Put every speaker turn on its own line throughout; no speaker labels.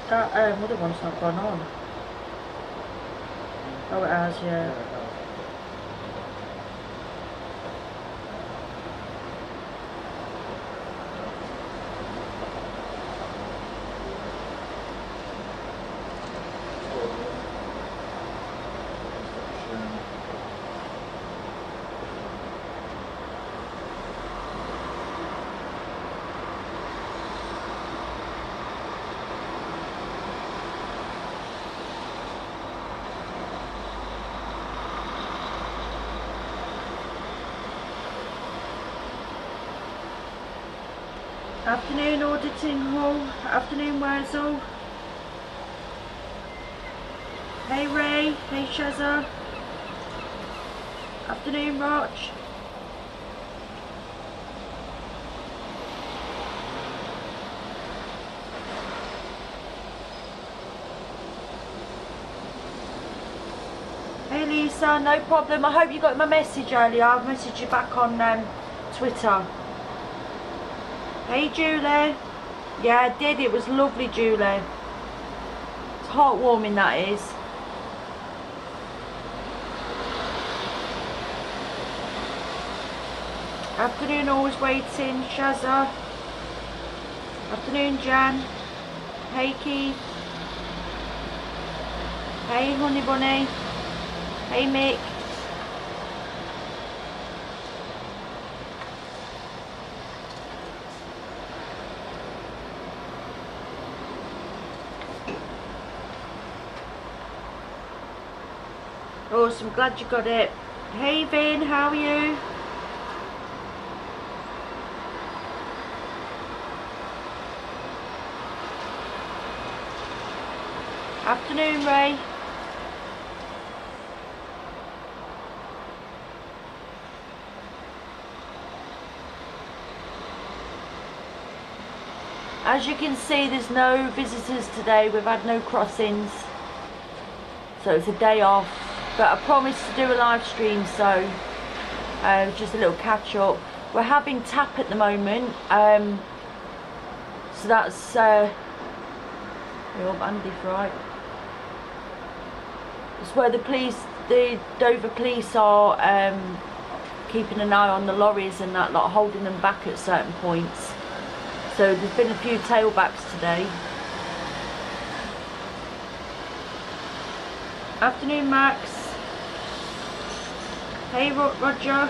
That other one's not gone on. Oh, it has, yeah. Afternoon, auditing hall. Afternoon, Wurzel. Hey, Ray. Hey, Shazza. Afternoon, Roch. Hey, Lisa. No problem. I hope you got my message earlier. I've messaged you back on Twitter. Hey, Julie. Yeah, I did. It was lovely, Julie. It's heartwarming, that is. Afternoon, always waiting, Shazza. Afternoon, Jan. Hey, Keith. Hey, Honey Bunny. Hey, Mick. Awesome, glad you got it. Hey, Vin, how are you? Afternoon, Ray. As you can see, there's no visitors today. We've had no crossings, so it's a day off, but I promised to do a live stream, so just a little catch up. We're having tap at the moment, so that's you're Andy Fright. It's where the Dover police are keeping an eye on the lorries and that, like holding them back at certain points. So there's been a few tailbacks today. Afternoon, Max. Hey, Roger.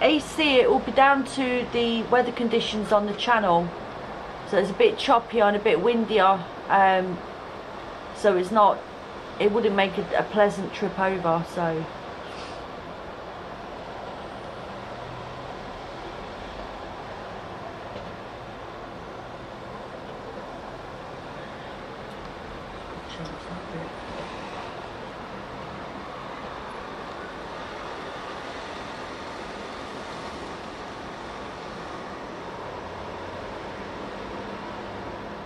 AC, it will be down to the weather conditions on the channel. So it's a bit choppy and a bit windier. So it's not, it wouldn't make a pleasant trip over, so.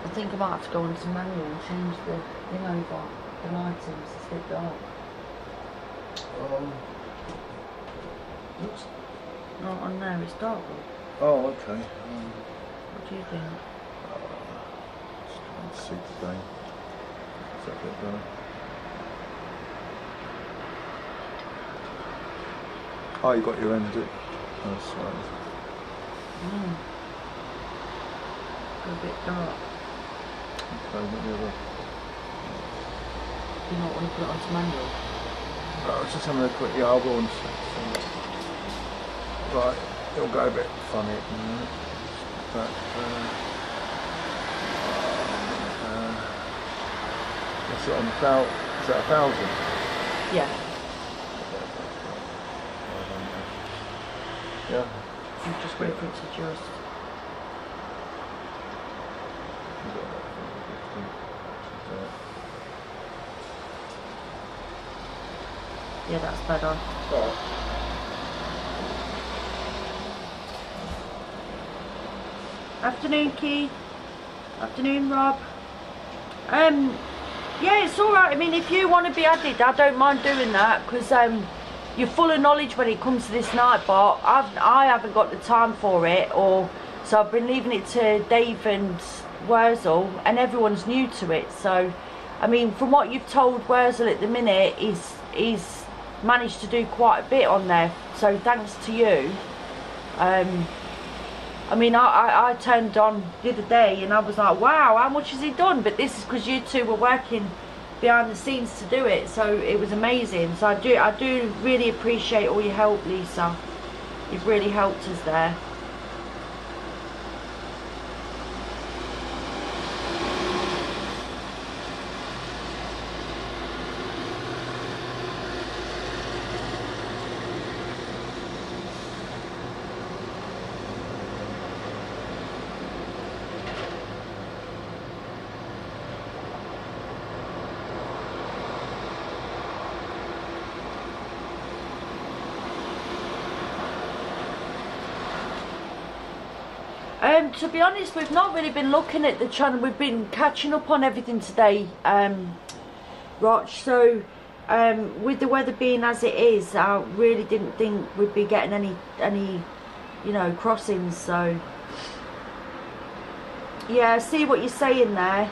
I think I might have to go into manual and change the thing over, the items, it's a bit dark.
Looks...
Not on there, it's dark.
Oh, okay.
What do you think?
Just trying to see today. Is that a bit better? Oh, you got your end. That's right.
A bit dark.
Okay, what the other?
Do you not want to put it onto manual?
I was just having a quick, yeah, I will and right, it'll go a bit funny at the minute. But what's it on about? Is that 1,000?
Yeah.
Yeah.
I'm just waiting for it to adjust. Yeah, that's better.
Oh.
Afternoon, Keith. Afternoon, Rob. Yeah, it's all right. I mean, if you want to be added, I don't mind doing that, because you're full of knowledge when it comes to this night bot. I haven't got the time for it, so I've been leaving it to Dave and Wurzel, and everyone's new to it. So, I mean, from what you've told Wurzel at the minute, he's managed to do quite a bit on there. So thanks to you. I mean, I turned on the other day and I was like, wow, how much has he done? But this is because you two were working behind the scenes to do it, so it was amazing. So I do really appreciate all your help, Lisa. You've really helped us there. To be honest, we've not really been looking at the channel. We've been catching up on everything today, Roch. So with the weather being as it is, I really didn't think we'd be getting any you know, crossings. So yeah, I see what you're saying there.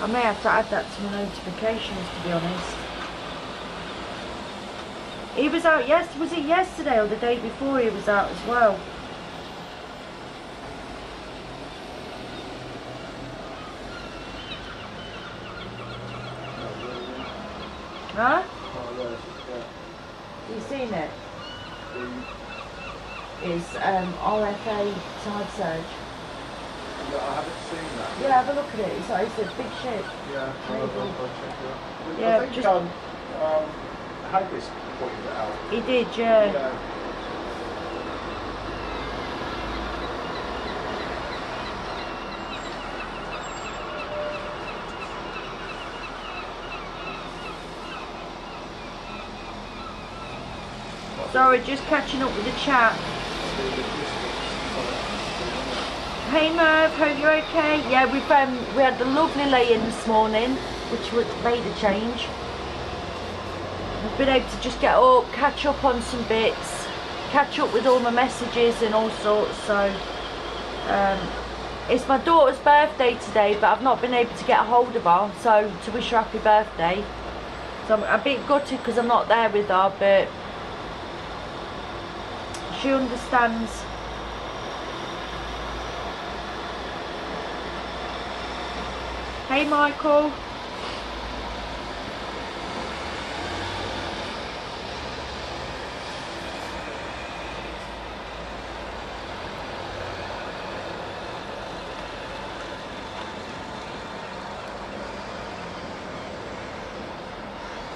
I may have to add that to my notifications, to be honest. He was out was it yesterday or the day before he was out as well? Huh? You seen it? It's RFA side surge.
Yeah, I haven't seen that.
Yeah, have a look at it. It's a big ship.
Yeah, I'll check it out.
Yeah,
I think
just
Haggis pointed it out.
he did, yeah.
Yeah.
Sorry, just catching up with the chat. Hey Merv, hope you're okay. Yeah, we had the lovely lay-in this morning, which made a change. We've been able to just get up, catch up on some bits, catch up with all my messages and all sorts. So it's my daughter's birthday today, but I've not been able to get a hold of her, so to wish her happy birthday. So I'm a bit gutted because I'm not there with her, but she understands. Hey Michael.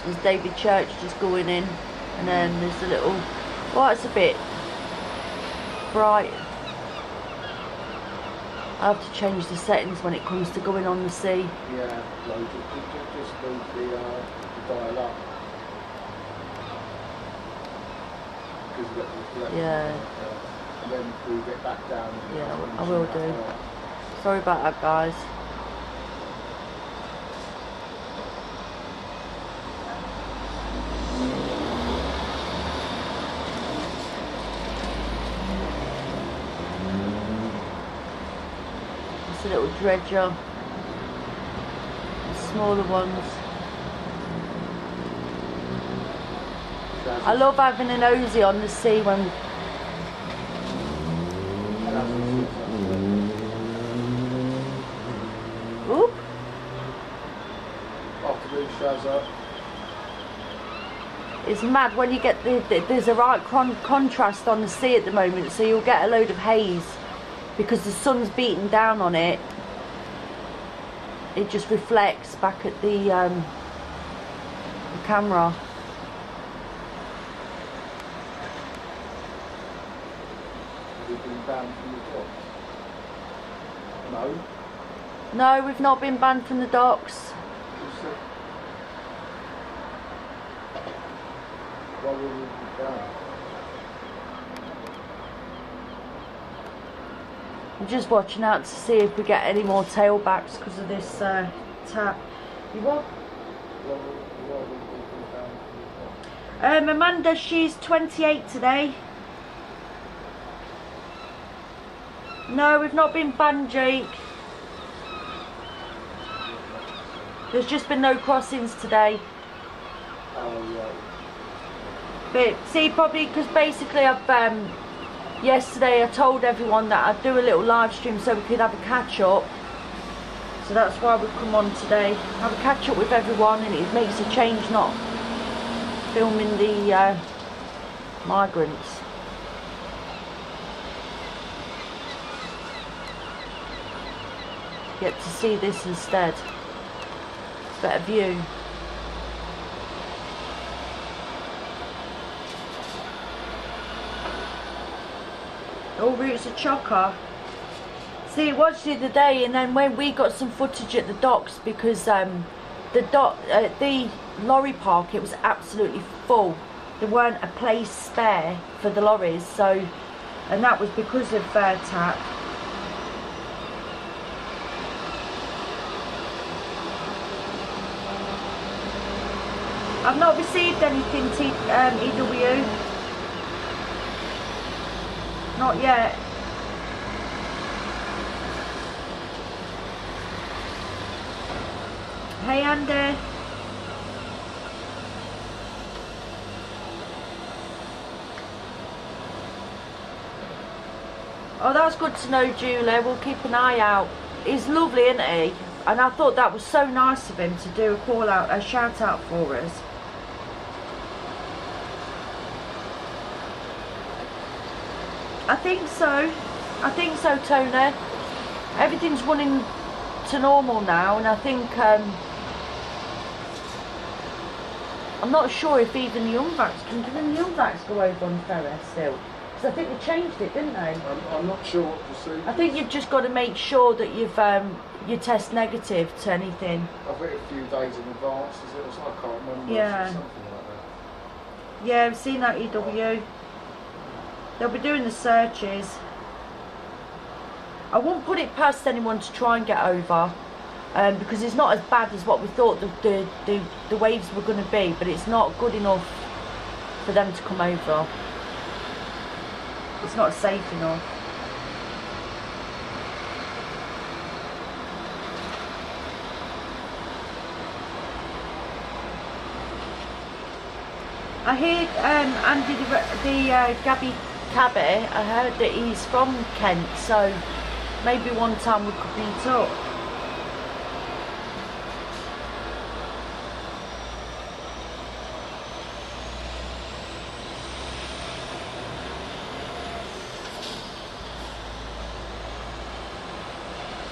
There's David Church just going in, and then there's a little, well, it's a bit bright. I have to change the settings when it comes to going on the sea.
Yeah, like just move the dial up. Because you've got the reflection.
Yeah.
And then move it back down.
Yeah, I will do. Sorry about that, guys. A little dredger, the smaller ones. I love having an Aussie on the sea when oop.
Afternoon, Shazza.
It's mad when you get there's a right contrast on the sea at the moment, so you'll get a load of haze because the sun's beating down on it, it just reflects back at the camera.
Have you been banned from the docks? No?
No, we've not been banned from the docks.
Why would we be banned?
I'm just watching out to see if we get any more tailbacks because of this tap. You what?
Why would we be banned from the docks?
Amanda, she's 28 today. No, we've not been banned, Jake. There's just been no crossings today.
Oh, right.
But see, probably because basically I've yesterday I told everyone that I'd do a little live stream so we could have a catch up. So that's why we've come on today. Have a catch up with everyone, and it makes a change not filming the migrants. Get to see this instead. It's a better view. All routes are chocker. See, it was the other day, and then when we got some footage at the docks because the lorry park, it was absolutely full. There weren't a place spare for the lorries, so, and that was because of tap. I've not received anything, EW. Not yet. Hey, Andy. Oh, that's good to know, Julie. We'll keep an eye out. He's lovely, isn't he? And I thought that was so nice of him to do a call out, a shout out for us. I think so. I think so, Tony. Everything's running to normal now, and I think I'm not sure if even the young vax can the young vax go over on ferry still, because I think they changed it, didn't they?
I'm not sure what to see.
I think you've just got to make sure that you've you test negative to anything.
I've waited a few days in advance, is it? I can't remember.
Yeah.
Something like that.
Yeah, I've seen that, EW. They'll be doing the searches. I won't put it past anyone to try and get over, because it's not as bad as what we thought the waves were going to be, but it's not good enough for them to come over. It's not safe enough. I hear Andy, the Gabby Cabby, I heard that he's from Kent, so maybe one time we could meet up.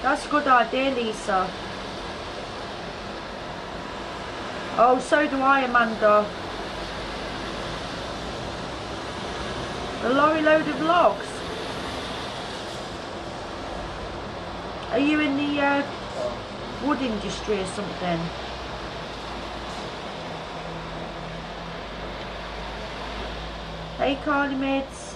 That's a good idea, Lisa. Oh, so do I, Amanda. A lorry load of logs. Are you in the wood industry or something? Hey, Carly mates.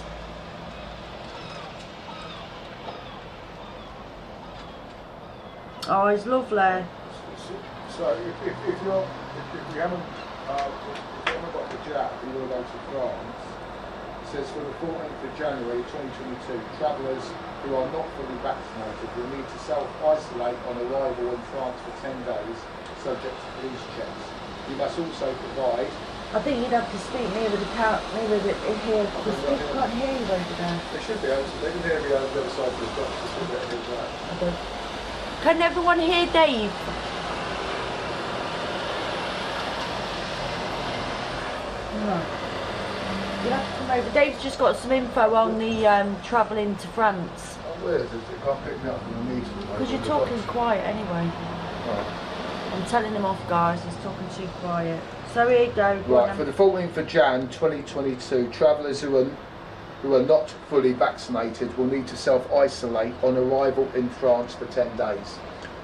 Oh, it's lovely.
So if you haven't got the jab, you will go to France. It says for the 14th of January 2022, travellers who are not fully vaccinated will need to self-isolate on arrival in France for 10 days, subject to police checks. You must also provide...
I think you'd have to speak near the car, near the here, because people can't hear you over there.
They should be able to, they can hear me over the other side of the box, they should be able to hear that.
Okay. Can everyone hear Dave? No. You'll have to come over. Dave's just got some info on the travelling to France.
Oh, where is it? It can't pick me up from the meter.
Because you're talking quiet anyway.
Oh, Right.
I'm telling him off, guys. He's talking too quiet. So here you go.
Right, for the 14th of Jan 2022, travellers who are not fully vaccinated will need to self-isolate on arrival in France for 10 days,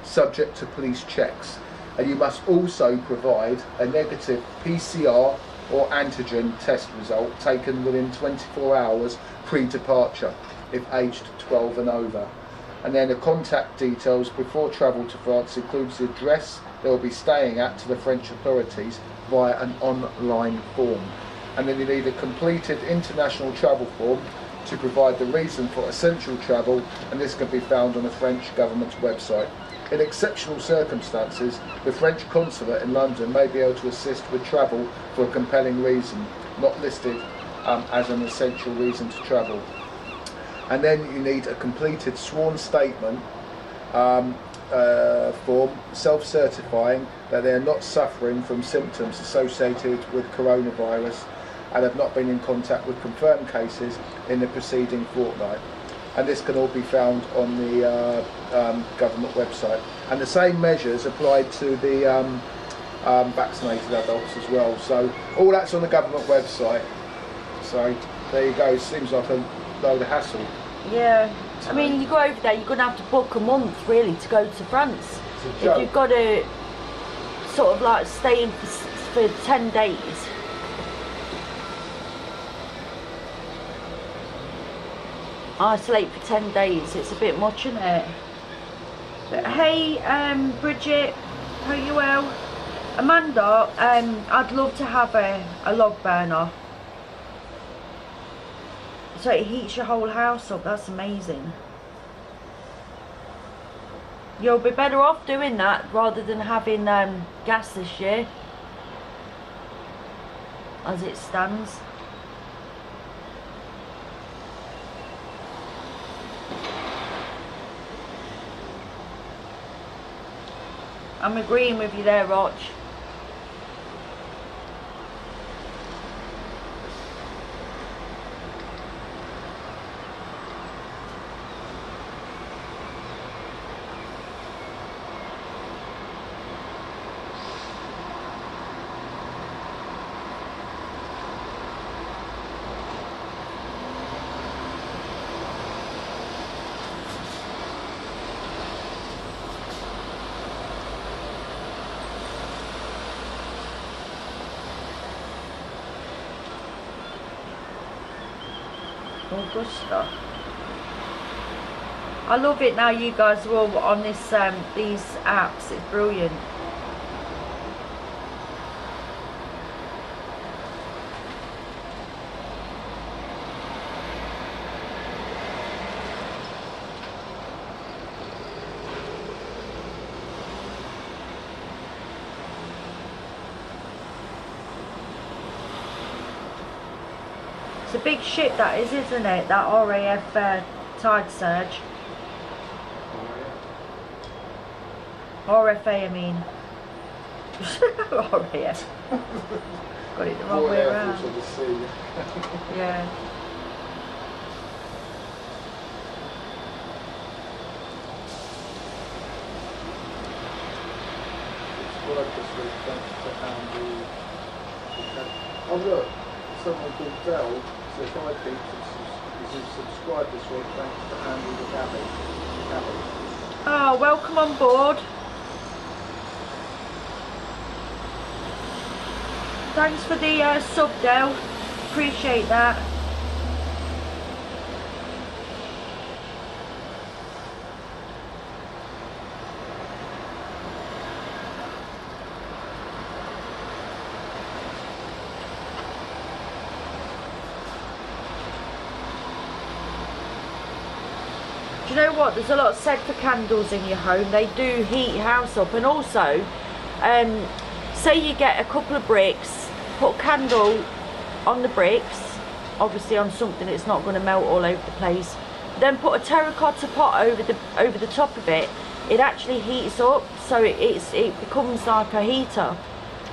subject to police checks. And you must also provide a negative PCR or antigen test result taken within 24 hours pre-departure, if aged 12 and over. And then the contact details before travel to France includes the address they will be staying at to the French authorities via an online form. And then you need a completed international travel form to provide the reason for essential travel, and this can be found on the French government's website. In exceptional circumstances, the French consulate in London may be able to assist with travel for a compelling reason, not listed as an essential reason to travel. And then you need a completed sworn statement form self-certifying that they are not suffering from symptoms associated with coronavirus and have not been in contact with confirmed cases in the preceding fortnight. And this can all be found on the government website. And the same measures applied to the vaccinated adults as well. So all that's on the government website. So there you go. It seems like a load of hassle.
Yeah. I mean, you go over there, you're going to have to book a month, really, to go to France. If you've got to sort of like stay in for 10 days. Isolate for 10 days, it's a bit much, isn't it? But hey, Bridget, hope you well. Amanda, I'd love to have a log burner. So it heats your whole house up. That's amazing. You'll be better off doing that rather than having gas this year, as it stands. I'm agreeing with you there, Roch. Augusta. I love it now you guys are all on this these apps. It's brilliant. It's a big ship that is, isn't it? That RAF tide surge. RFA, I mean. RAF. Got it the wrong way around. Yeah.
Oh look, someone called Bell says hi Pete, is subscribed this week thanks to Andy the Gabby.
Oh, welcome on board. Thanks for the sub, Del. Appreciate that. Do you know what? There's a lot said for candles in your home. They do heat your house up. And also, say you get a couple of bricks, put a candle on the bricks, obviously on something that's not going to melt all over the place. Then put a terracotta pot over the top of it. It actually heats up, so it becomes like a heater.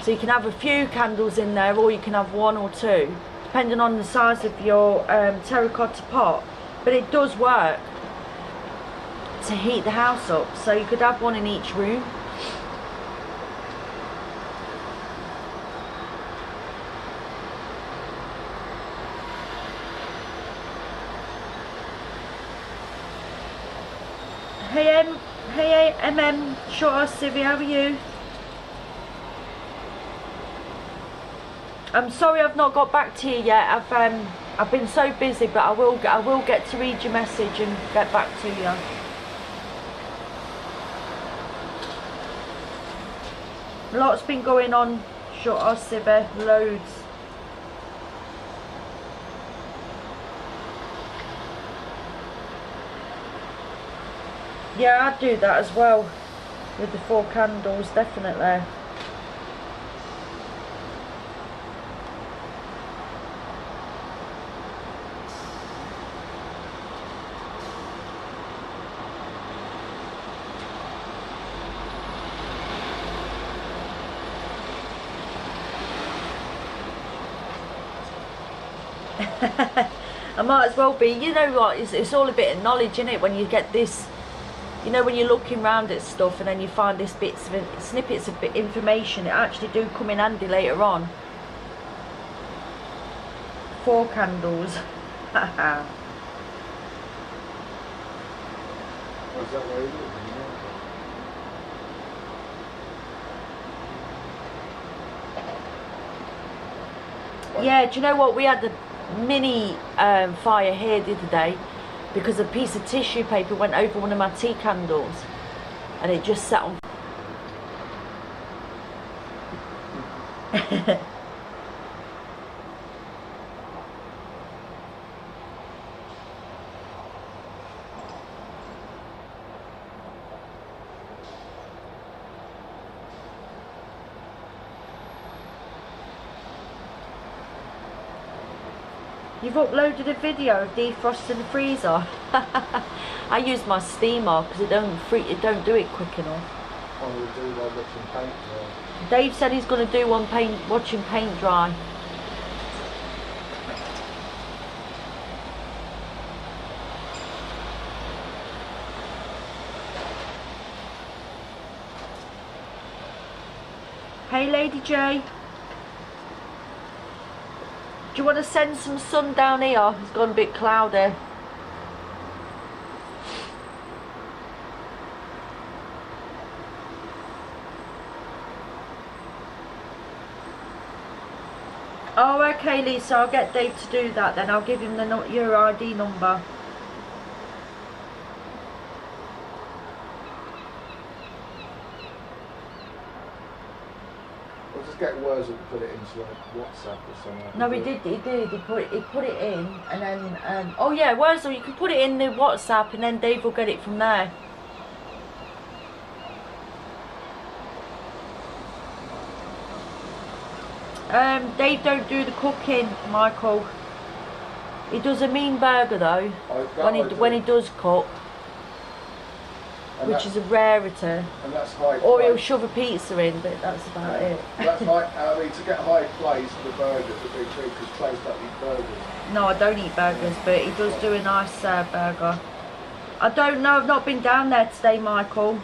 So you can have a few candles in there, or you can have one or two, depending on the size of your terracotta pot. But it does work to heat the house up, so you could have one in each room. Hey Short Civi, how are you? I'm sorry I've not got back to you yet. I've been so busy, but I will get to read your message and get back to you. Lots been going on, Short Civi, loads. Yeah, I'd do that as well with the 4 candles, definitely. I might as well be. You know what, it's all a bit of knowledge, isn't it, when you get this, you know, when you're looking round at stuff and then you find this snippets of information, it actually do come in handy later on. 4 candles.
Haha. Was that where you live?
Yeah, do you know what, we had the mini fire here the other day because a piece of tissue paper went over one of my tea candles and it just sat on. You've uploaded a video of defrosting the freezer. I use my steamer because it don't do it quick enough.
What do we do while watching paint dry?
Dave said he's going to do one watching paint dry. Hey Lady J. Do you want to send some sun down here? It's gone a bit cloudy. Oh, okay, Lisa. I'll get Dave to do that then. I'll give him your ID number.
Just get words and put it into like WhatsApp or something.
No, he did. He put it in, and then oh yeah, Wurzel, you can put it in the WhatsApp, and then Dave will get it from there. Dave don't do the cooking, Michael. He does a mean burger though when he does cook. Which is a rarity.
And that's high
or
place.
He'll shove a pizza in, but that's about it.
That's high, I mean, to get high place for the burgers would be true, because Clay don't eat burgers.
No, I don't eat burgers, but he does do a nice burger. I don't know, I've not been down there today, Michael.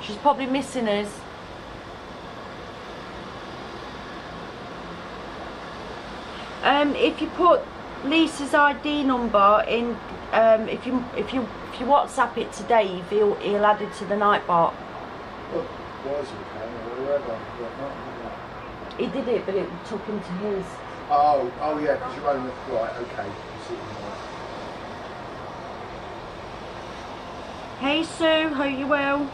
She's probably missing us. If you put Lisa's ID number in, if you WhatsApp it to Dave, he'll add it to the Nightbot.
Well, was it, or whoever,
He did it, but it took him to his.
Oh yeah, because you're only right. Okay, I see what you mean.
Hey Sue, hope you well.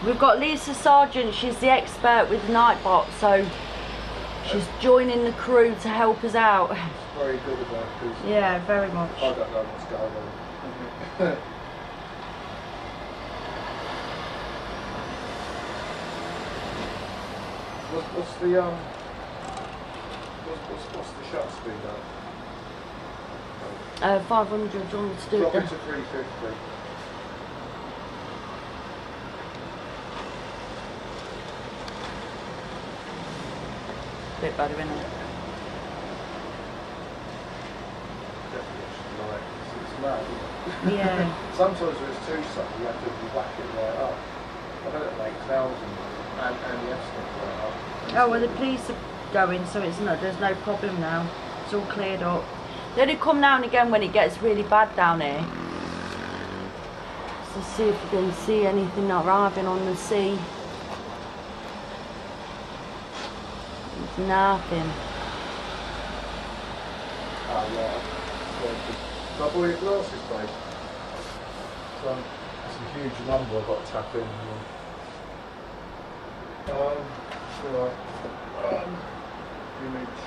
We've got Lisa Sargent, she's the expert with Nightbot, so she's joining the crew to help us out.
Very good at that, because
yeah, very much.
I don't know what's going on. What's the shot speed at?
500, do you want me to do
Drop
it?
it to 350.
Bit better, isn't it?
It's mad.
Yeah.
Sometimes when it's too subtle, you have to whack it right up. I don't know, like now
Oh well, the police are going, so there's no problem now. It's all cleared up. They only come now and again when it gets really bad down here. So see if you can see anything arriving on the sea. There's nothing.
Oh yeah. Can I borrow your glasses, babe? So it's a huge number I've got to tap in. Alright. Image.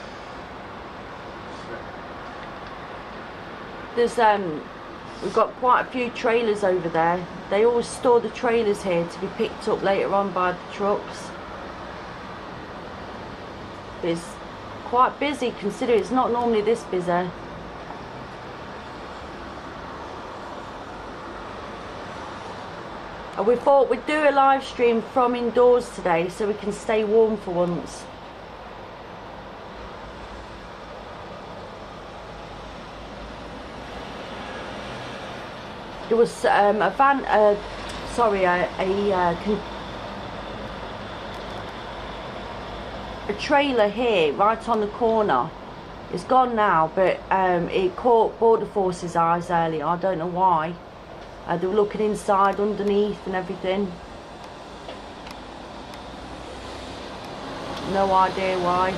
There's we've got quite a few trailers over there. They always store the trailers here to be picked up later on by the trucks. But it's quite busy considering it's not normally this busy. And we thought we'd do a live stream from indoors today so we can stay warm for once. There was a van, a trailer here right on the corner. It's gone now, but it caught Border Force's eyes earlier. I don't know why. They were looking inside, underneath and everything. No idea why.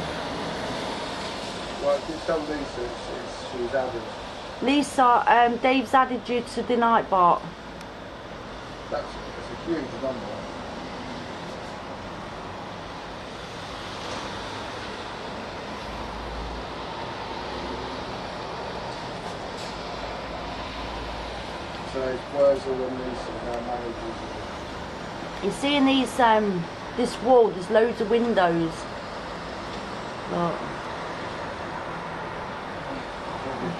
Well, can you tell Lisa she was added?
Lisa, Dave's added you to the night bot.
That's a huge number. So where's all the Lisa now managers?
You see in these this wall, there's loads of windows. Look.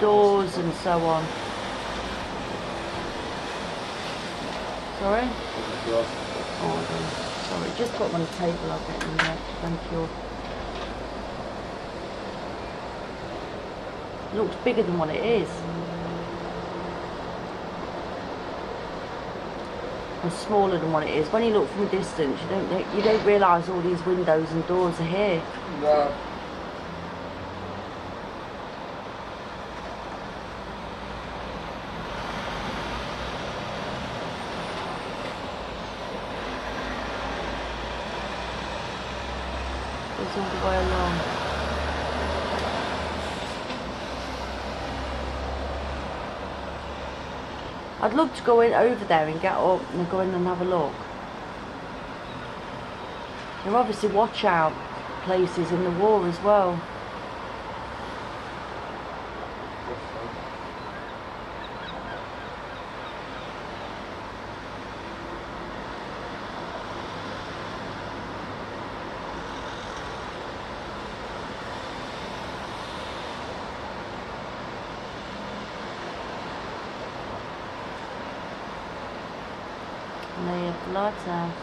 Doors and so on. Sorry? Oh, sorry, just put them on the table, I'll get them in there. Thank you. It looks bigger than what it is. Or smaller than what it is. When you look from a distance, you don't realise all these windows and doors are here.
No.
All the way along. I'd love to go in over there and get up and go in and have a look. There are obviously watch out places in the war as well. And they have the lighthouse.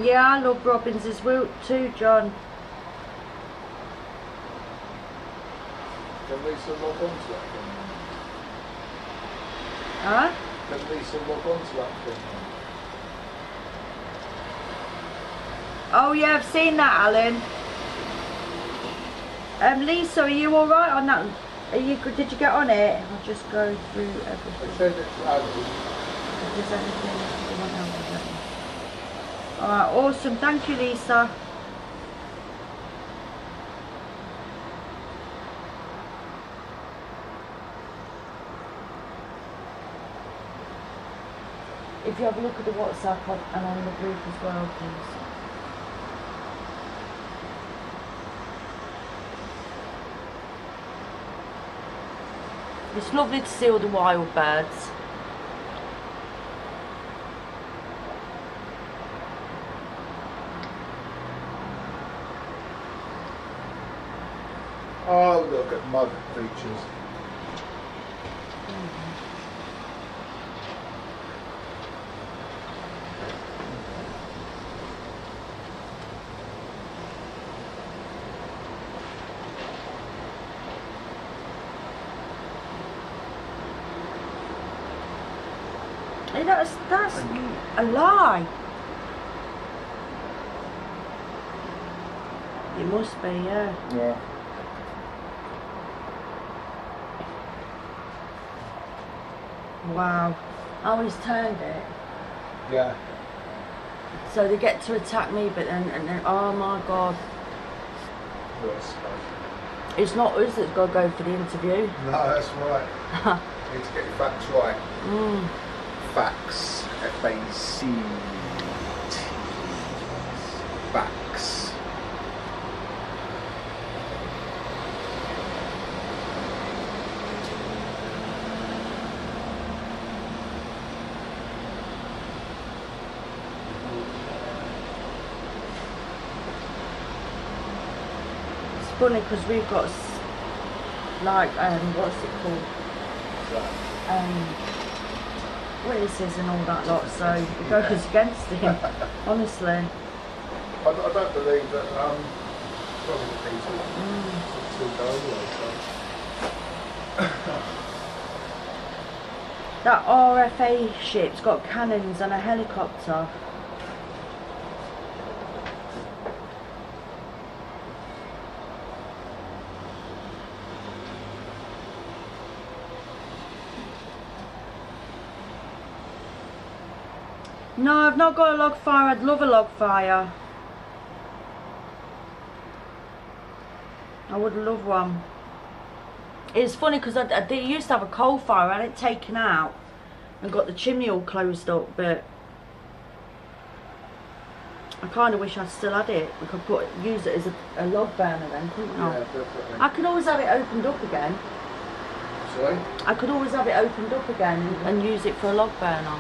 Yeah, I love Robins as well too, John.
Can Lisa log on to that thing?
Huh?
Can Lisa log on to that thing?
Oh yeah, I've seen that, Alan. Lisa, are you all right on that? Did you get on it? I'll just go through everything.
I said it's added.
If there's anything you want help with it. Alright, awesome. Thank you, Lisa. If you have a look at the WhatsApp and on the group as well, please. It's lovely to see all the wild birds.
Oh, look at mud features.
That's a lie. It must be, yeah.
Yeah.
Wow. Oh, he's turned it.
Yeah.
So they get to attack me, but then oh my God.
Yes.
It's not us that's got to go for the interview.
No, that's right. You need to get your facts right. Facts. F-A-C-T. Facts.
It's funny because we've got like what's it called? Witnesses and all that lot, so it goes against him. Honestly.
I don't believe that probably to go anyway, so.
That RFA ship's got cannons and a helicopter. No, I've not got a log fire. I'd love a log fire. I would love one. It's funny because I used to have a coal fire. I had it taken out and got the chimney all closed up, but I kind of wish I still had it. We could use it as a log burner then, couldn't I?
Yeah, definitely.
I could always have it opened up again.
Sorry?
I could always have it opened up again and use it for a log burner.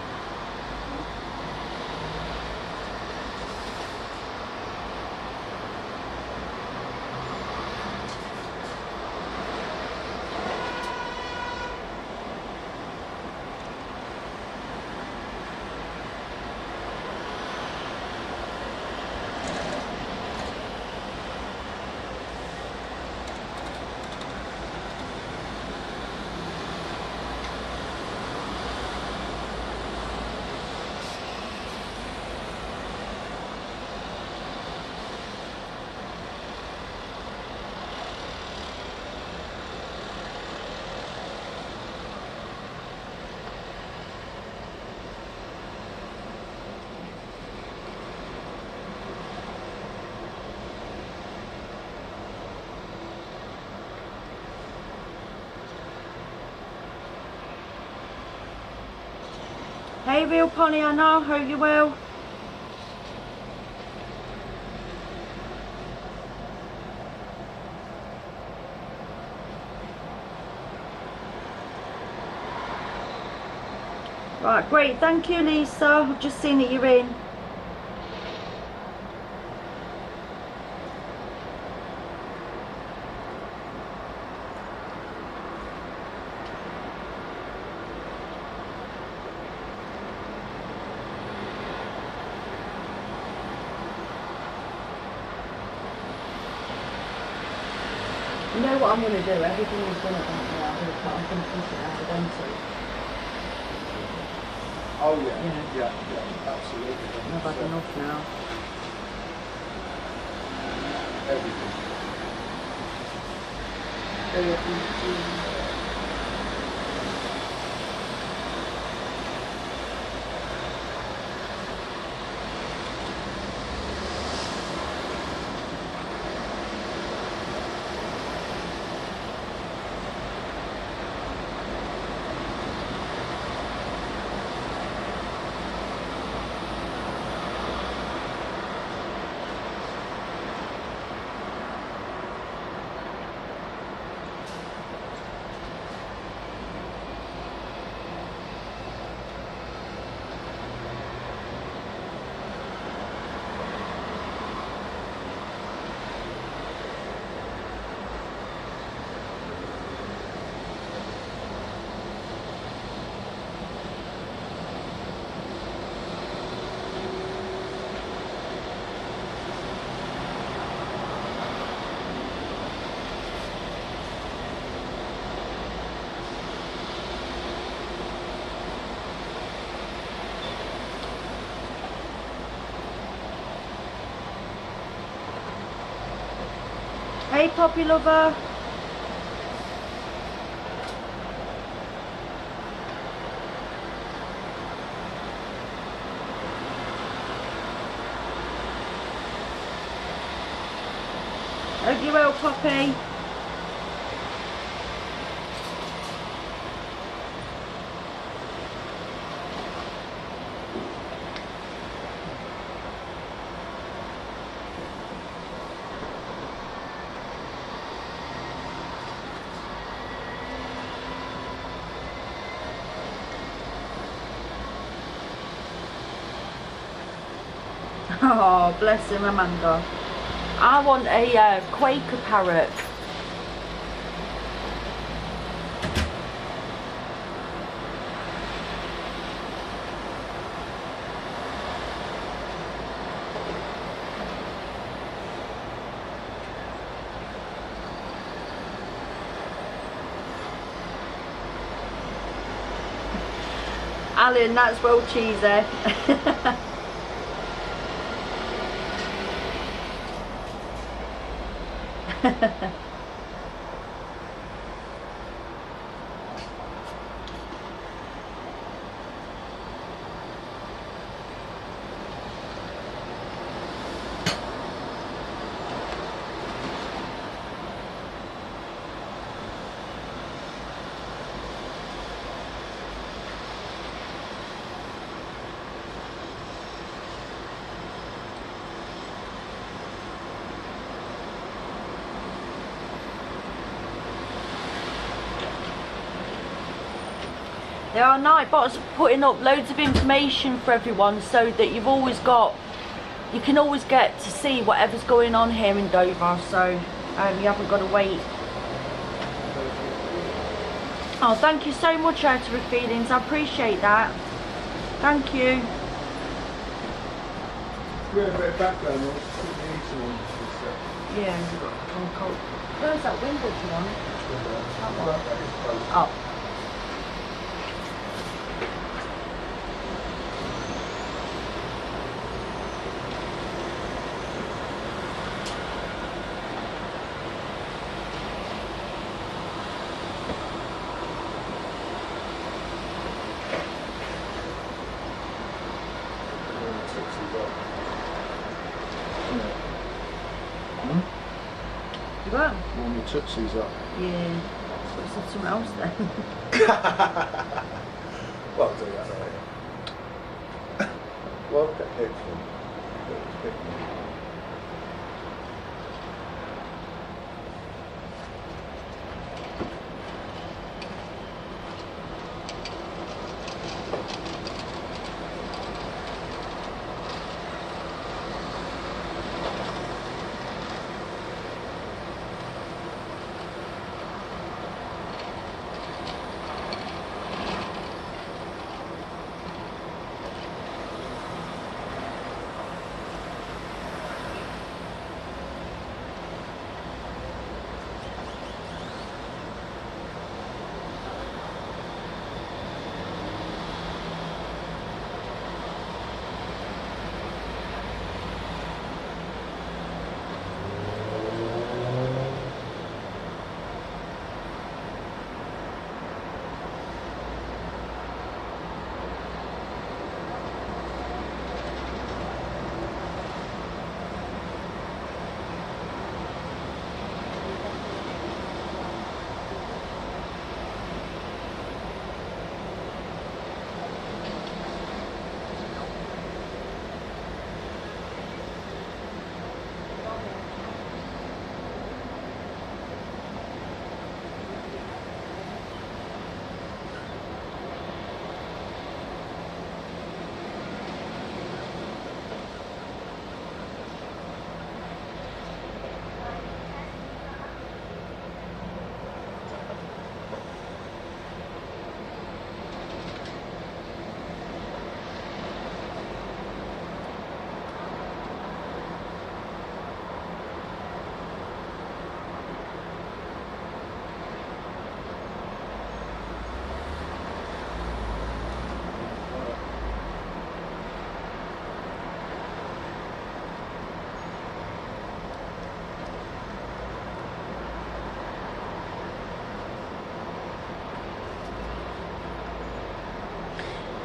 Hey, real Pollyanna, hope you well. Right, great, thank you, Lisa. I've just seen that you're in. You know what I'm going to do? Everything is done at that now. I'm going to push it out again too.
Oh yeah, yeah, absolutely.
I've had enough now.
Everything.
Hey, Poppy Lover. Hope you well, Poppy. Oh, bless him, Amanda. I want a Quaker parrot. Alan, that's well cheesy. There are Nightbots putting up loads of information for everyone so that you can always get to see whatever's going on here in Dover, so you haven't got to wait. Oh, thank you so much, Out of Feelings, I appreciate that. Thank you.
We're a bit of background noise.
Yeah, we've got one cold. Where's that Wimbledon one? That one. Oh.
Warm your tootsies up.
Yeah. So it's something else then.
Well, do that later. Well, get headphones.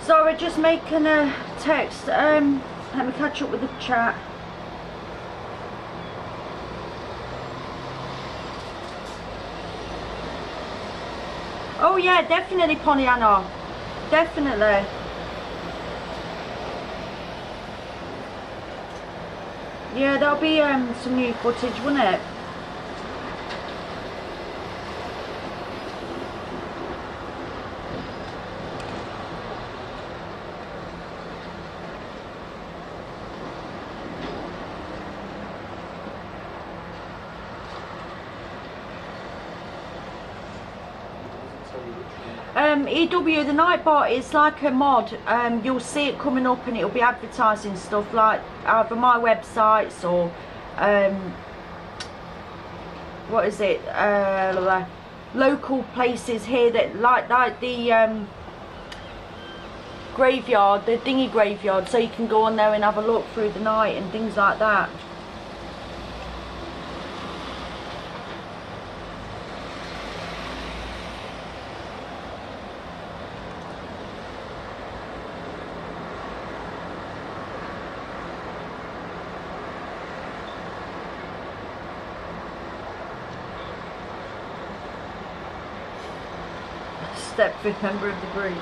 Sorry, just making a text. Let me catch up with the chat. Oh yeah, definitely, Pollyanna. Definitely. Yeah, there'll be some new footage, won't it? EW, the Nightbot is like a mod. You'll see it coming up and it'll be advertising stuff like either my websites or what is it, local places here that like the graveyard, the dinghy graveyard, so you can go on there and have a look through the night and things like that. Stepford member of the group.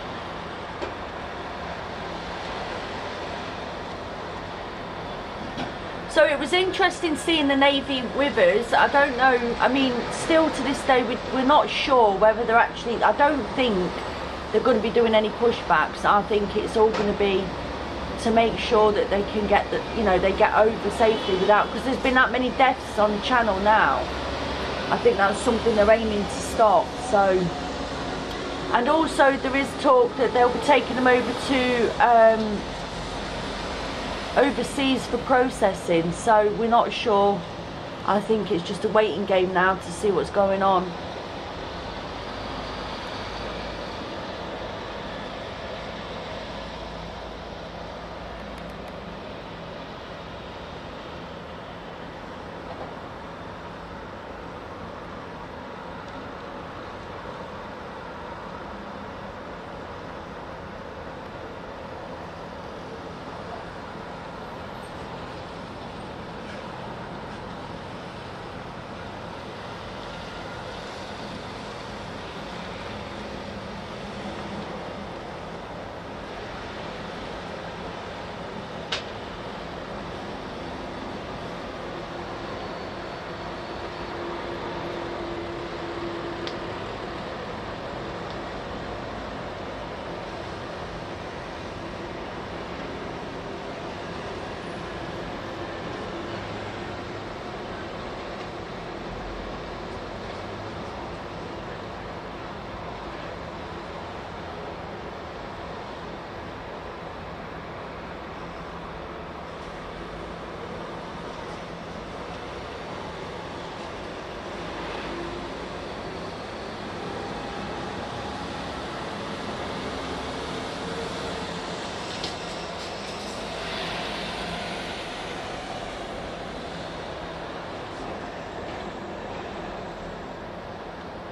So it was interesting seeing the Navy with us. I don't know, I mean, still to this day we're not sure whether they're actually, I don't think they're going to be doing any pushbacks. I think it's all going to be to make sure that they can get the, you know, they get over safely without, because there's been that many deaths on the channel now. I think that's something they're aiming to stop. So, and also there is talk that they'll be taking them over to overseas for processing, so we're not sure. I think it's just a waiting game now to see what's going on.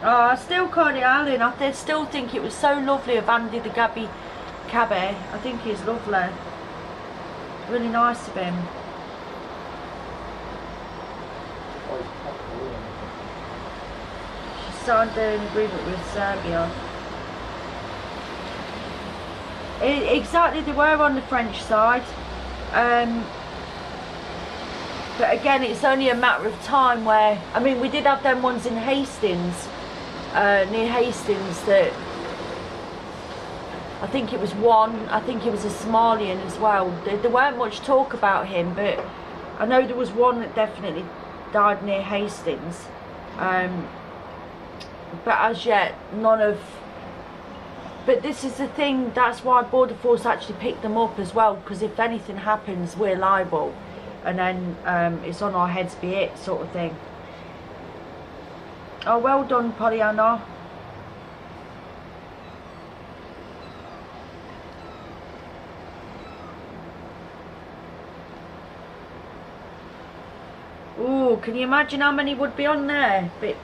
Oh, I still call it Alan. I still think it was so lovely of Andy the Cabby. I think he's lovely. Really nice of him. She signed an agreement with Serbia. Exactly, they were on the French side. But again, it's only a matter of time where, I mean, we did have them ones in Hastings. Near Hastings, that I think it was one, I think he was a Somalian as well. There weren't much talk about him, but I know there was one that definitely died near Hastings. But as yet, none of, but this is the thing, that's why Border Force actually picked them up as well, because if anything happens, we're liable, and then it's on our heads be it, sort of thing. Oh, well done, Pollyanna. Ooh, can you imagine how many would be on there? But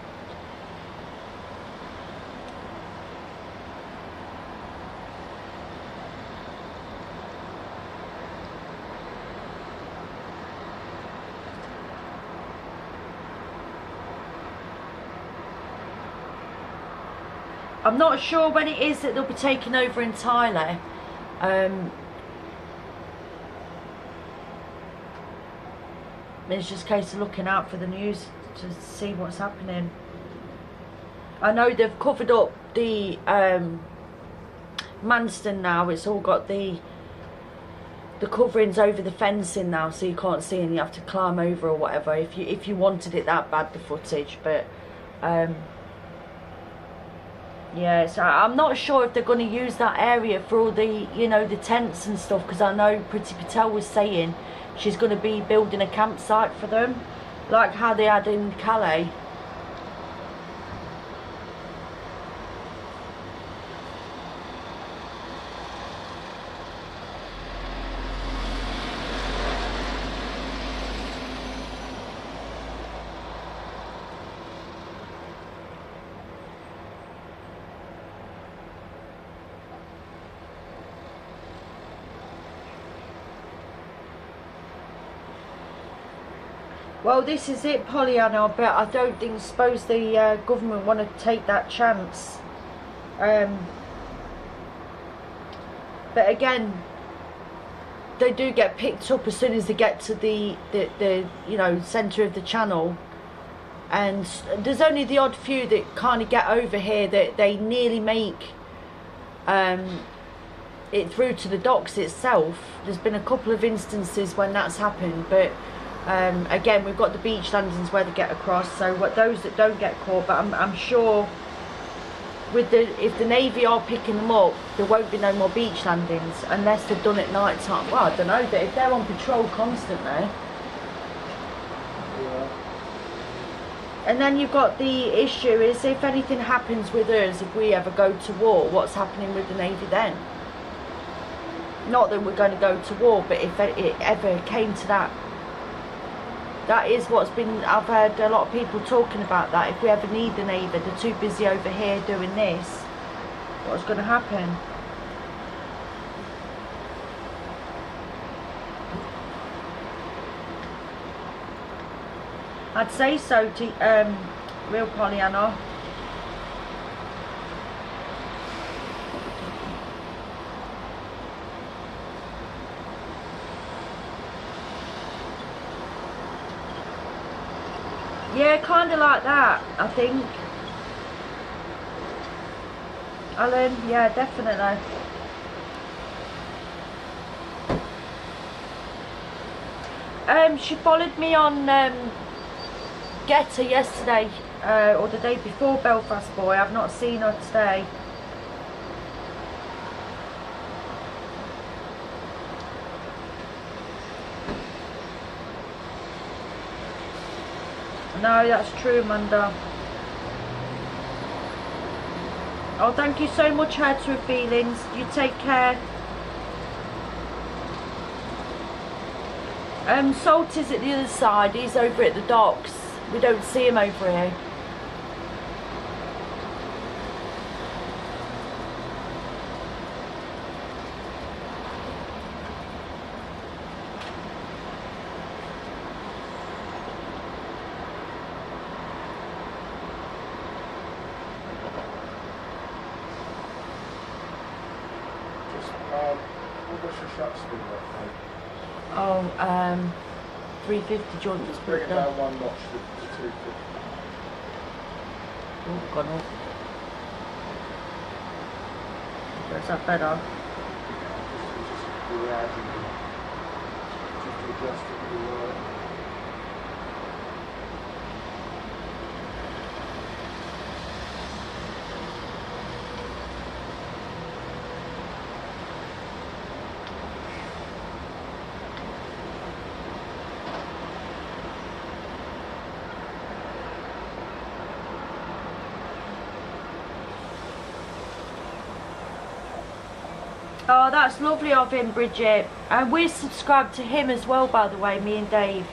I'm not sure when it is that they'll be taking over entirely. It's just a case of looking out for the news to see what's happening. I know they've covered up the Manston now. It's all got the coverings over the fencing now, so you can't see and you have to climb over or whatever if you wanted it that bad, the footage. But yeah, so I'm not sure if they're going to use that area for all the, you know, the tents and stuff, because I know Priti Patel was saying she's going to be building a campsite for them, like how they had in Calais. Well, this is it, Pollyanna, but I don't suppose the government want to take that chance. But again, they do get picked up as soon as they get to the you know, centre of the channel. And there's only the odd few that kind of get over here that they nearly make it through to the docks itself. There's been a couple of instances when that's happened, but again, we've got the beach landings where they get across, so what those that don't get caught. But I'm sure with if the Navy are picking them up, there won't be no more beach landings unless they're done at night time. Well, I don't know, but if they're on patrol constantly.
Yeah.
And then you've got the issue is, if anything happens with us, if we ever go to war, what's happening with the Navy then? Not that we're going to go to war, but if it ever came to that, that is what's been, I've heard a lot of people talking about that. If we ever need the Navy, they're too busy over here doing this, what's going to happen? I'd say so, to real Pollyanna. Yeah, kind of like that, I think. Alan, yeah, definitely. She followed me on Getter yesterday, or the day before Belfast Boy. I've not seen her today. No, that's true, Amanda. Oh, thank you so much, Hurts With Feelings. You take care. Salt is at the other side. He's over at the docks. We don't see him over here.
What was your shot speed like?
Oh, 350 joint.
Just bring it down one notch to 250.
Oh, gone up. Is that better?
Just adjust it with the word.
Oh, that's lovely of him, Bridget. And we're subscribed to him as well, by the way, me and Dave.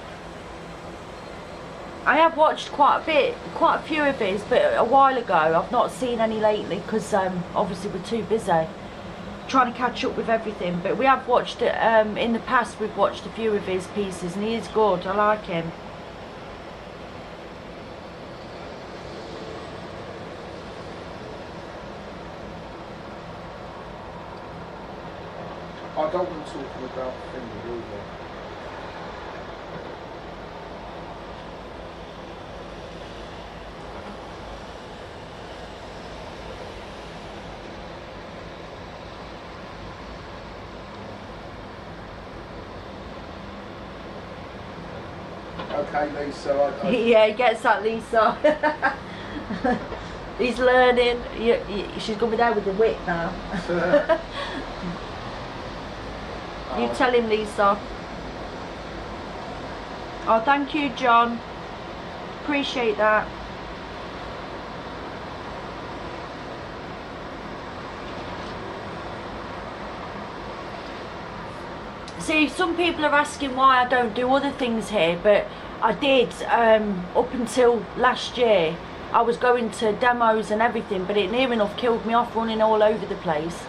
I have watched quite a few of his, but a while ago. I've not seen any lately because obviously we're too busy trying to catch up with everything. But we have watched it in the past. We've watched a few of his pieces, and he is good. I like him.
without thinking, will they? Okay, Lisa.
Yeah, he gets that, Lisa. He's learning. She's going to be there with the whip now. You tell him, Lisa. Oh, thank you, John. Appreciate that. See, some people are asking why I don't do other things here, but I did up until last year. I was going to demos and everything, but it near enough killed me off running all over the place.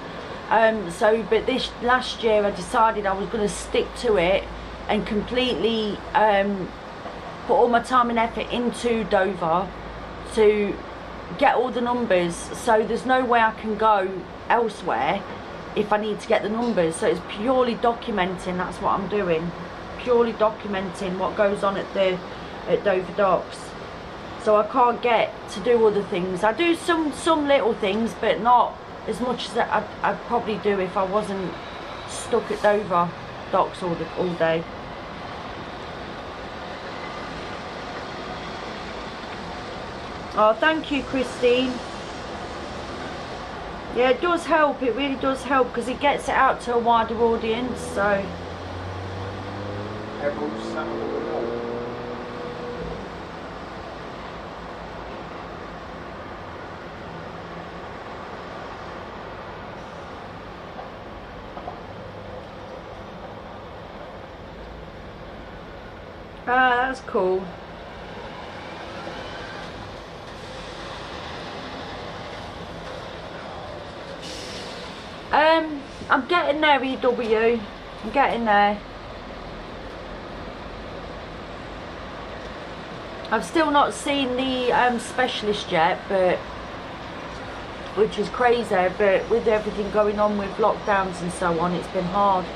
But this last year I decided I was going to stick to it and completely put all my time and effort into Dover to get all the numbers, so there's no way I can go elsewhere if I need to get the numbers. So it's purely documenting. That's what I'm doing, purely documenting what goes on at Dover Docks. So I can't get to do other things. I do some little things, but not as much as I'd probably do if I wasn't stuck at Dover Docks all day. Oh, thank you, Christine. Yeah, it does help. It really does help because it gets it out to a wider audience. So. Ah, that's cool. I'm getting there, EW. I'm getting there. I've still not seen the specialist yet, but which is crazy. But with everything going on with lockdowns and so on, it's been hard.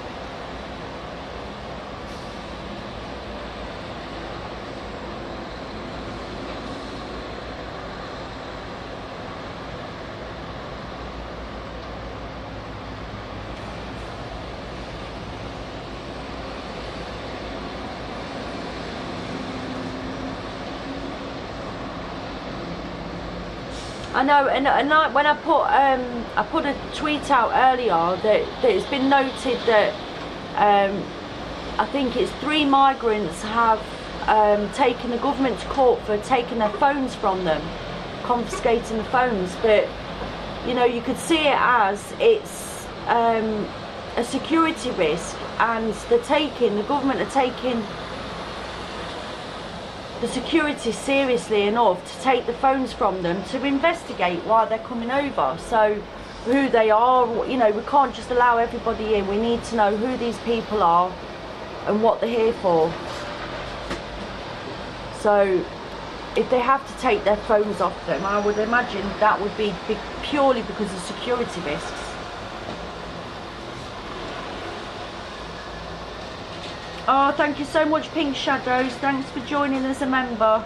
I know, and when I put a tweet out earlier that it's been noted that I think it's 3 migrants have taken the government to court for taking their phones from them, confiscating the phones. But you know, you could see it as it's a security risk, and the government are taking the security seriously enough to take the phones from them to investigate why they're coming over. So who they are, you know, we can't just allow everybody in. We need to know who these people are and what they're here for. So if they have to take their phones off them, I would imagine that would be purely because of security risks. Oh, thank you so much, Pink Shadows. Thanks for joining as a member.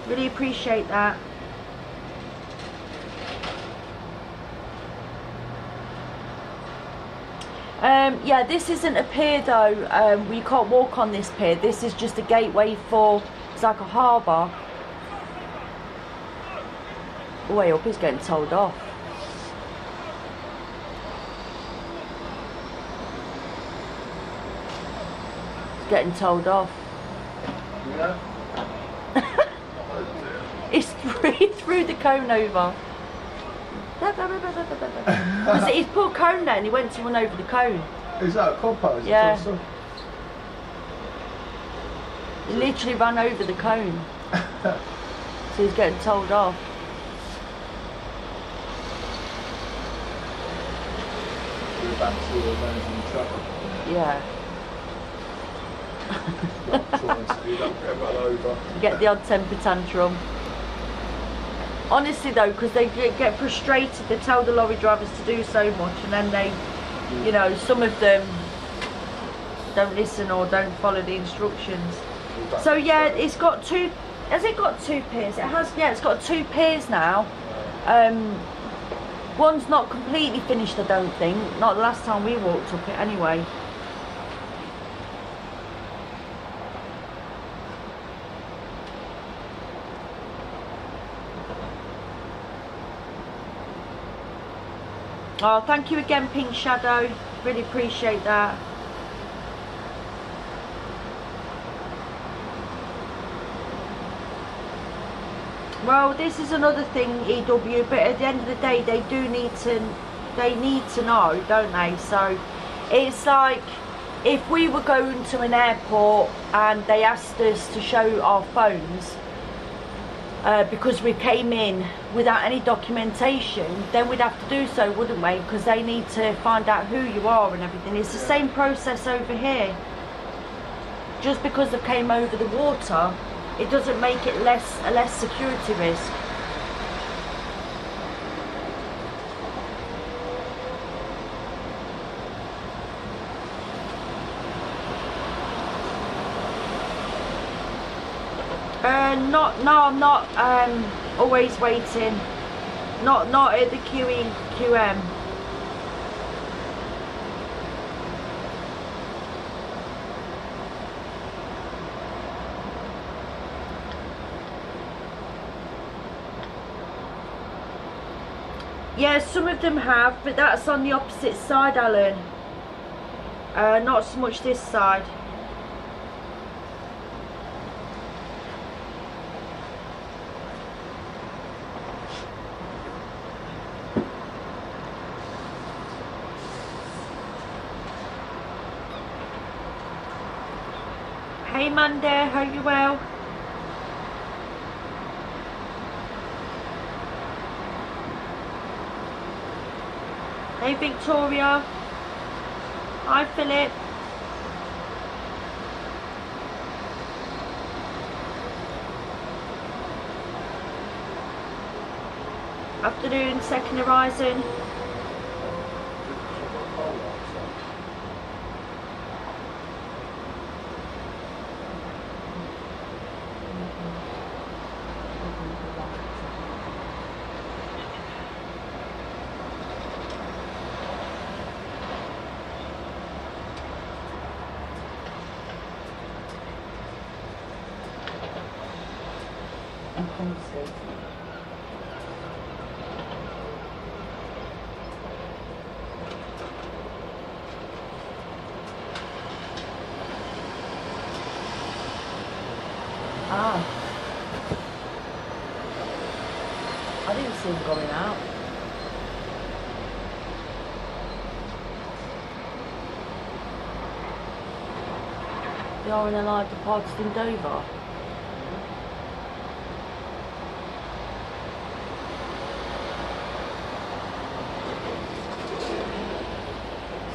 Really appreciate that. Yeah, this isn't a pier though. We can't walk on this pier. This is just a gateway for, it's like a harbour. Way up, he's getting told off. Getting told off.
Yeah.
It's through the cone over. He's put a cone there and he went to run over the cone.
Is that a compost?
Yeah. He literally ran over the cone. So he's getting told off. Yeah. Get the odd temper tantrum. Honestly though, because they get frustrated, they tell the lorry drivers to do so much, and then they, you know, some of them don't listen or don't follow the instructions. So yeah, it's got two. Has it got two piers? It has. Yeah, it's got two piers now. One's not completely finished, I don't think. Not the last time we walked up it, anyway. Oh, thank you again, Pink Shadow. Really appreciate that. Well, this is another thing, EW, but at the end of the day, they need to know, don't they? So it's like if we were going to an airport and they asked us to show our phones because we came in without any documentation, then we'd have to do so, wouldn't we? Because they need to find out who you are and everything. It's the same process over here. Just because they came over the water, it doesn't make it a less security risk. No, I'm not always waiting. Not at the QM. Yeah, some of them have, but that's on the opposite side, Alan. Not so much this side. Hey Monday, hope you're well. Hey Victoria. Hi Philip. Afternoon, Second Horizon. I didn't see him going out. They are in a live departed in Dover.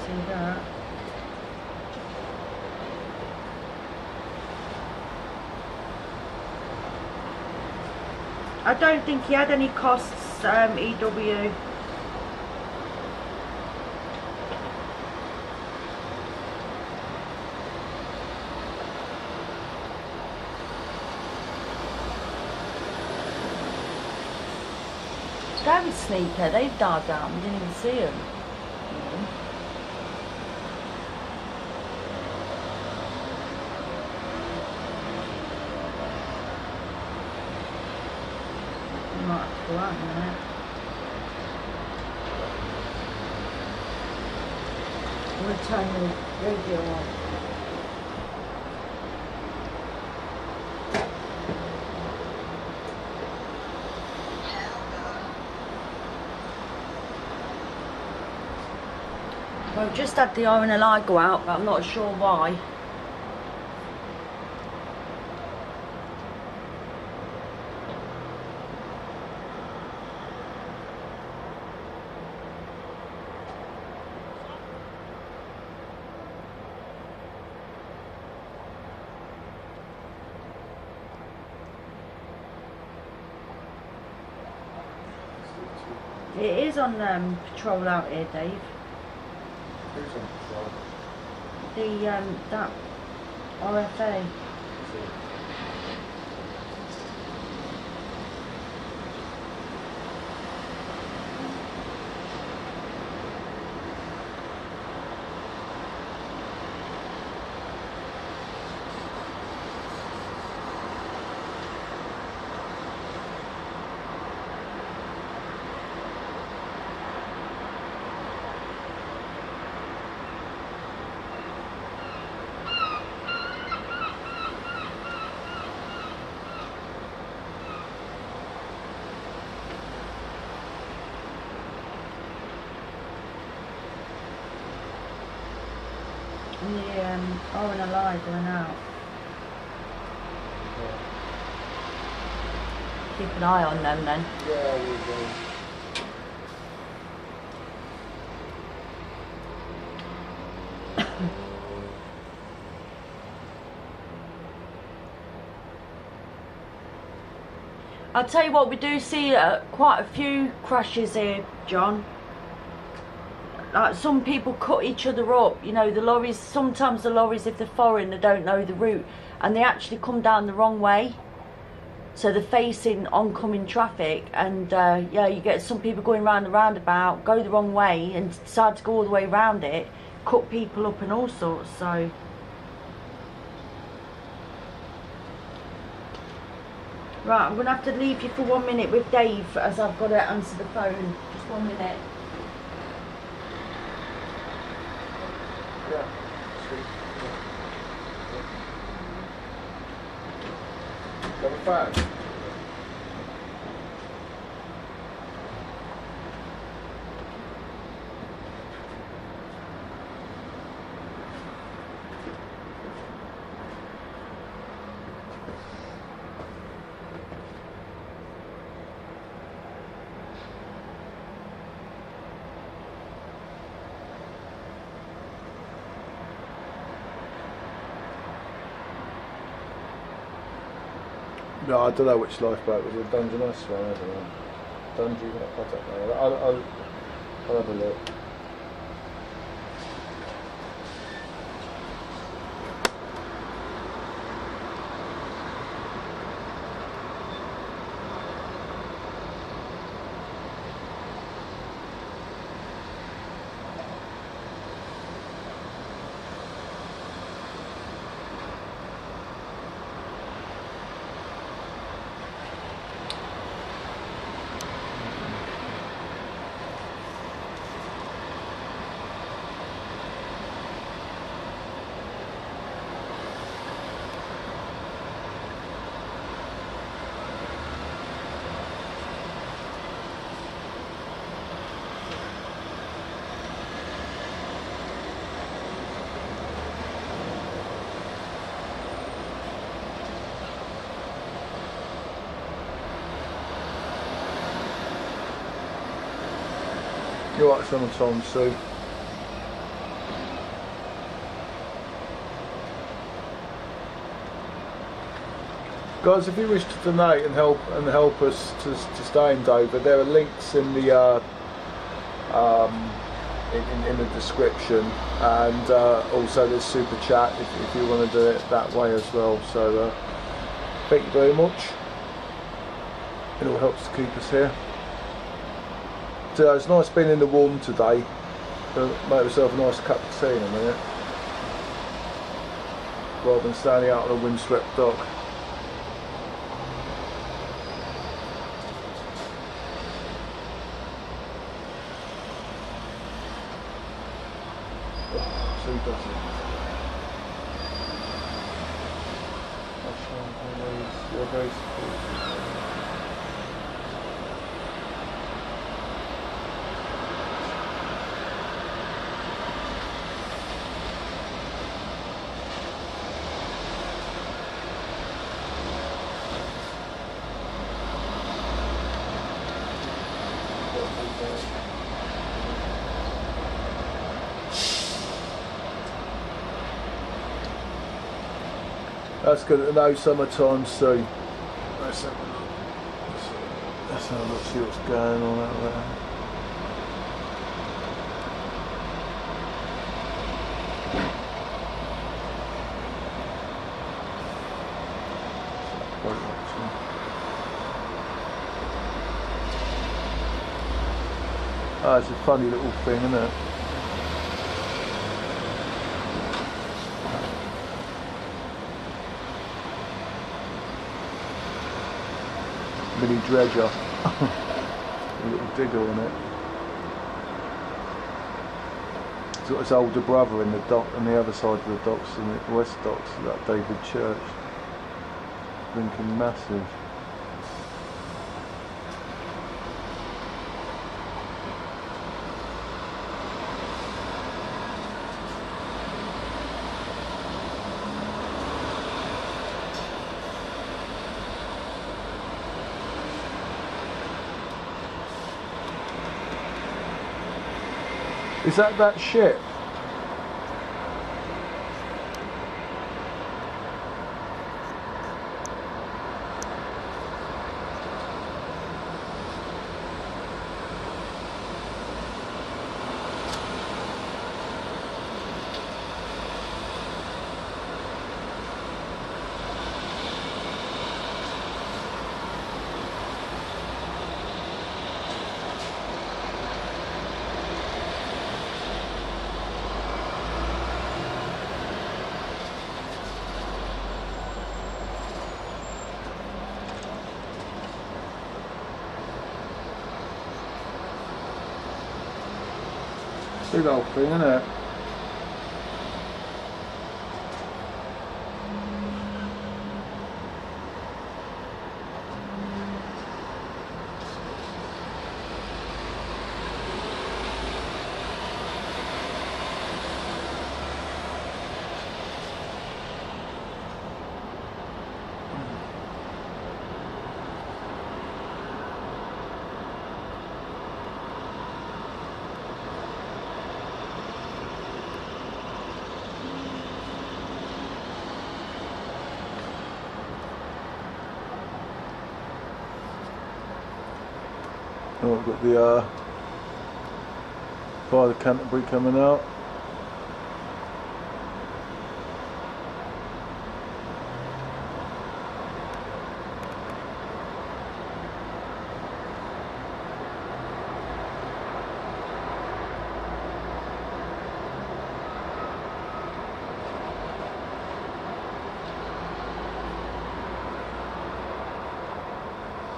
See that? I don't think he had any costs, EW. Very sneaker, they've died down, we didn't even see them. Might have to go out in a minute. I'm going to turn the radio on. Well, I've just had the RNLI go out, but I'm not sure why. It is on patrol out here, Dave.
Who's on patrol?
the that RFA. And the R and Alive going out.
Yeah.
Keep an eye on them then.
Yeah, we will.
I'll tell you what, we do see quite a few crashes here, John. Like some people cut each other up, you know, the lorries, sometimes the lorries, if they're foreign, they don't know the route and they actually come down the wrong way, so they're facing oncoming traffic, and yeah, you get some people going round the roundabout, go the wrong way and decide to go all the way around it, cut people up and all sorts. So right, I'm gonna have to leave you for 1 minute with Dave, as I've got to answer the phone. Just 1 minute.
Yeah. Sweet. Got a fan? No, I don't know which lifeboat was it. Dungeness one, I don't know. Dungy, I don't know. I'll have a look. You're right, son, Tom, Sue. Guys, if you wish to donate and help us to stay in Dover, there are links in the in the description, and also there's SuperChat if you want to do it that way as well. So thank you very much. It all helps to keep us here. So it's nice being in the warm today. Make myself a nice cup of tea in a minute, rather than standing out on a windswept dock. Super. You're very supportive. That's good to know summertime soon. Let's have a look. Let's have a look, see what's going on out there.
Oh, it's a funny little thing, isn't it? Mini dredger. A little digger on it. He's got his older brother in the dock on the other side of the docks, in the west docks, that David Church. Blinking massive. Is that ship? Big old thing, isn't it? Oh, we've got the Fire of Canterbury coming out.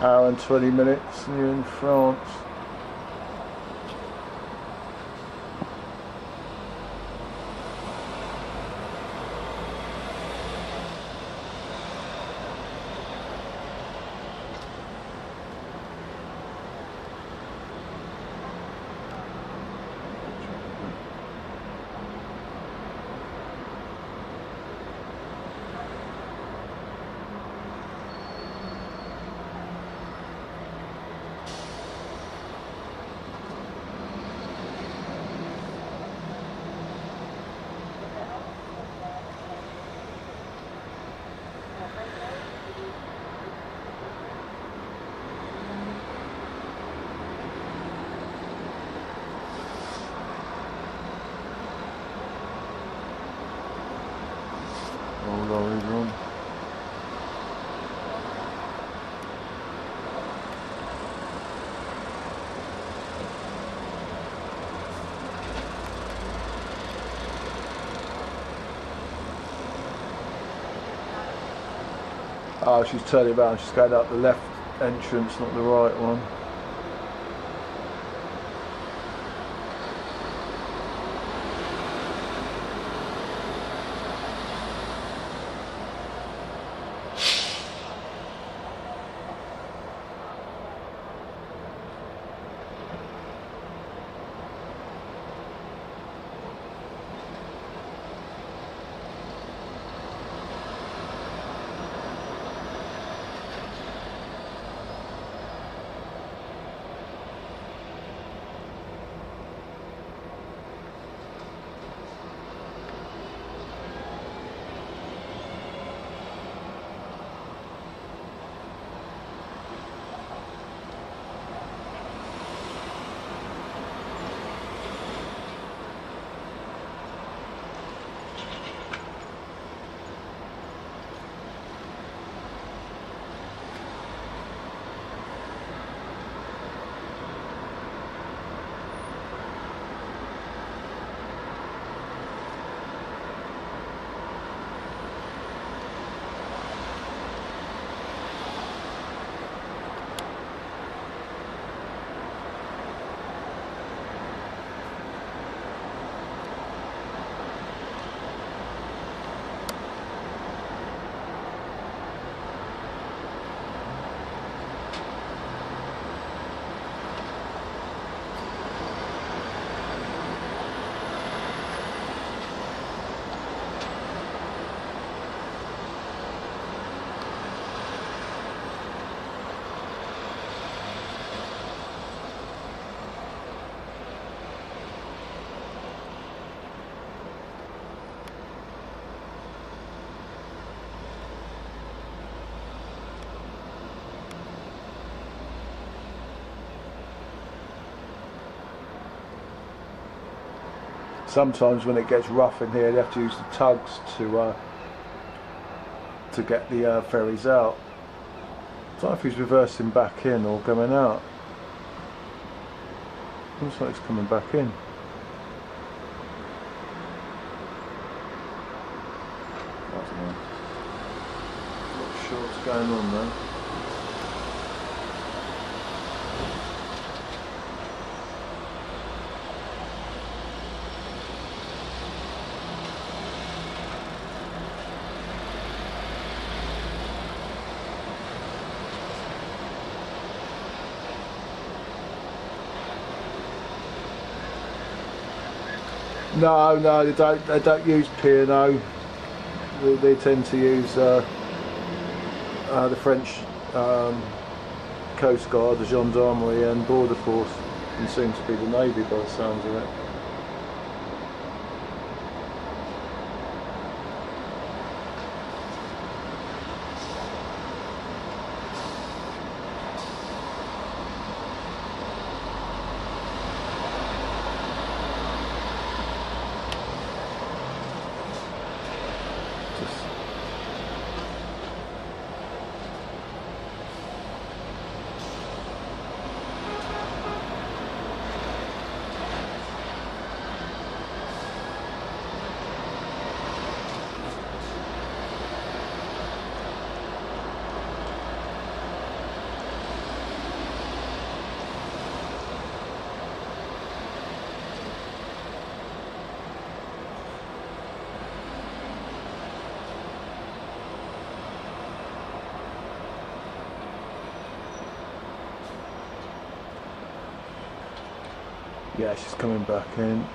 Hour and 20 minutes and you're in France. All lorries on. Oh, she's turning around, she's going up the left entrance, not the right one. sometimes when it gets rough in here, they have to use the tugs to get the ferries out. I don't know if he's reversing back in or going out. Looks like he's coming back in. I don't know. Not sure what's going on there. No, they don't use P&O. They tend to use the French Coast Guard, the Gendarmerie and Border Force, and soon to be the Navy by the sounds of it. Yeah, she's coming back in.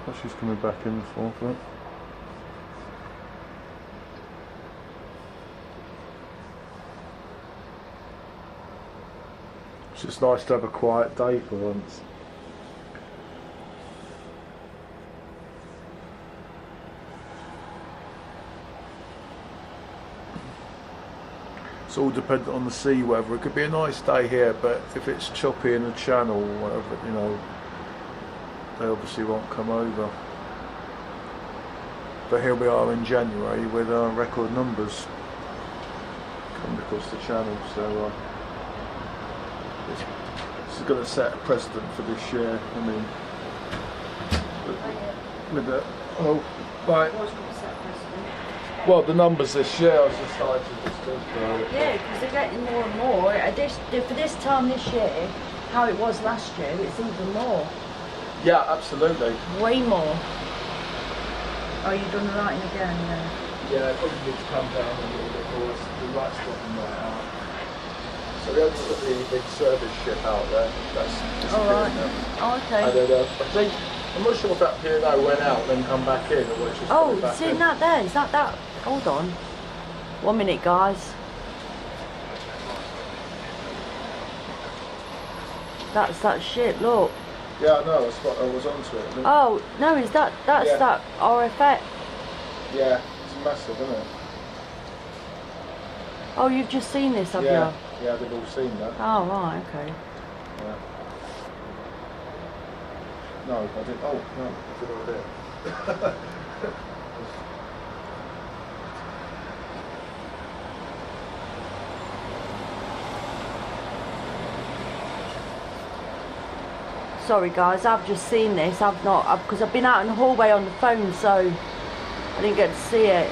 Oh, she's coming back in the forefront. It's just nice to have a quiet day for once. It's all dependent on the sea weather. It could be a nice day here, but if it's choppy in the channel or whatever, you know, they obviously won't come over. But here we are in January with record numbers coming across the channel, so this is going to set a precedent for this year. I mean, with the right. Well, the numbers this year, I was just starting to discuss.
Yeah, because they're getting more and more. For this time this year, how it was last year, it's even more.
Yeah, absolutely.
Way more. Oh, you've done the lighting again, yeah.
Yeah, it probably needs to come down a little bit more. The light's dropping right out. So we haven't got the big service ship out there. That's disappearing now.
Oh, okay.
And then, I think, I'm not sure if that P&O went out and then come back in, or it's just coming back
see
in.
that there? Is that? Hold on. 1 minute, guys. That's that ship, look.
Yeah, I know, that's what I was onto it.
Oh, no, is that's
Yeah.
that RFX?
Yeah, it's massive, isn't it?
Oh, you've just seen this, have
Yeah,
you?
yeah, they've all seen that.
Oh, right, okay.
Yeah. No, I didn't. Oh, no, I did all there.
Sorry guys, I've just seen this. Because I've been out in the hallway on the phone, so I didn't get to see it.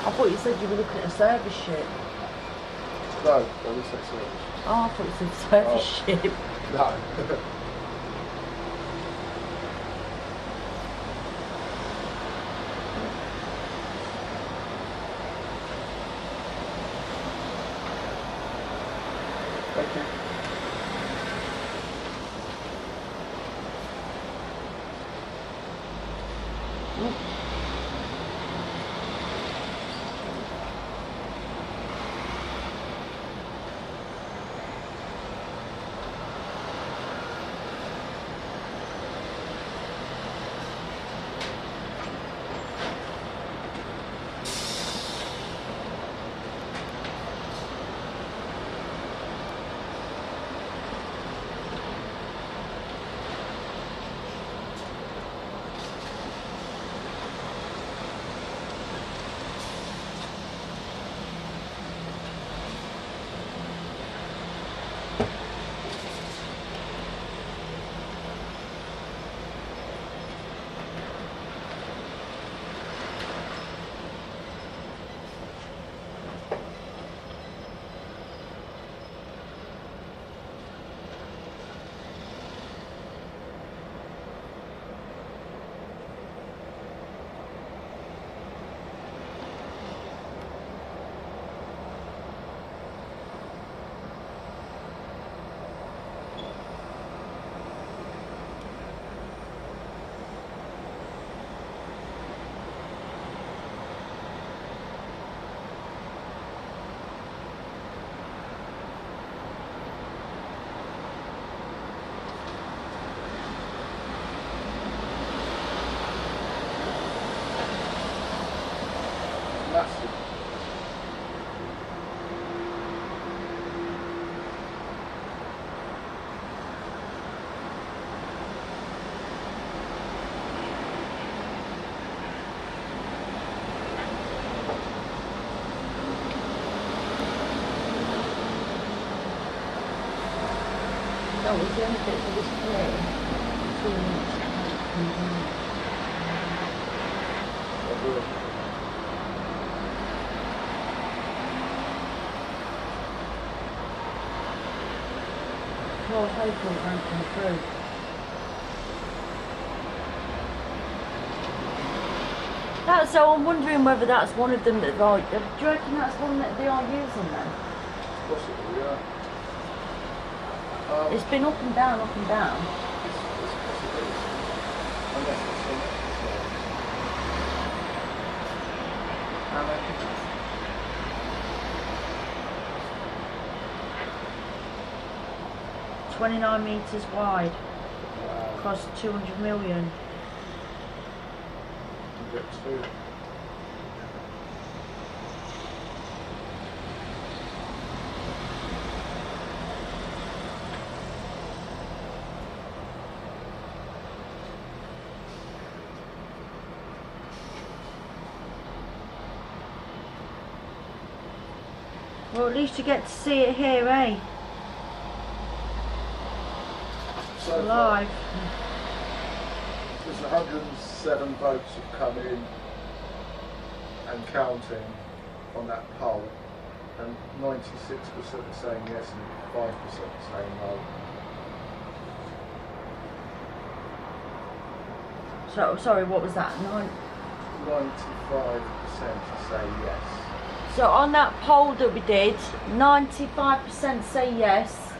I thought you said you were looking at a service ship.
No, I didn't say service.
Oh, I thought you said service ship.
No. Thank you.
massive.
That was the only bit that was clear. Well, hopefully it won't come through. So I'm wondering whether that's one of them that like. Do you reckon that's one that they are using then?
Possibly, yeah.
It's been up and down, up and down.
It's possible. Unless it's some episode. And I think it's
29 metres wide,
wow.
cost 200 million.
You get two.
Well, at least you get to see it here, eh?
So
Live.
There's 107 votes have come in and counting on that poll, and 96% are saying yes and 5% are saying no.
So, sorry, what was that?
95% say yes.
So on that poll that we did, 95% say yes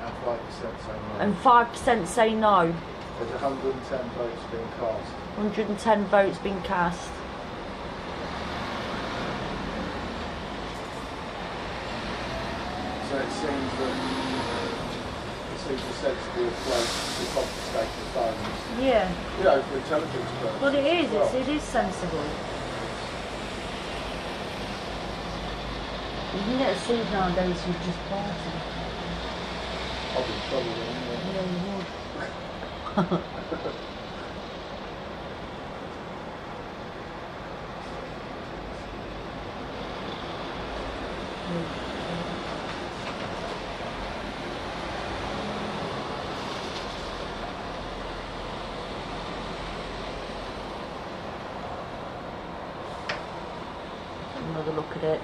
And 5% say no.
and 5% say no.
There's 110 votes being cast.
110 votes been cast.
So it seems that a sensible approach to confiscate the phones.
Yeah.
You know, for intelligence purposes.
Well, it is.
as well.
It is sensible. You can get a sued nowadays who just party.
I'll be in trouble then,
Yeah, you would. Another look at it.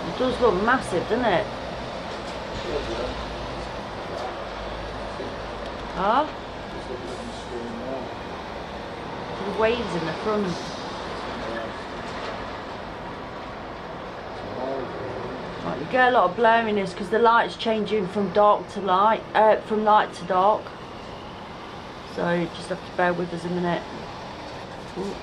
It does look massive, doesn't it? Ah,
Just look at the screen now.
the waves in the front. Right, you get a lot of blurriness because the light's changing from dark to light, from light to dark. So you just have to bear with us a minute. Ooh.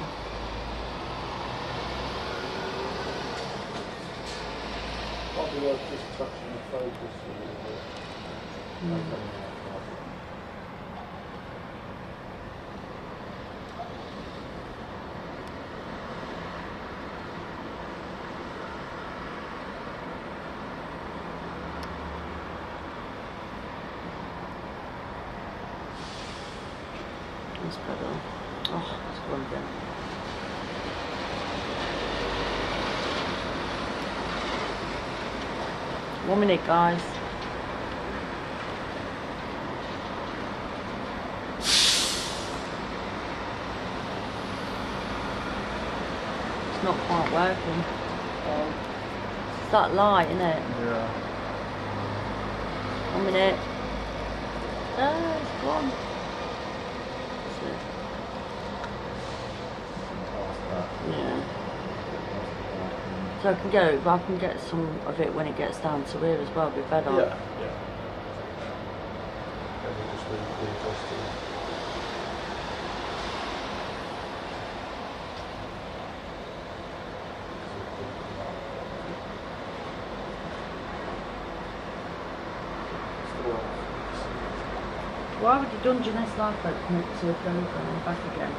Might be worth just touching the focus a little bit.
That's better. Oh, that's one bit. 1 minute, guys. It's not quite working. It's that light, isn't it?
Yeah.
1 minute. Oh, it's gone. Yeah. So I can get some of it when it gets down to here as well, a bit better.
Yeah. Yeah. And you just readjust it.
Why would the Dungeness lifeboat come up to a program and back again?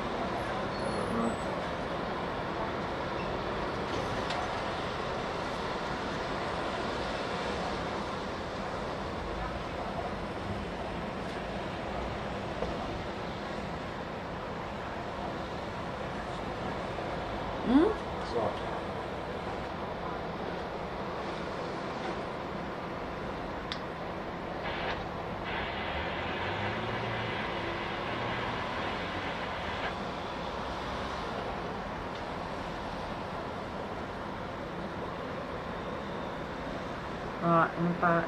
Right, I'm back.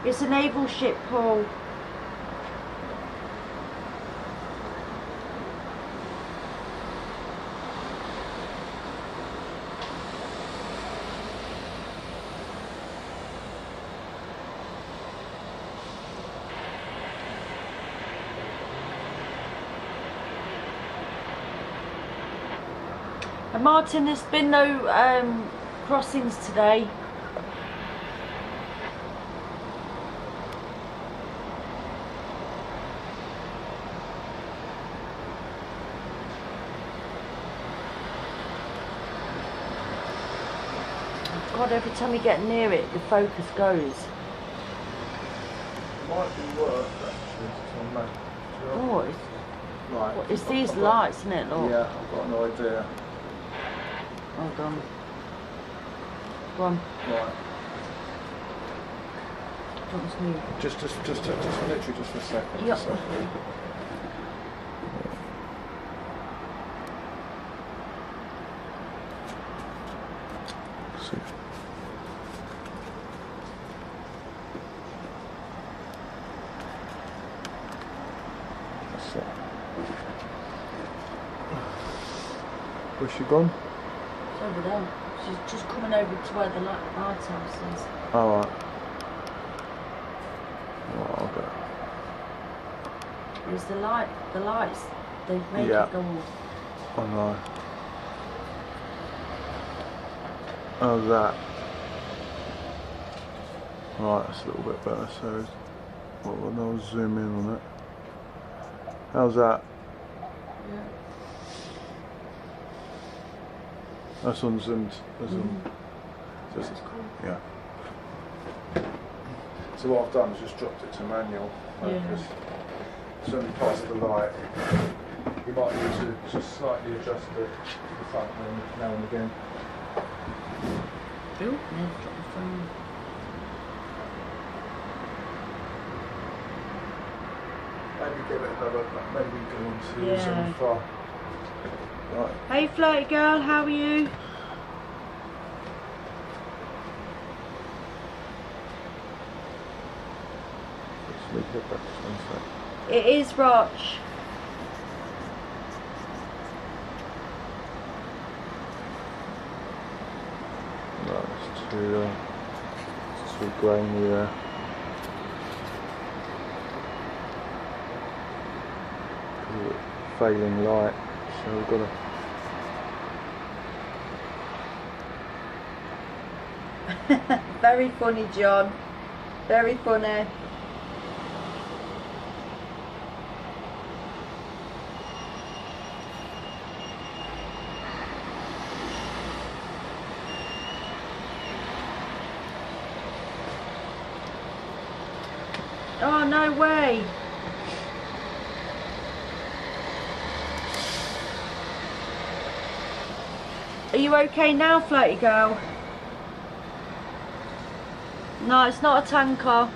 It's a naval ship, Paul. And Martin, there's been no crossings today. God, every time you get near it, the focus goes.
Might be worth actually to make.
Oh,
Right.
it's these lights, isn't it? Look.
Yeah, I've got an idea.
Hold on. Go on.
Right.
What's new?
Just literally just for a second.
Yep.
So. See. That's it. Where's she gone?
It's over there. She's just coming over to where the lighthouse is.
Alright. Well, I'll go.
There's the lights, they've made
Yeah.
it go off.
Oh no. Oh, that. Right, that's a little bit better. So, when I'll zoom in on it. How's that?
Yeah.
That's unzoomed. That's
That's cool.
yeah. So what I've done is just dropped it to manual.
Yeah.
Because it's only past the light. You might need to just slightly adjust it to the front now and again.
Ooh, there's dropped the phone.
Maybe give it another, maybe go on to
Yeah.
zoom far. Right.
Hey flirty girl, how are you?
Let's make it back just 1 sec.
It is Roch.
Right, it's too grainy there. Failing light, so we've got to.
Very funny, John. Very funny. Oh, no way. Are you okay now, Flirty Girl? No, it's not a tanker.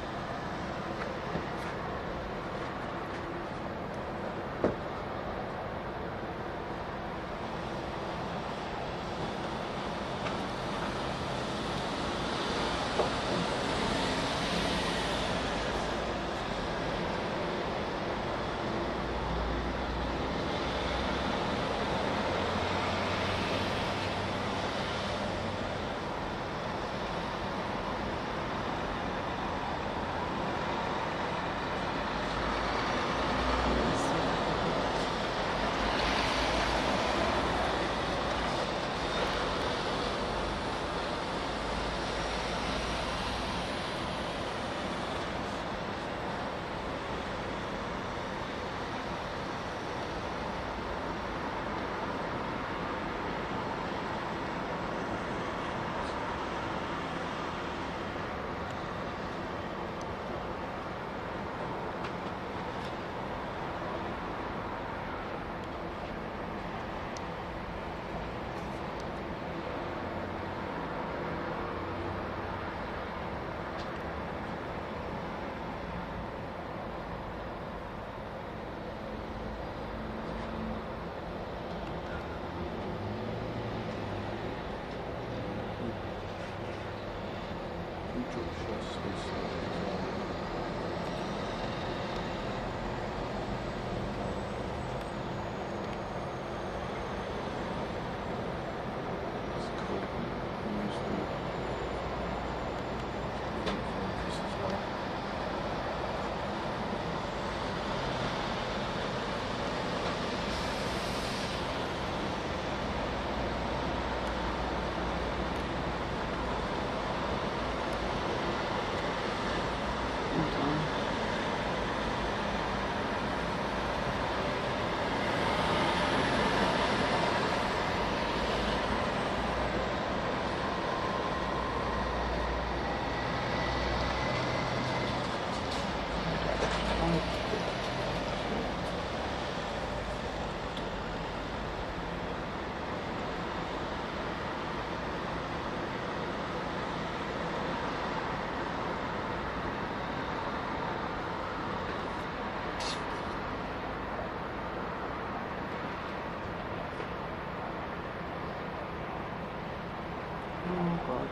Oh God.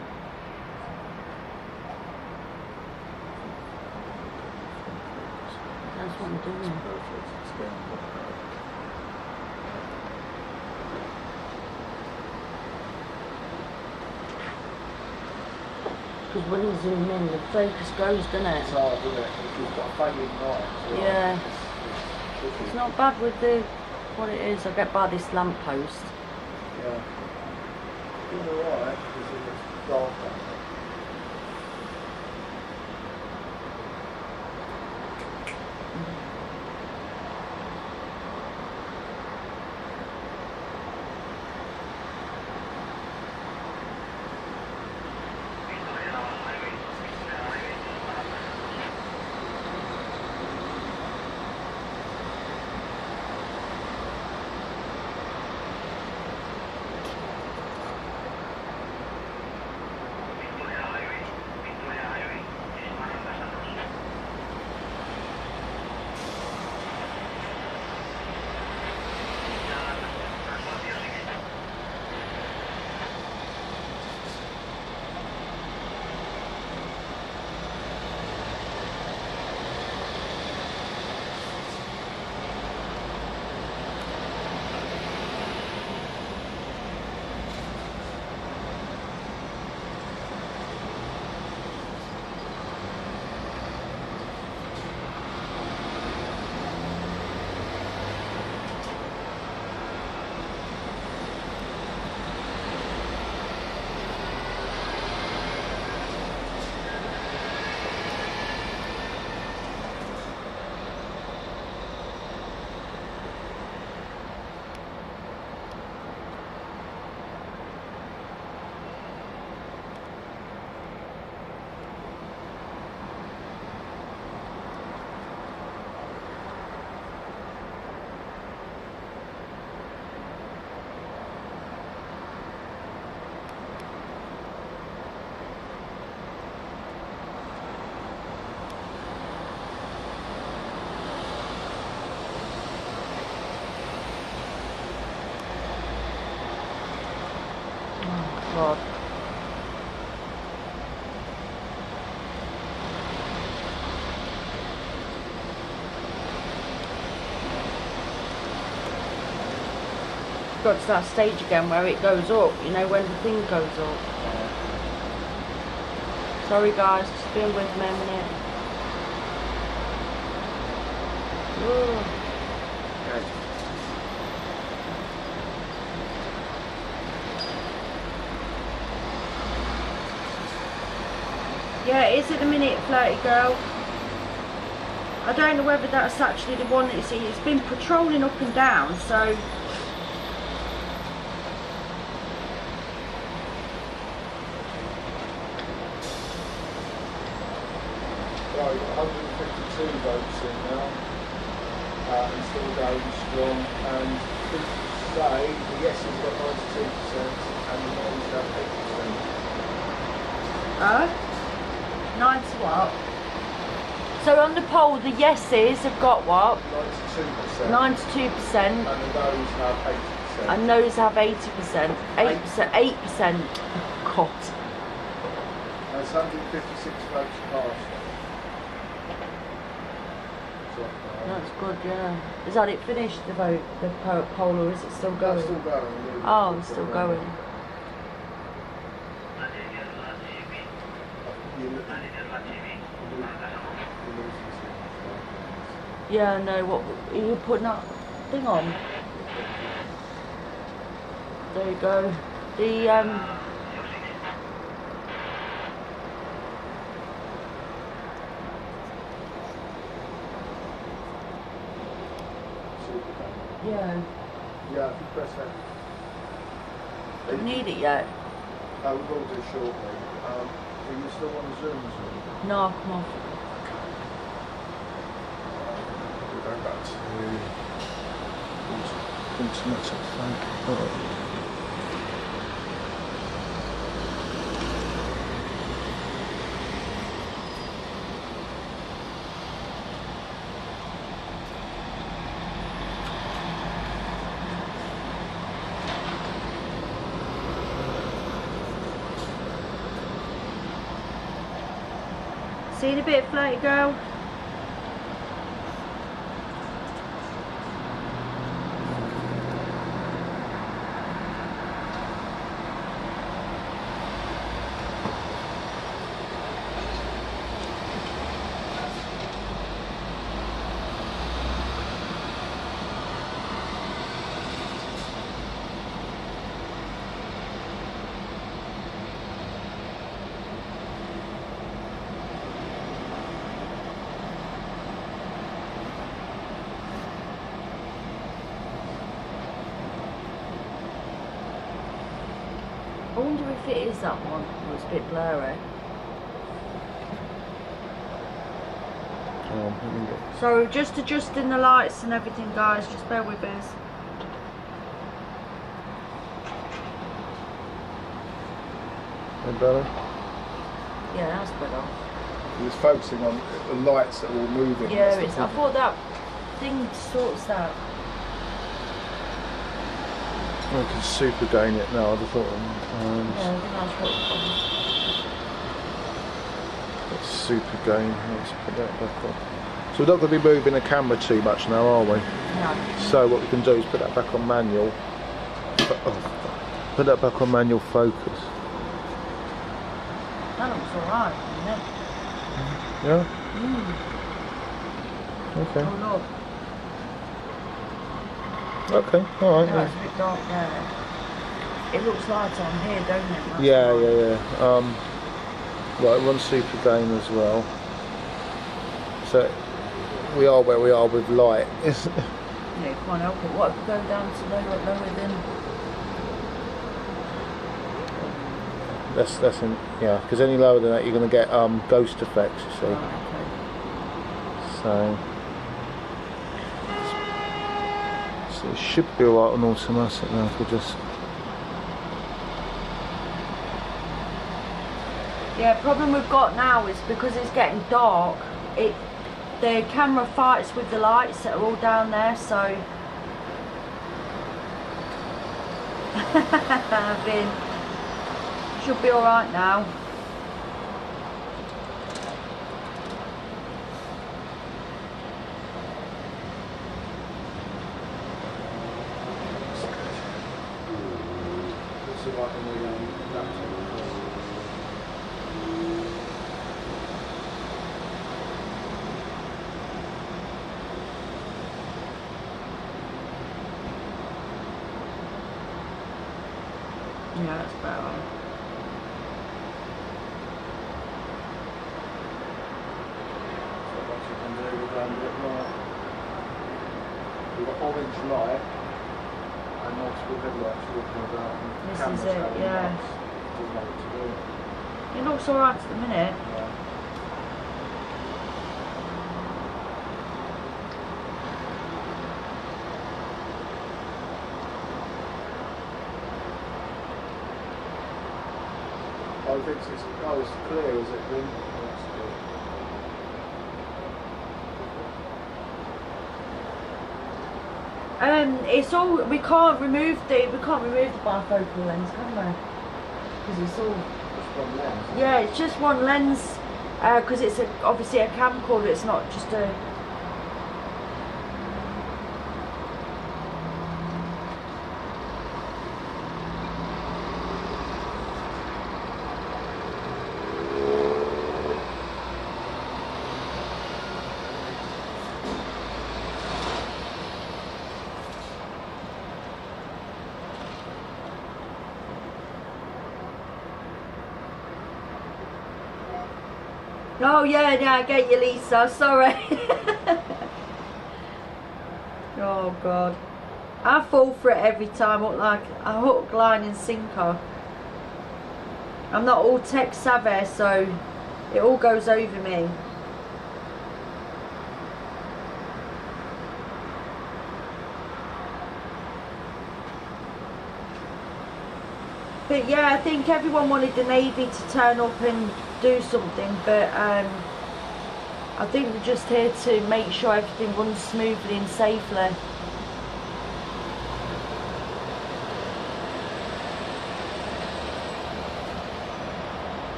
That's what I'm doing. Because when you zoom in, the focus goes, doesn't it?
It's hard, isn't it? If you've got a fading light.
Yeah. It's not bad with the what it is. I get by this lamppost.
Yeah. It's alright because it's dark out there.
God. Got to that stage again where it goes up, you know, when the thing goes up. Sorry guys, just being with me a minute. Whoa.
Okay.
Yeah, it is at the minute, flirty girl. I don't know whether that's actually the one that's it's been patrolling up and down, so
Right, we've got 152 votes in now, and still going strong. And people say the yeses have got 92% and the no's have 8%.
90 what? So on the poll, the yeses have got what?
92%.
92%.
And the no's have 80%.
And no's have 80%. 8%. 8%. God.
That's 156 votes cast. So,
That's good, yeah. Is that it finished, the vote, the poll, or is it still going?
It's still going. Yeah.
Oh, it's still going. Yeah, no, what are you putting that thing on? There you go. The yeah.
Yeah, if you press that.
Don't need it yet.
We will do shortly. Are you still on Zoom?
No, come on.
We'll go back to internet, I think.
See the bit, flirty girl? I wonder if it is that one. Oh, it's a bit blurry. So just adjusting the lights and everything, guys. Just bear with us.
Any better?
Yeah, that's better.
He was focusing on the lights that were moving.
Yeah, it's. I thought that thing sorts that.
I can super gain it now. I just thought.
Yeah, I think that's what.
Let's super gain. Let's put that back on. So we're not going to be moving the camera too much now, are we?
No.
So what we can do is put that back on manual. Put that back on manual focus.
That looks alright, doesn't it?
Yeah. Okay.
Oh look.
Okay. All right.
Yeah, it's a bit dark there. It looks light on here, don't it? That's
Yeah,
right.
yeah, yeah. Right, we're on super gain as well. So we are where we are with light.
Yeah, can't help it. What if we go down to lower than?
That's in, yeah, because any lower than that you're going to get ghost effects, you see.
Oh, okay.
So it should be alright on automatic now if we just.
Yeah, problem we've got now is because it's getting dark, the camera fights with the lights that are all down there, so Should be alright now.
Looks like in the laptop.
Yeah, that's better.
We've got orange light and multiple headlights walking about. And
This
cameras
is it,
going
yeah.
nuts. Doesn't know what to do.
It looks alright at the minute.
Yeah. I think it's clear, is it, Vin? That's good.
It's all, we can't remove the bifocal lens, can we? Because it's all,
Just one lens.
yeah, it's just one lens. Because it's obviously a camcorder. It's not just a. Oh yeah, I get you, Lisa. Sorry. Oh God, I fall for it every time. Look like a hook, line, and sinker. I'm not all tech savvy, so it all goes over me. But yeah, I think everyone wanted the Navy to turn up and do something, but I think they're just here to make sure everything runs smoothly and safely.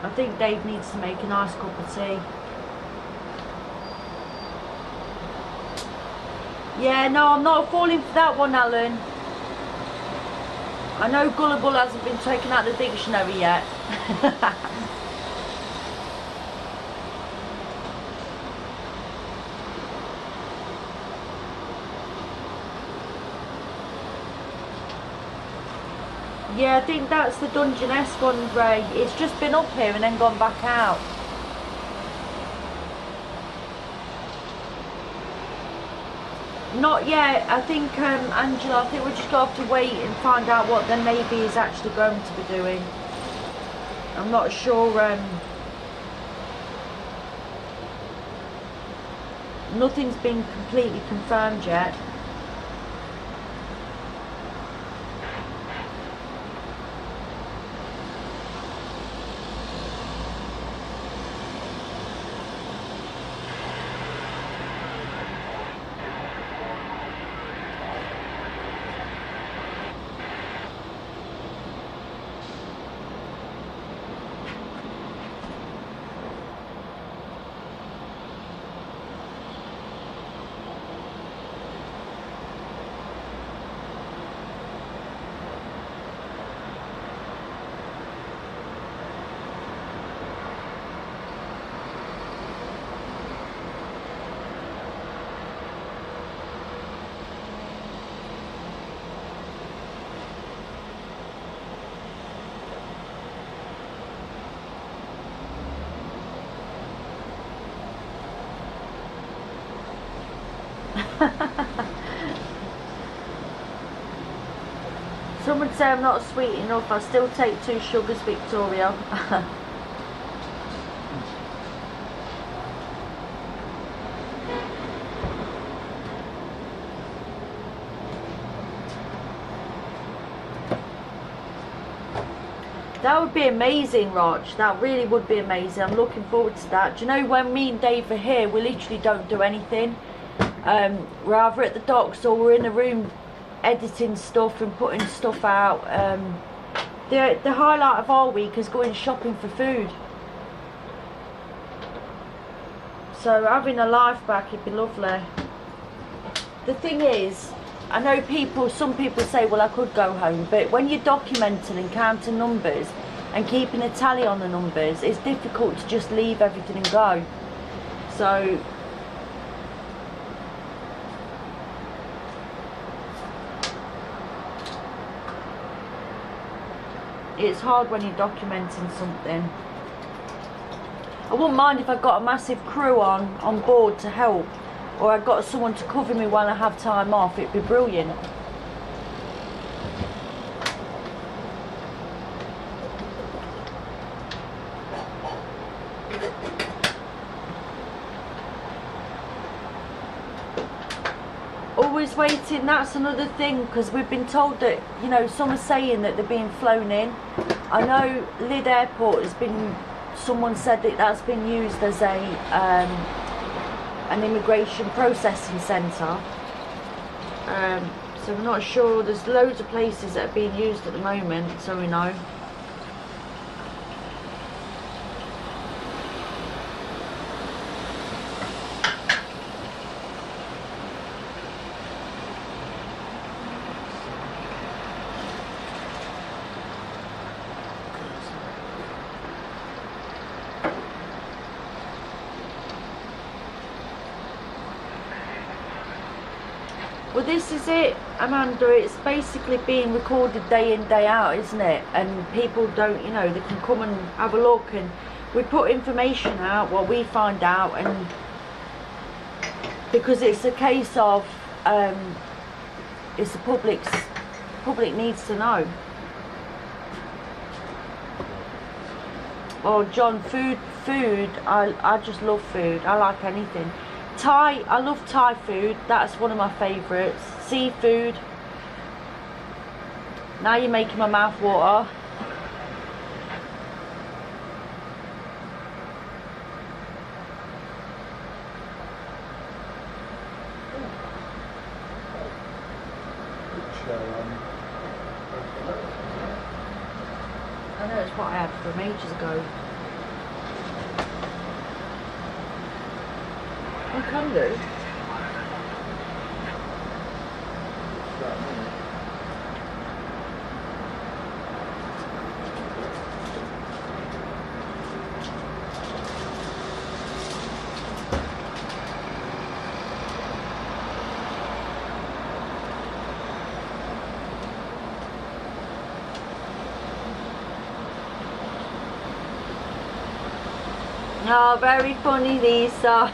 I think Dave needs to make a nice cup of tea. Yeah, no, I'm not falling for that one, Alan. I know gullible hasn't been taken out of the dictionary yet. Yeah, I think that's the Dungeness one, Ray. It's just been up here and then gone back out. Not yet. I think, Angela, I think we're just going to have to wait and find out what the Navy is actually going to be doing. I'm not sure. Nothing's been completely confirmed yet. Someone say I'm not sweet enough. I still take 2 sugars, Victoria. That would be amazing, Raj. That really would be amazing. I'm looking forward to that. Do you know, when me and Dave are here, we literally don't do anything. We're either at the docks or we're in the room editing stuff and putting stuff out. The highlight of our week is going shopping for food. So having a life back, it'd be lovely. The thing is, I know some people say, well, I could go home, but when you're documenting and counting numbers and keeping a tally on the numbers, it's difficult to just leave everything and go. So it's hard when you're documenting something. I wouldn't mind if I got a massive crew on board to help, or I got someone to cover me while I have time off. It'd be brilliant. Always waiting, that's another thing, because we've been told that, you know, some are saying that they're being flown in. I know Lyd Airport has been, someone said that that's been used as an immigration processing centre. So we're not sure. There's loads of places that are being used at the moment, so we know. Well, this is it, Amanda. It's basically being recorded day in, day out, isn't it? And people don't, you know, they can come and have a look, and we put information out, what we find out, and because it's a case of it's the public needs to know. Oh, John, food. I just love food. I like anything. Thai, I love Thai food. That's one of my favourites. Seafood. Now you're making my mouth water. I know, it's what I had from ages ago. I can do. Oh, very funny, Lisa.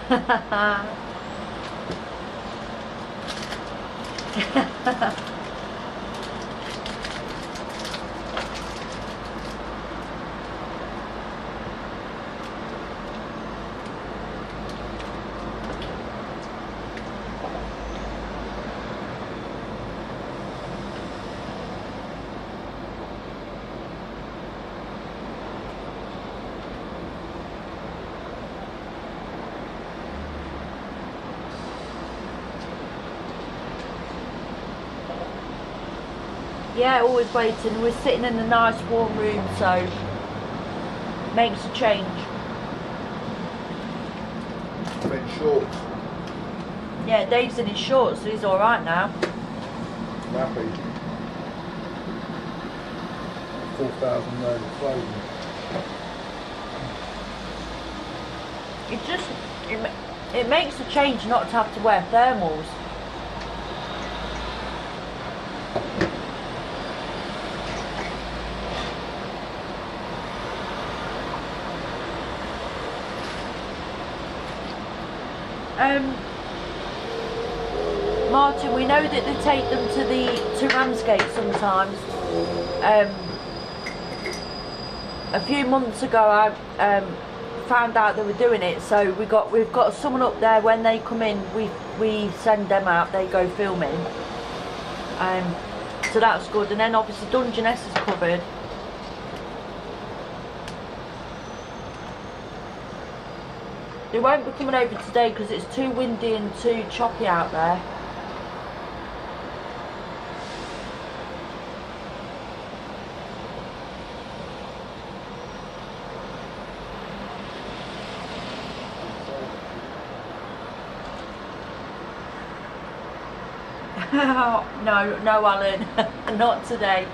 Yeah, always waiting. We're sitting in a nice warm room, so makes a change.
I'm in shorts.
Yeah, Dave's in his shorts, so he's alright now.
Nappy. 4,000 load of clothing.
It makes a change not to have to wear thermals. Martin, we know that they take them to Ramsgate sometimes. a few months ago I found out they were doing it, so we've got someone up there. When they come in, we send them out, they go filming, so that's good. And then obviously Dungeness is covered. They won't be coming over today because it's too windy and too choppy out there. No, Alan, not today.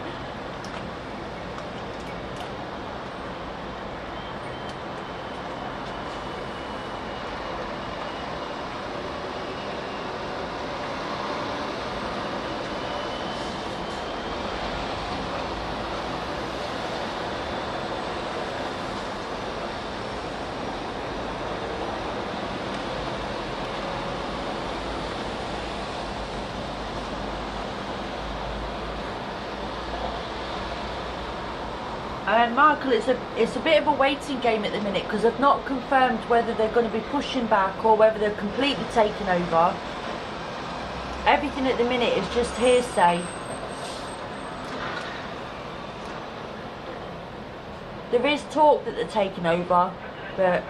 Michael, it's a bit of a waiting game at the minute because they've not confirmed whether they're going to be pushing back or whether they're completely taking over. Everything at the minute is just hearsay. There is talk that they're taking over, but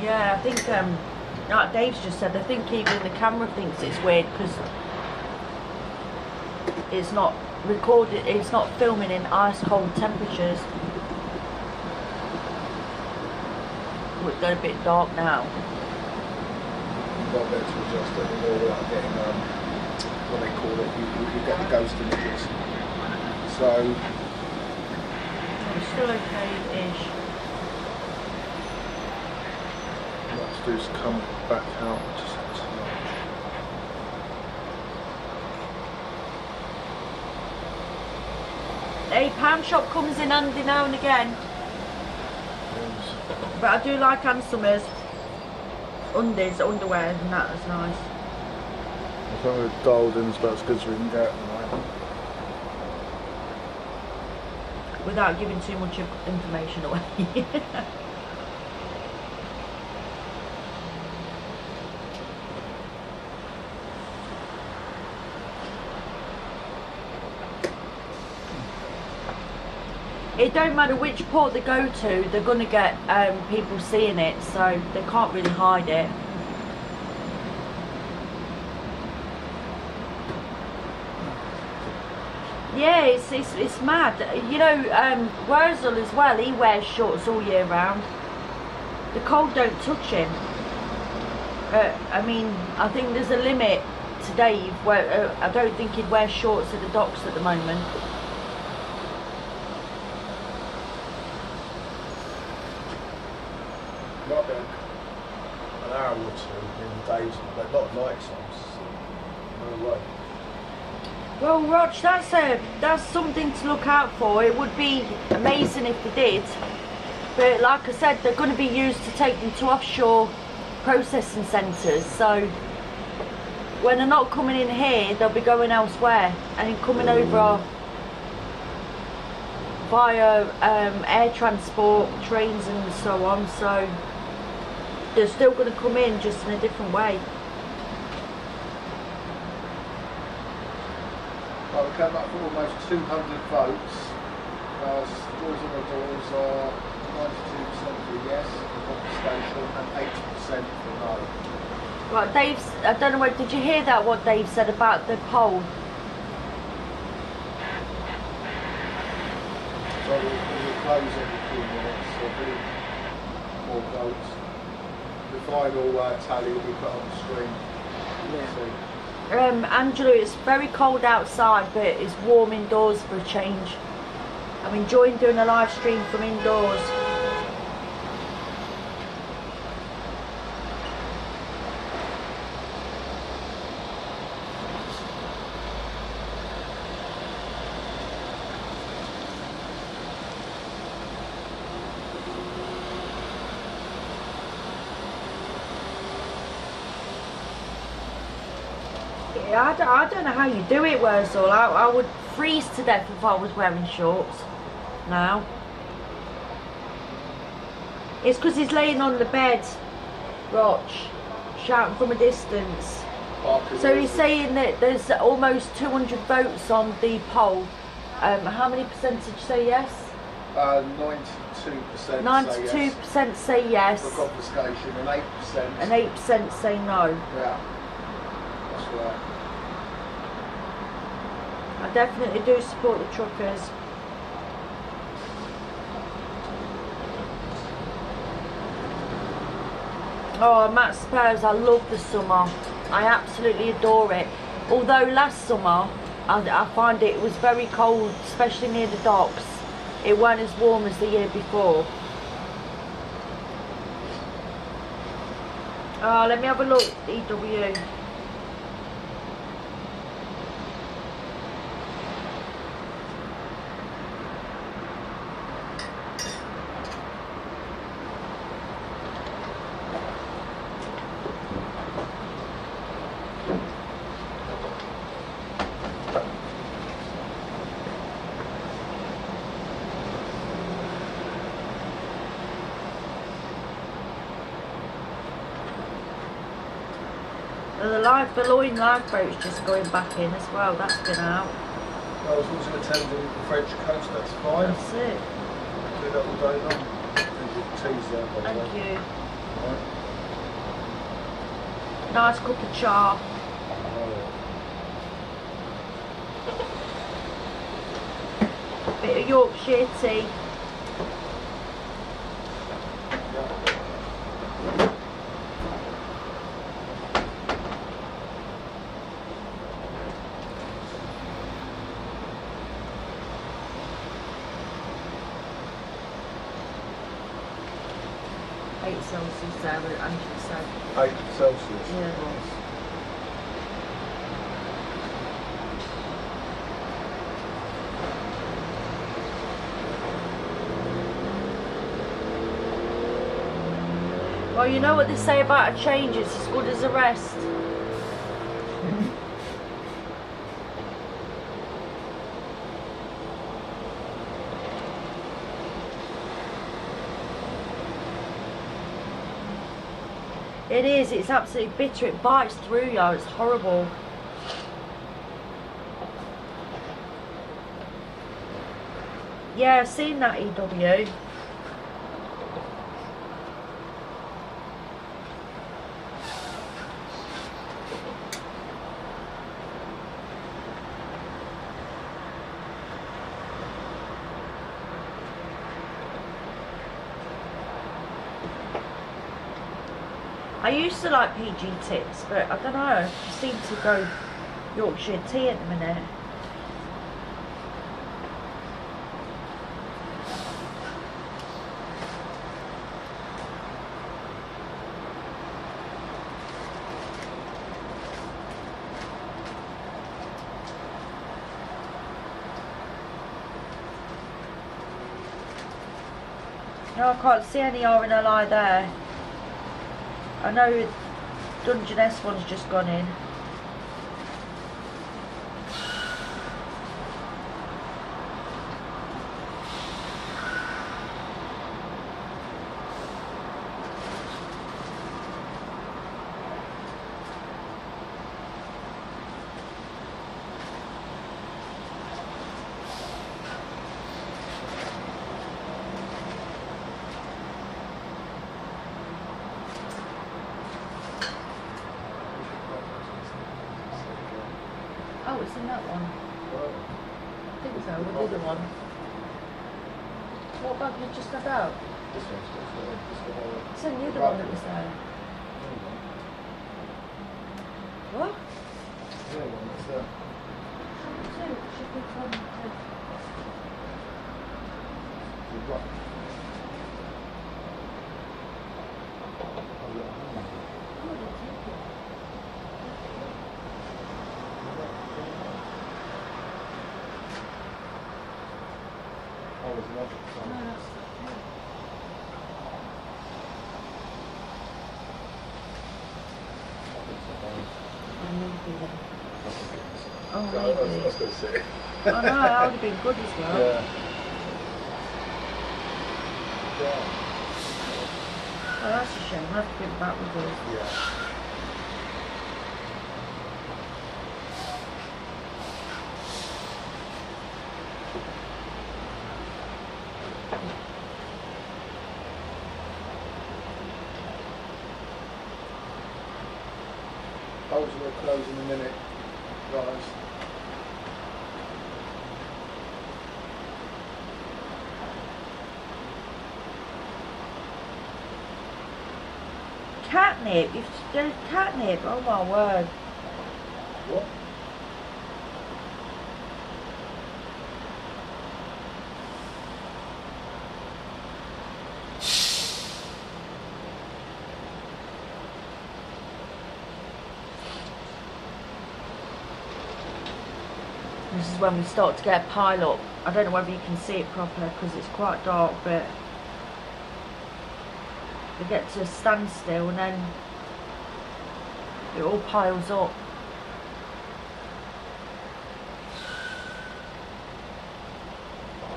yeah, I think like Dave's just said, I think even the camera thinks it's weird because it's not recorded, it's not filming in ice cold temperatures. Oh, it's got a bit dark now.
Got there to adjust it in order without getting what they call it, you get the ghost images. So
It's still okay-ish.
Let's do is come back out just a touch.
Hey, pound shop comes in handy now and again. But I do like Ann Summers undies, underwear, and that is nice.
I think we've dialed in as about as good as we can get at the moment.
Without giving too much information away. It don't matter which port they go to, they're going to get people seeing it, so they can't really hide it. Yeah, it's mad. You know, Wurzel as well, he wears shorts all year round. The cold don't touch him. I mean, I think there's a limit to Dave where I don't think he'd wear shorts at the docks at the moment.
might be an hour or two in the days, but not nights on. No way.
Well, Roch, that's something to look out for. It would be amazing if they did, but like I said, they're going to be used to take them to offshore processing centres. So when they're not coming in here, they'll be going elsewhere and coming over via air transport, trains, and so on. So they're still going to come in, just in a different way.
Well, we came up with almost 200 votes. Scores on the doors are 92% for yes, for station, and 80% for no.
Right, Dave's, I don't know what, did you hear that, what Dave said about the poll?
So we'll close every few minutes, so there'll be more votes. The final tally will be put on the screen.
Yeah.
So,
Angela, it's very cold outside, but it's warm indoors for a change. I'm enjoying doing a live stream from indoors. I don't know how you do it, Wurzall. I would freeze to death if I was wearing shorts now. It's because he's laying on the bed, Roch, shouting from a distance. So he's saying that there's almost 200 votes on the poll. How many percentage say yes?
92%
92% say yes.
For confiscation, and 8%.
And 8% say no.
Yeah, that's right.
I definitely do support the truckers. Oh, Matt Spurs, I love the summer. I absolutely adore it. Although last summer, I find it was very cold, especially near the docks. It weren't as warm as the year before. Oh, let me have a look, EW. The Loin lifeboat's just going back in as well. That's been out.
I was also attending the French coast. That's fine.
That's it.
Do that all day long. There's your teas there, by the way.
Thank you.
Right.
Nice cup of char. Bit of Yorkshire tea. Celsius there, Angela said.
8 Celsius.
Yeah.
Nice.
Well, you know what they say about a change, it's as good as a rest. It is, it's absolutely bitter, it bites through you, it's horrible. Yeah, I've seen that, EW. I used to like PG tips, but I don't know, I seem to go Yorkshire tea at the minute. No, I can't see any RNLI there. I know Dungeon S one's just gone in. Oh, it's in that one. I think so, with the other one. What bag you just had out?
This one's just
It's in the other one that was there. What?
Yeah.
Should be 22.
You've got. Oh, there's another one.
No, that's okay. Oh,
So I was
maybe.
going to say.
I know, that would have been good as well.
Yeah.
Oh, that's a shame. We'll have to get back with us.
Yeah. Polls will close in a minute, guys.
Catnip? There's catnip? Oh my word.
What?
This is when we start to get a pile up. I don't know whether you can see it properly because it's quite dark, but we get to a standstill and then it all piles up.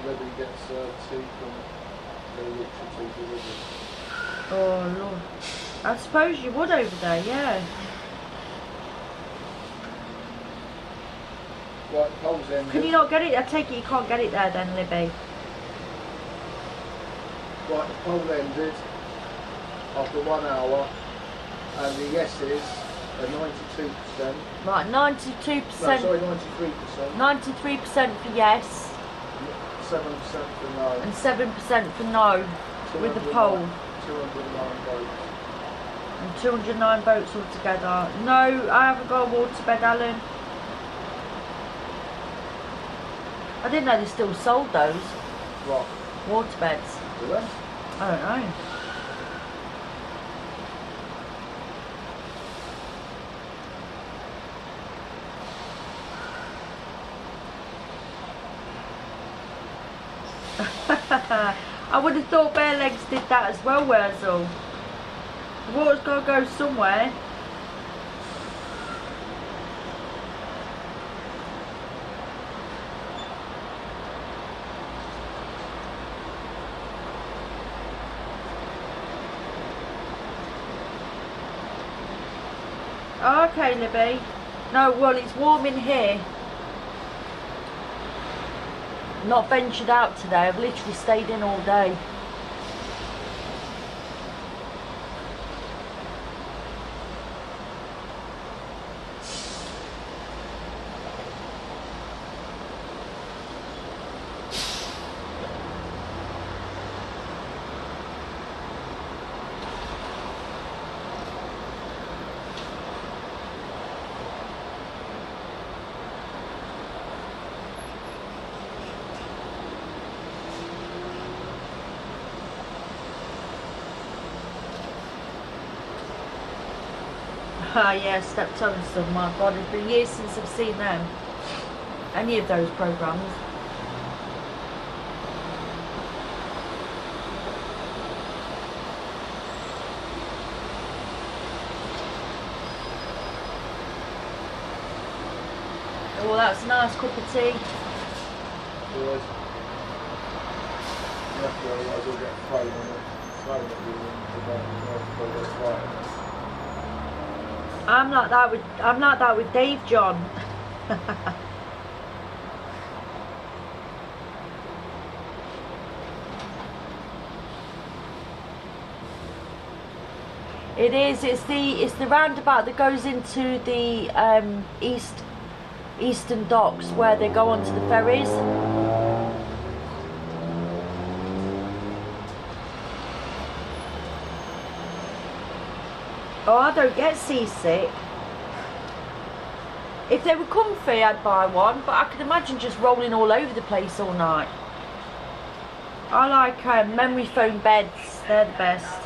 Libby gets tea from the Richard tea delivery.
Oh Lord. I suppose you would over there, yeah.
Right, polls ended.
Can you not get it? I take it you can't get it there then, Libby.
Right, the poll ended after 1 hour, and the yeses are 92%.
Right, 92%.
No, sorry, 93%.
93% for yes
7% for no.
and 7% for no with the
209
poll.
209 votes.
And 209 votes altogether. No, I haven't got a waterbed, Alan. I didn't know they still sold those
What?
waterbeds.
Do they?
I don't know. I would have thought Bare Legs did that as well, Wurzel. The water's got to go somewhere. Okay, Libby. No, well, it's warm in here. Not ventured out today. I've literally stayed in all day. Ah, yeah, Stepped on some. My God, it's been years since I've seen them. Any of those programmes. Oh, that's a nice cup of tea.
Good. Yeah, otherwise you'll get thrown on it. Thrown at you and it's right.
I'm like that with Dave John. It is. It's the roundabout that goes into the eastern docks where they go onto the ferries. Oh, I don't get seasick. If they were comfy, I'd buy one, but I could imagine just rolling all over the place all night. I like memory foam beds, they're the best.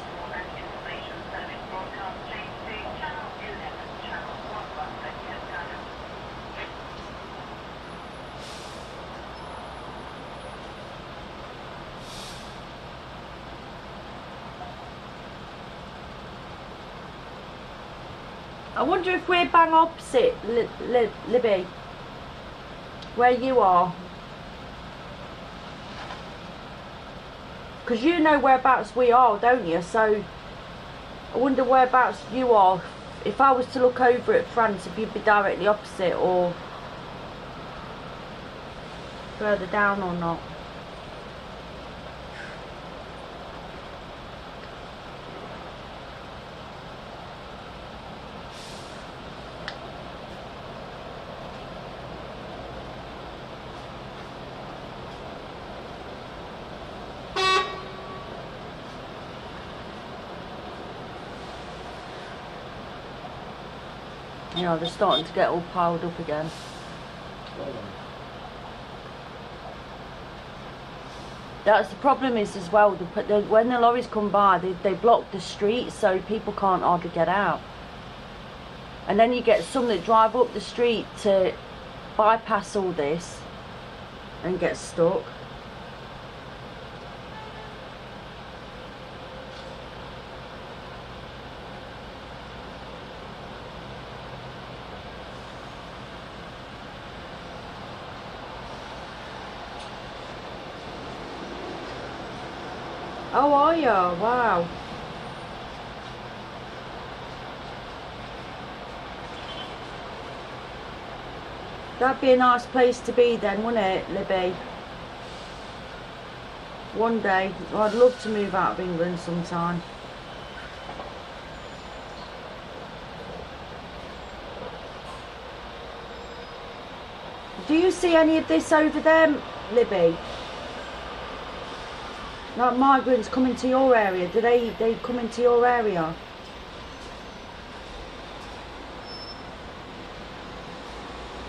I wonder if we're bang opposite, Libby, where you are. Because you know whereabouts we are, don't you? So I wonder whereabouts you are. If I was to look over at France, if you'd be directly opposite or further down or not. You know, they're starting to get all piled up again. That's the problem is as well, when the lorries come by, they block the street so people can't hardly get out. And then you get some that drive up the street to bypass all this and get stuck. Oh, are you? Wow. That'd be a nice place to be then, wouldn't it, Libby? One day. I'd love to move out of England sometime. Do you see any of this over there, Libby? Like migrants coming to your area, do they come into your area?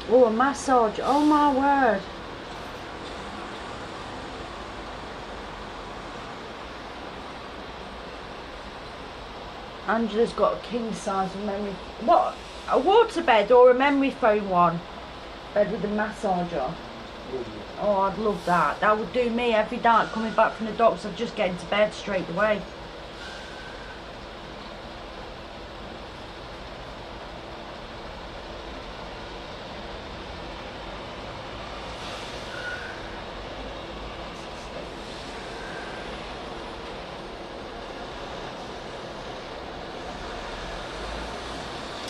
Oh, a massage, oh my word. Angela's got a king size memory, what, a waterbed or a memory foam one? Bed with a massager. Oh, I'd love that. That would do me every night coming back from the docks. I'd just get into bed straight away.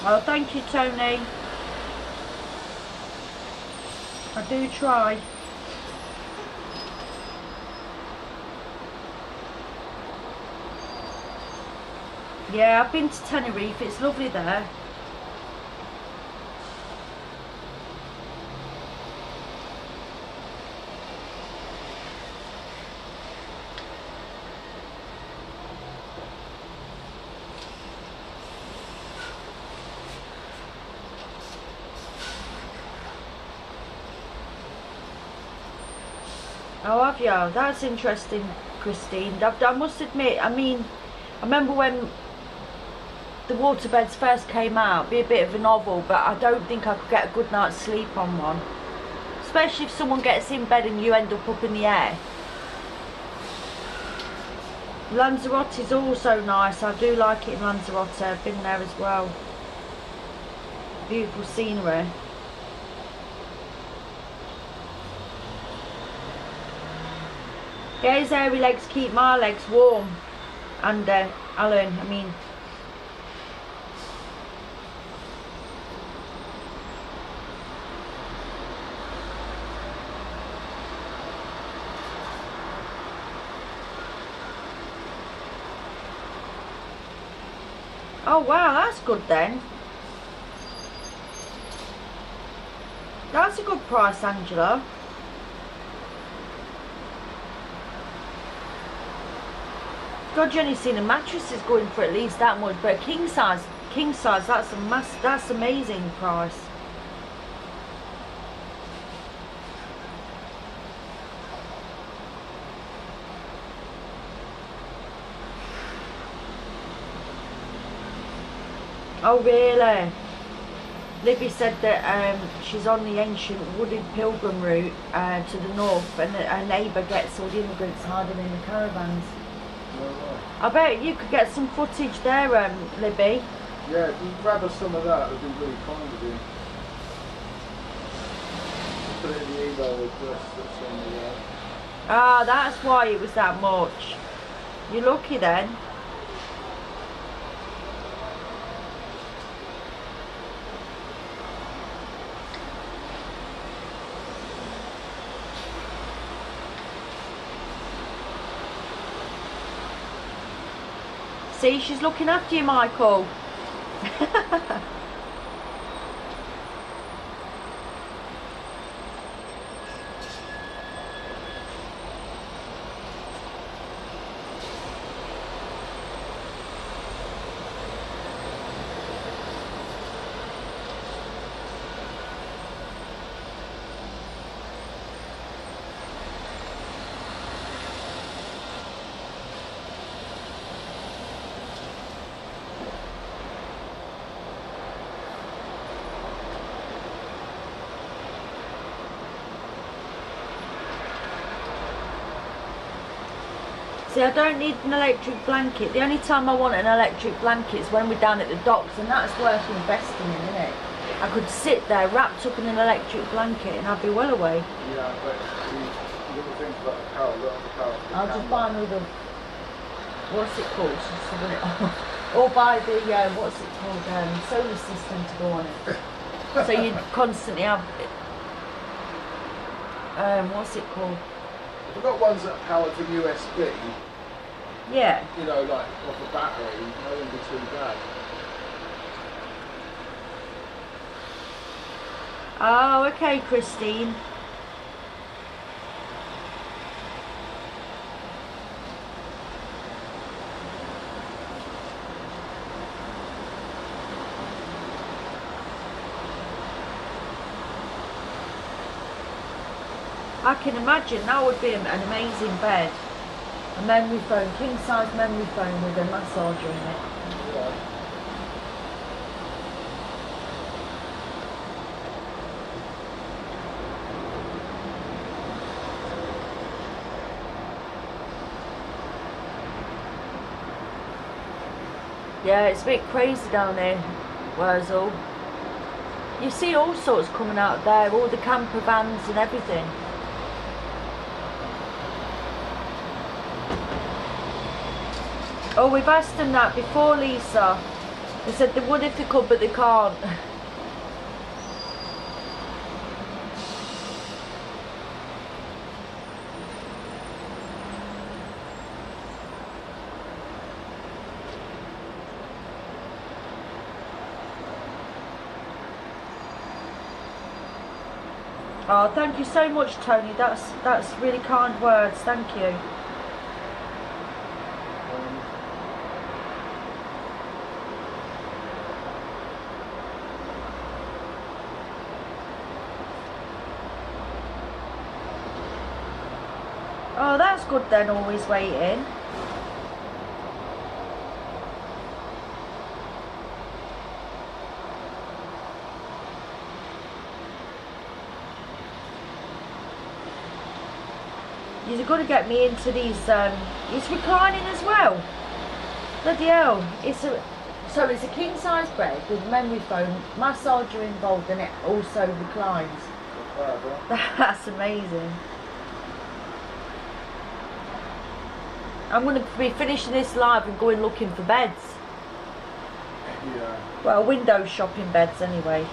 Oh, thank you, Tony. I do try. Yeah, I've been to Tenerife, it's lovely there. Oh, have you? That's interesting, Christine. I must admit, I mean, I remember when the waterbeds first came out, be a bit of a novel, but I don't think I could get a good night's sleep on one. Especially if someone gets in bed and you end up in the air. Lanzarote is also nice. I do like it in Lanzarote. I've been there as well. Beautiful scenery. Yeah, his hairy legs keep my legs warm. And Alan, I mean. Oh wow, that's good then. That's a good price, Angela. God, you only seen a mattress is going for at least that much, but king size, that's amazing price. Oh really? Libby said that she's on the ancient wooded pilgrim route to the north, and that her neighbour gets all the immigrants hiding in the caravans.
No way.
I bet you could get some footage there, Libby.
Yeah, if you grab us some of that, it would be really kind of you. Put it in the email address that's on the
Ah, that's why it was that much. You're lucky then. See, she's looking after you, Michael. See, I don't need an electric blanket. The only time I want an electric blanket is when we're down at the docks, and that's worth investing in, isn't it? I could sit there wrapped up in an electric blanket and I'd be well away.
Yeah, but you got to think about the power, look at the power.
I'll just buy another, what's it called? Just to run it off. Or buy the, what's it called, solar system to go on it. So you constantly have, what's it called?
We've got ones that power from USB.
Yeah.
You know, like off a battery, that wouldn't be too bad.
Oh, okay, Christine. I can imagine that would be an amazing bed. A memory foam, king size memory foam with a massager in it.
Yeah.
Yeah, it's a bit crazy down there, Wurzel. You see all sorts coming out there, all the camper vans and everything. Oh, we've asked them that before, Lisa. They said they would if they could, but they can't. Oh, thank you so much, Tony. That's really kind words. Thank you. Oh, that's good then, always waiting. You're going to get me into these, it's reclining as well. Bloody hell. So it's a king size bed with memory foam, massager involved, and it also reclines. That's amazing. I'm going to be finishing this live and going looking for beds.
Yeah.
Well, window shopping beds anyway.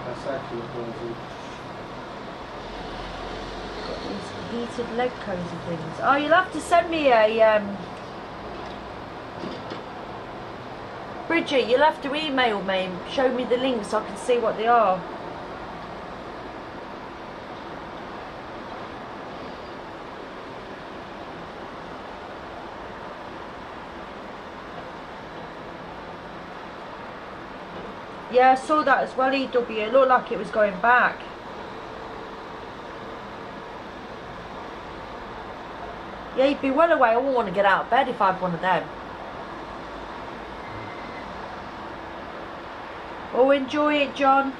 That's actually
Got these heated leg cozy things. Oh, you'll have to send me a Bridget, you'll have to email me and show me the links so I can see what they are. Yeah, I saw that as well, EW. It looked like it was going back. Yeah, you'd be well away. I wouldn't want to get out of bed if I had one of them. Oh, enjoy it, John.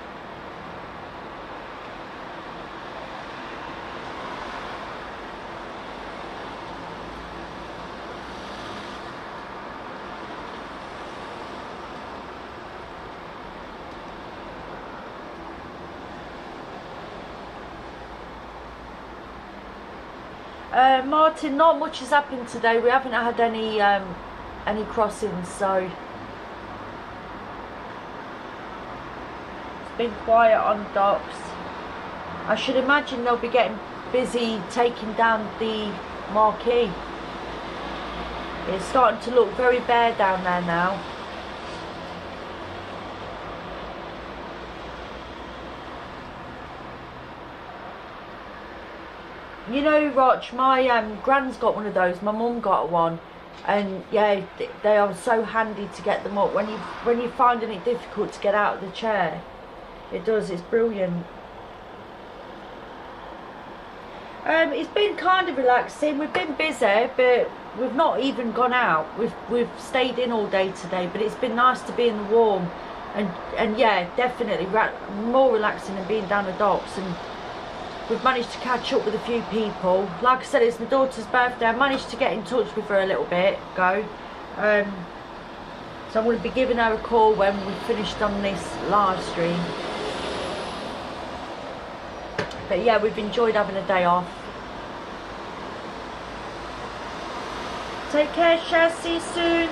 Martin, not much has happened today. We haven't had any crossings, so it's been quiet on docks. I should imagine they'll be getting busy taking down the marquee. It's starting to look very bare down there now. You know, Roch, my gran's got one of those. My mum got one, and yeah, they are so handy to get them up when you're finding it difficult to get out of the chair. It does. It's brilliant. It's been kind of relaxing. We've been busy, but we've not even gone out. We've stayed in all day today, but it's been nice to be in the warm, and yeah, definitely more relaxing than being down the docks. And we've managed to catch up with a few people. Like I said, it's my daughter's birthday. I managed to get in touch with her a little bit ago. So I'm going to be giving her a call when we've finished on this live stream. But yeah, we've enjoyed having a day off. Take care, Shaz. See you soon.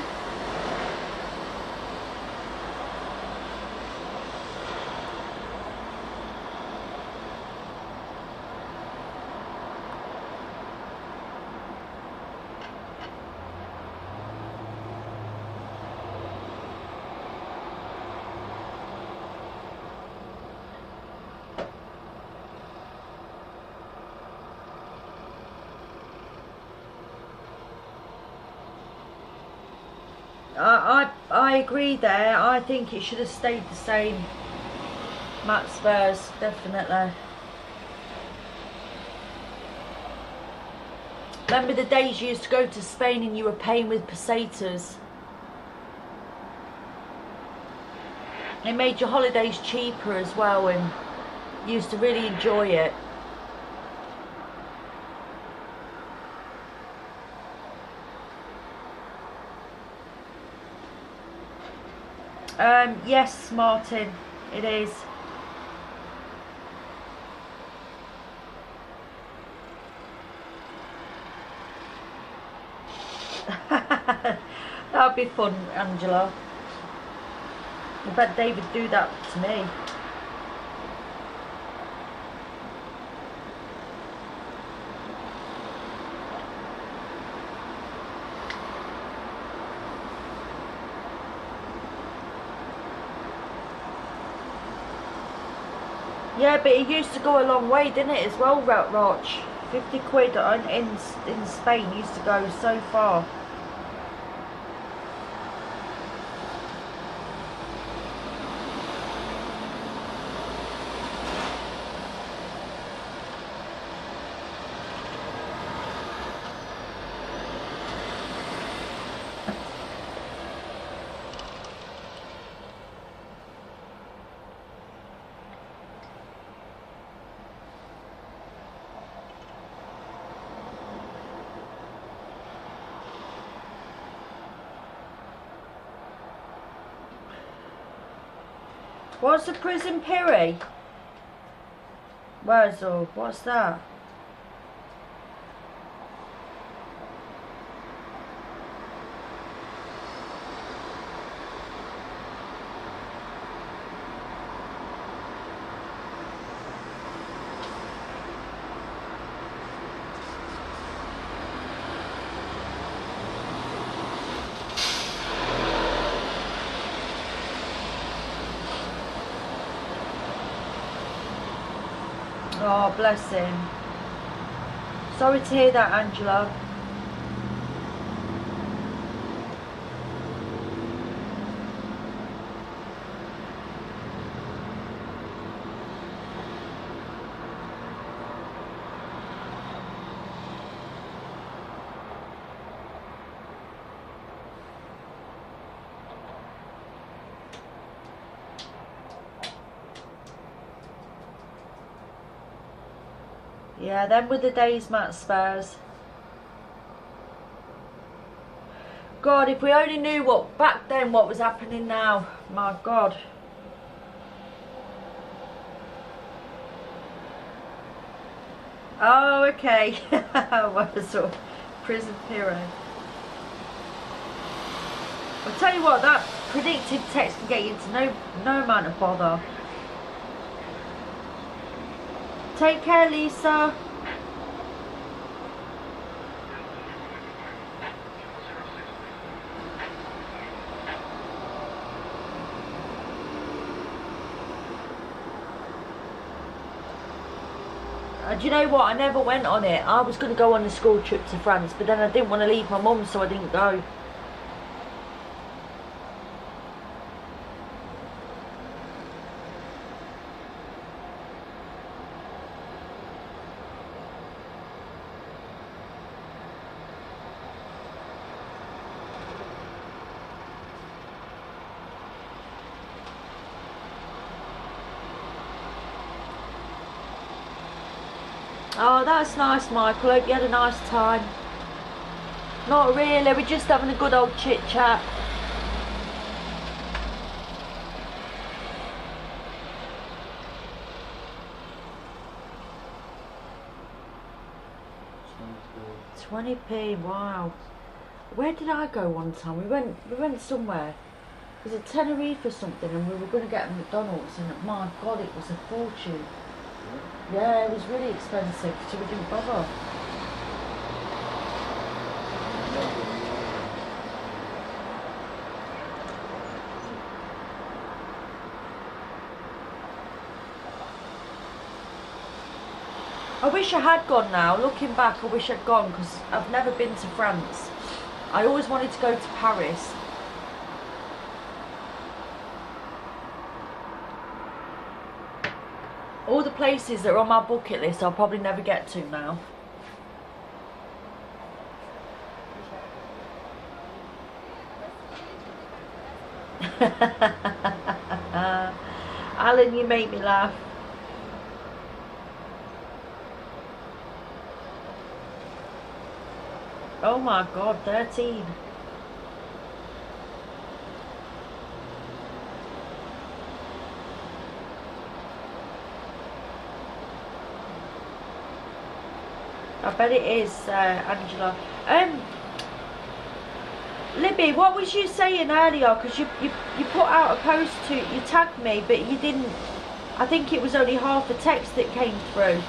I agree there. I think it should have stayed the same. Matt Spurs, definitely. Remember the days you used to go to Spain and you were paying with pesetas? It made your holidays cheaper as well, and you used to really enjoy it. Yes, Martin, it is. That'd be fun, Angela. I bet David do that to me. Yeah, but it used to go a long way, didn't it, as well, Roch? 50 quid in Spain used to go so far. What's a prison piri? Where's all? What's that? Oh, bless him. Sorry to hear that, Angela. Yeah, them were the days, Matt Spurs. God, if we only knew what back then what was happening now. My God. Oh, okay. What a sort of prison hero. I'll tell you what, that predictive text can get you into no amount of bother. Take care, Lisa. Do you know what? I never went on it. I was going to go on a school trip to France, but then I didn't want to leave my mum, so I didn't go. Oh, that's nice, Michael. Hope you had a nice time. Not really, we're just having a good old chit chat. £20p, wow. Where did I go one time? We went somewhere. It was at Tenerife or something, and we were going to get a McDonald's, and my God, it was a fortune. Yeah, it was really expensive, so we didn't bother. I wish I had gone now. Looking back, I wish I'd gone, because I've never been to France. I always wanted to go to Paris. All the places that are on my bucket list I'll probably never get to now. Alan, you make me laugh. Oh my God, 13. I bet it is, Angela. Libby, what was you saying earlier? Because you put out a post you tagged me, but you didn't. I think it was only half a text that came through.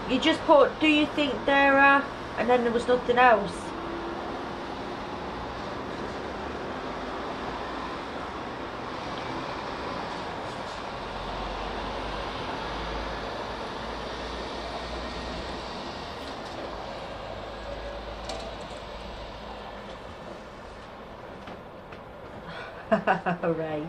You just put, do you think there are, and then there was nothing else. Hooray.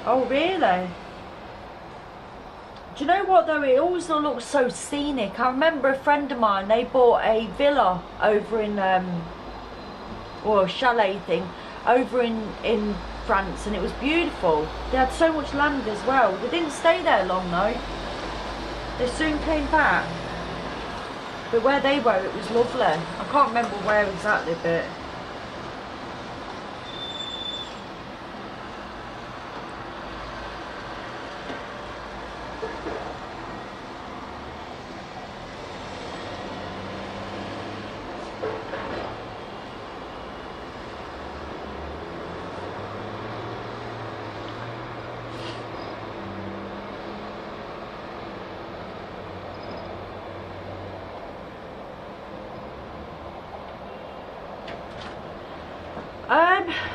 Oh, really? Do you know what though, it always looks so scenic. I remember a friend of mine, they bought a villa over in, or a chalet thing, over in France, and it was beautiful. They had so much land as well. They didn't stay there long though. They soon came back. But where they were, it was lovely. I can't remember where exactly, but...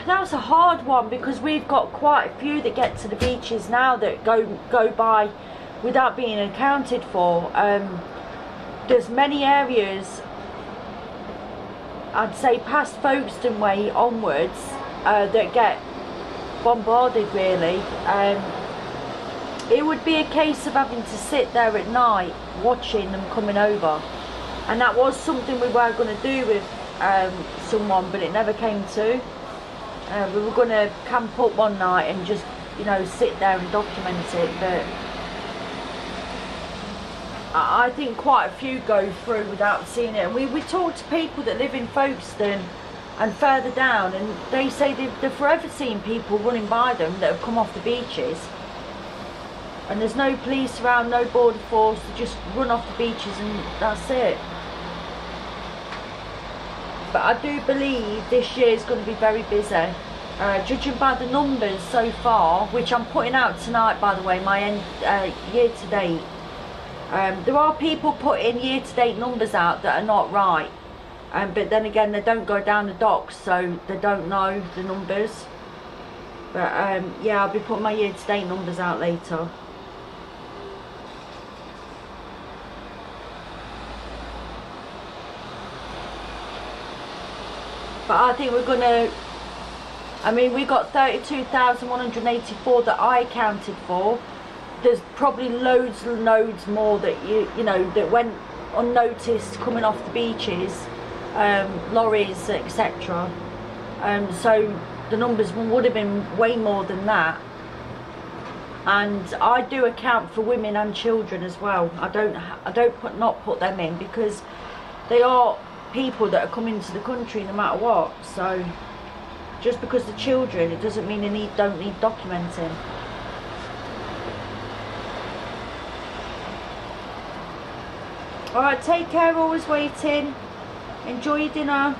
That's a hard one, because we've got quite a few that get to the beaches now that go by without being accounted for. There's many areas, I'd say past Folkestone Way onwards, that get bombarded really. It would be a case of having to sit there at night watching them coming over, and that was something we were going to do with someone, but it never came to. We were going to camp up one night and just, you know, sit there and document it, but I think quite a few go through without seeing it. And we talk to people that live in Folkestone and further down, and they say they've forever seen people running by them that have come off the beaches, and there's no police around, no border force, they just run off the beaches and that's it. But I do believe this year is going to be very busy. Judging by the numbers so far, which I'm putting out tonight by the way, my year to date. There are people putting year-to-date numbers out that are not right, but then again they don't go down the docks, so they don't know the numbers. But yeah, I'll be putting my year-to-date numbers out later. But I think we're gonna, I mean, we got 32,184 that I accounted for. There's probably loads and loads more that you know that went unnoticed coming off the beaches, lorries, etc. So the numbers would have been way more than that. And I do account for women and children as well. I don't not put them in because they are people that are coming to the country no matter what. So just because the children, it doesn't mean they don't need documenting. Alright, take care, always waiting. Enjoy your dinner.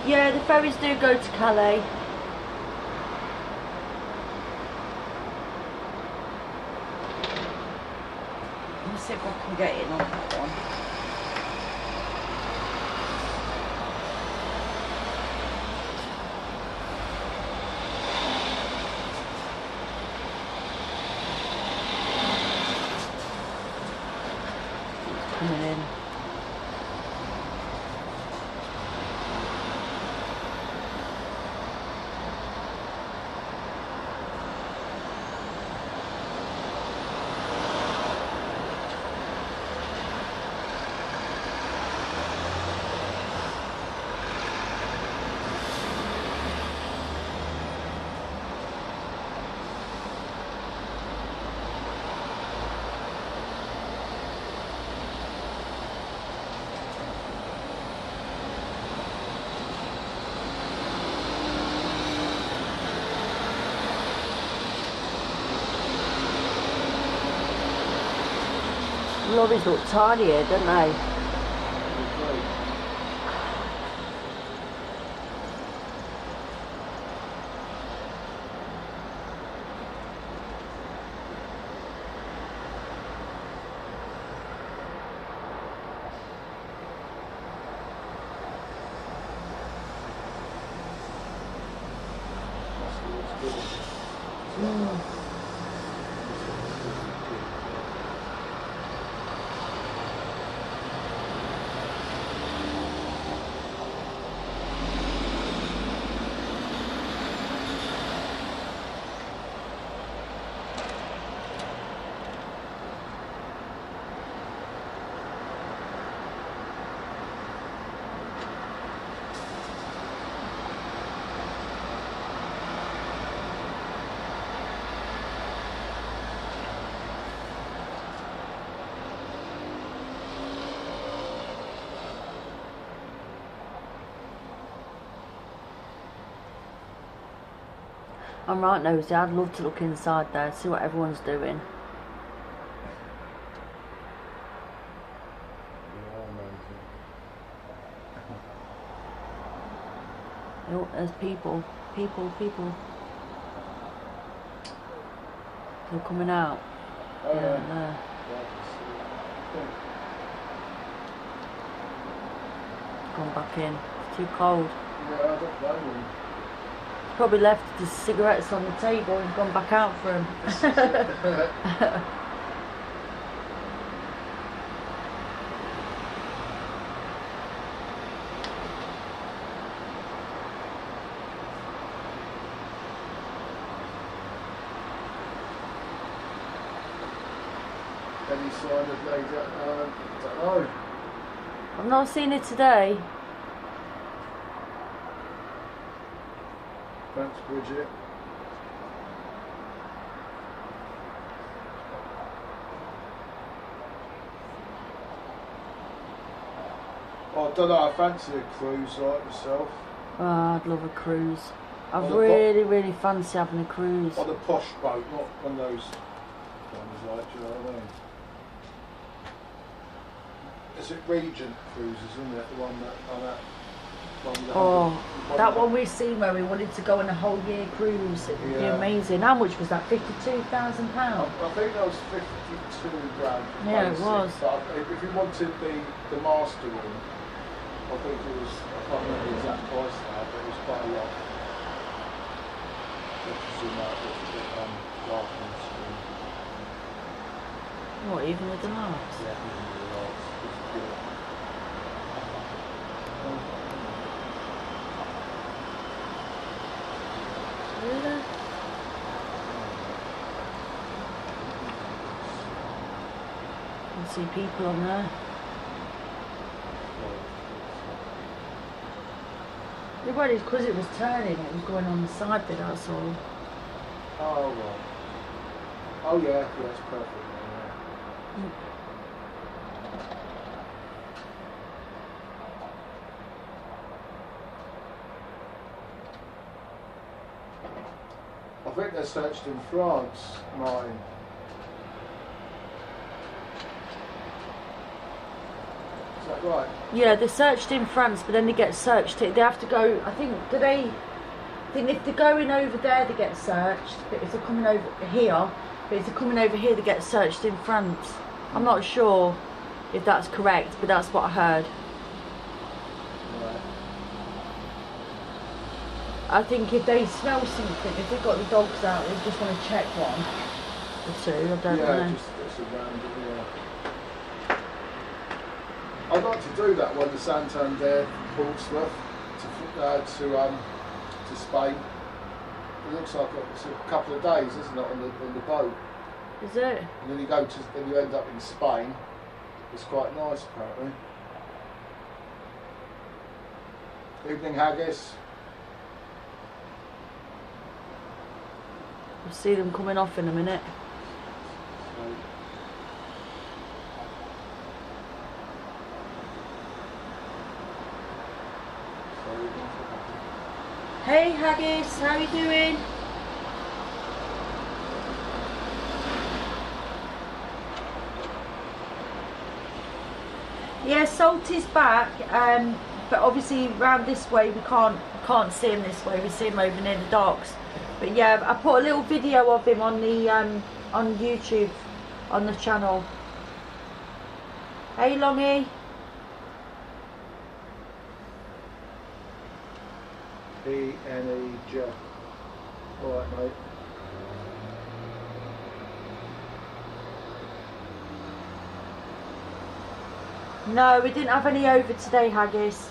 Yeah, the ferries do go to Calais. Let me see if I can get in on that one. It's coming in. Lorries look tiny here, don't they? I'm right nosy. I'd love to look inside there, see what everyone's doing. Oh, there's people. People. They're coming out.
Oh,
Yeah,
yeah.
there. Gone back in. It's too cold.
Yeah, I don't blame him.
Probably left his cigarettes on the table and gone back out for him.
Any sign of lady? Don't know.
I've not seen it today.
Thanks, Bridget. Oh, I don't know, I fancy a cruise like myself.
Oh, I'd love a cruise. I
On a
really fancy having a cruise.
On a posh boat, not one of those ones like, do you know what I mean? Is it Regent Cruises, isn't it? The one that, one with the
Oh,
100
that one we've seen where we wanted to go on a whole year cruise. It would be
Yeah.
amazing. How much was that? £52,000?
I think that was 52 grand.
Yeah, it was.
But if you wanted the master room, I think it was, I can't remember the exact price now, but it was quite a lot. Let's zoom out a bit, dark on the screen.
What, even with the lights?
Yeah, even with the lights, it's good.
Really? I can see people on there. It was because it was turning, it was going on the side bit, that's all.
Oh, right. Oh, yeah, it's perfect. Yeah. I think they're searched in France, mine. Is that right?
Yeah, they're searched in France, but then they get searched. They have to go, I think, I think if they're going over there, they get searched. But if they're coming over here, they get searched in France. I'm not sure if that's correct, but that's what I heard.
Right.
I think if they smell something, if they've got the dogs out, they just want to check one or two, I don't know.
Yeah, just it's a random, yeah. I'd like to do that one, the Santander Portsmouth to Spain. It looks like it's a couple of days, isn't it, on the boat?
Is it?
And then you end up in Spain. It's quite nice, apparently. Evening, Haggis.
We'll see them coming off in a minute. Hey Haggis, how you doing? Yeah, Salty's back, but obviously round this way we can't see him this way. We see him over near the docks. But yeah, I put a little video of him on the on YouTube on the channel. Hey Longy.
P-N-E-J. Alright, mate.
No, we didn't have any over today, Haggis.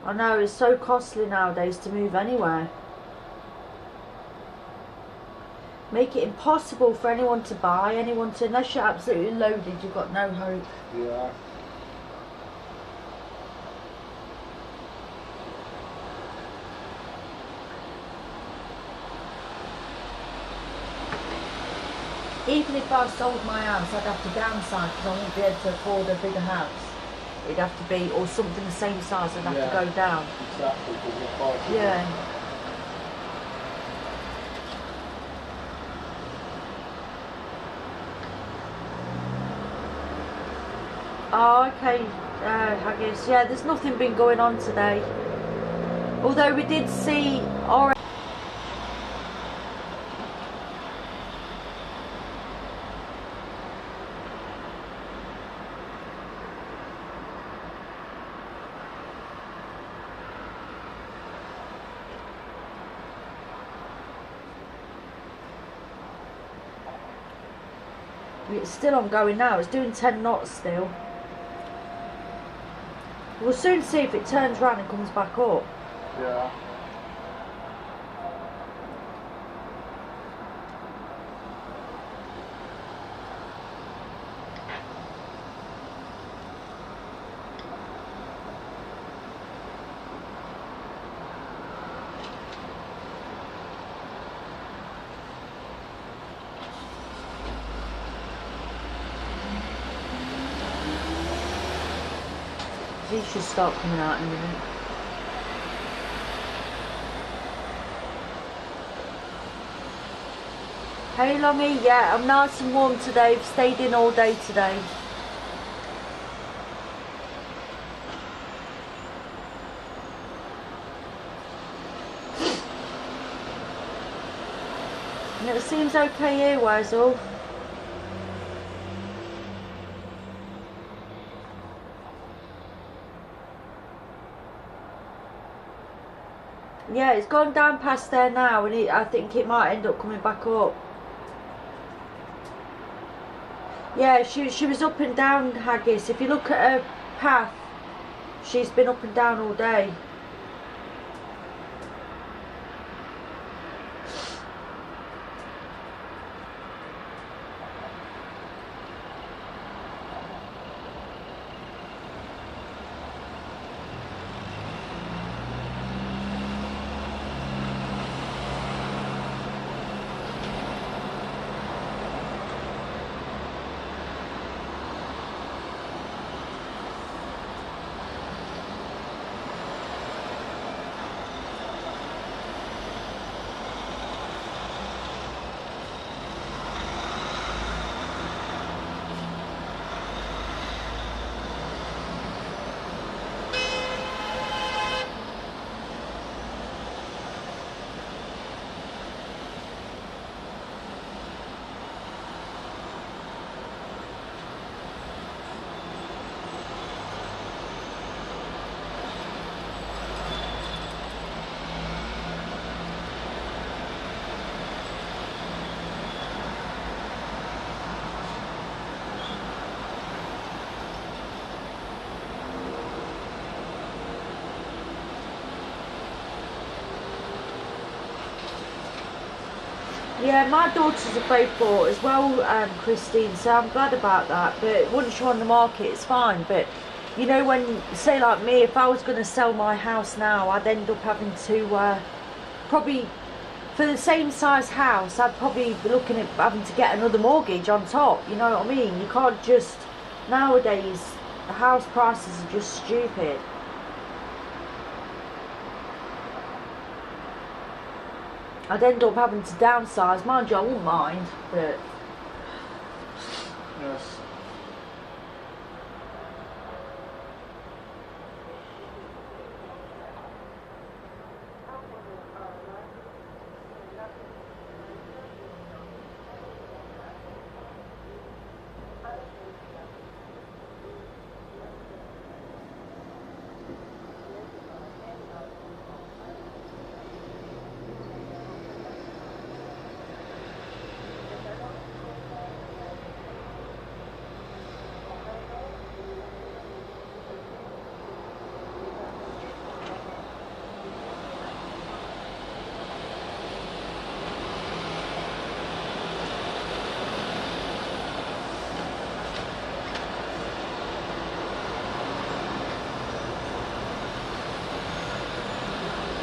I know, it's so costly nowadays to move anywhere. make it impossible for anyone to buy, unless you're absolutely loaded, you've got no hope.
Yeah.
Even if I sold my house, I'd have to downsize because I wouldn't be able to afford a bigger house. It'd have to be, or something the same size, I'd have to go down.
Exactly, because you're fighting.
Yeah. Oh, okay, I guess, yeah, there's nothing been going on today. Although we did see orange. It's still ongoing now, it's doing 10 knots still. We'll soon see if it turns round and comes back up.
Yeah.
These should start coming out in a minute. Hey Longy, yeah, I'm nice and warm today. I've stayed in all day today. And it seems okay here, Wazell. Yeah, it's gone down past there now, and I think it might end up coming back up. Yeah, she was up and down, Haggis. If you look at her path, she's been up and down all day. Yeah, my daughters are both bought as well, Christine, so I'm glad about that. But once you're on the market, it's fine. But, you know, when, say like me, if I was going to sell my house now, I'd end up having to, probably, for the same size house, I'd probably be looking at having to get another mortgage on top, you know what I mean? You can't just, nowadays, the house prices are just stupid. I'd end up having to downsize. Mind you, I wouldn't mind, but...
Yes.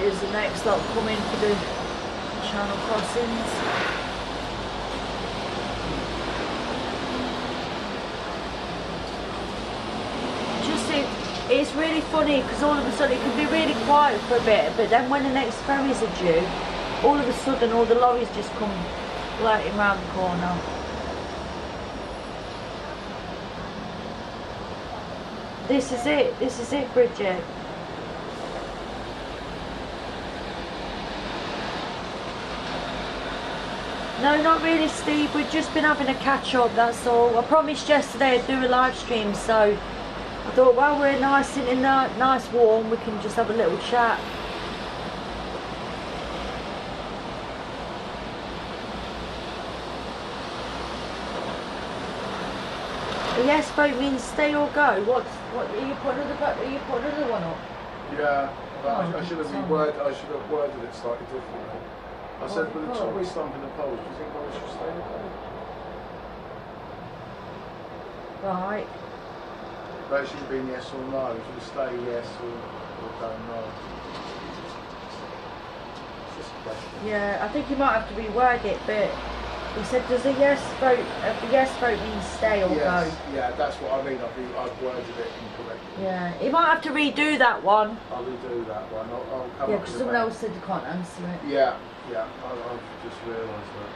Here's the next lot coming for the channel crossings. It's really funny because all of a sudden it can be really quiet for a bit, but then when the next ferries are due, all of a sudden all the lorries just come floating round the corner. This is it, Bridget. No, not really, Steve. We've just been having a catch up, that's all. I promised yesterday I'd do a live stream, so I thought while we're nice in nice warm, we can just have a little chat. A yes vote means stay or go. What are you putting another one up?
Yeah, but
Oh,
I should have worded it slightly differently. I said, with the Tory slump in the polls, do you think I should stay or go?
Right.
That should have been yes or no. Should we stay yes or go no? It's just a question.
Yeah, I think you might have to reword it, but he said, does a yes vote mean stay or
Yes,
go?
yeah, that's what I mean. I've worded it incorrectly.
Yeah, he might have to redo that one.
I'll redo that one. I'll come
Yeah,
up
because
with
someone
that.
else said you can't answer it.
Yeah, I've just realised that.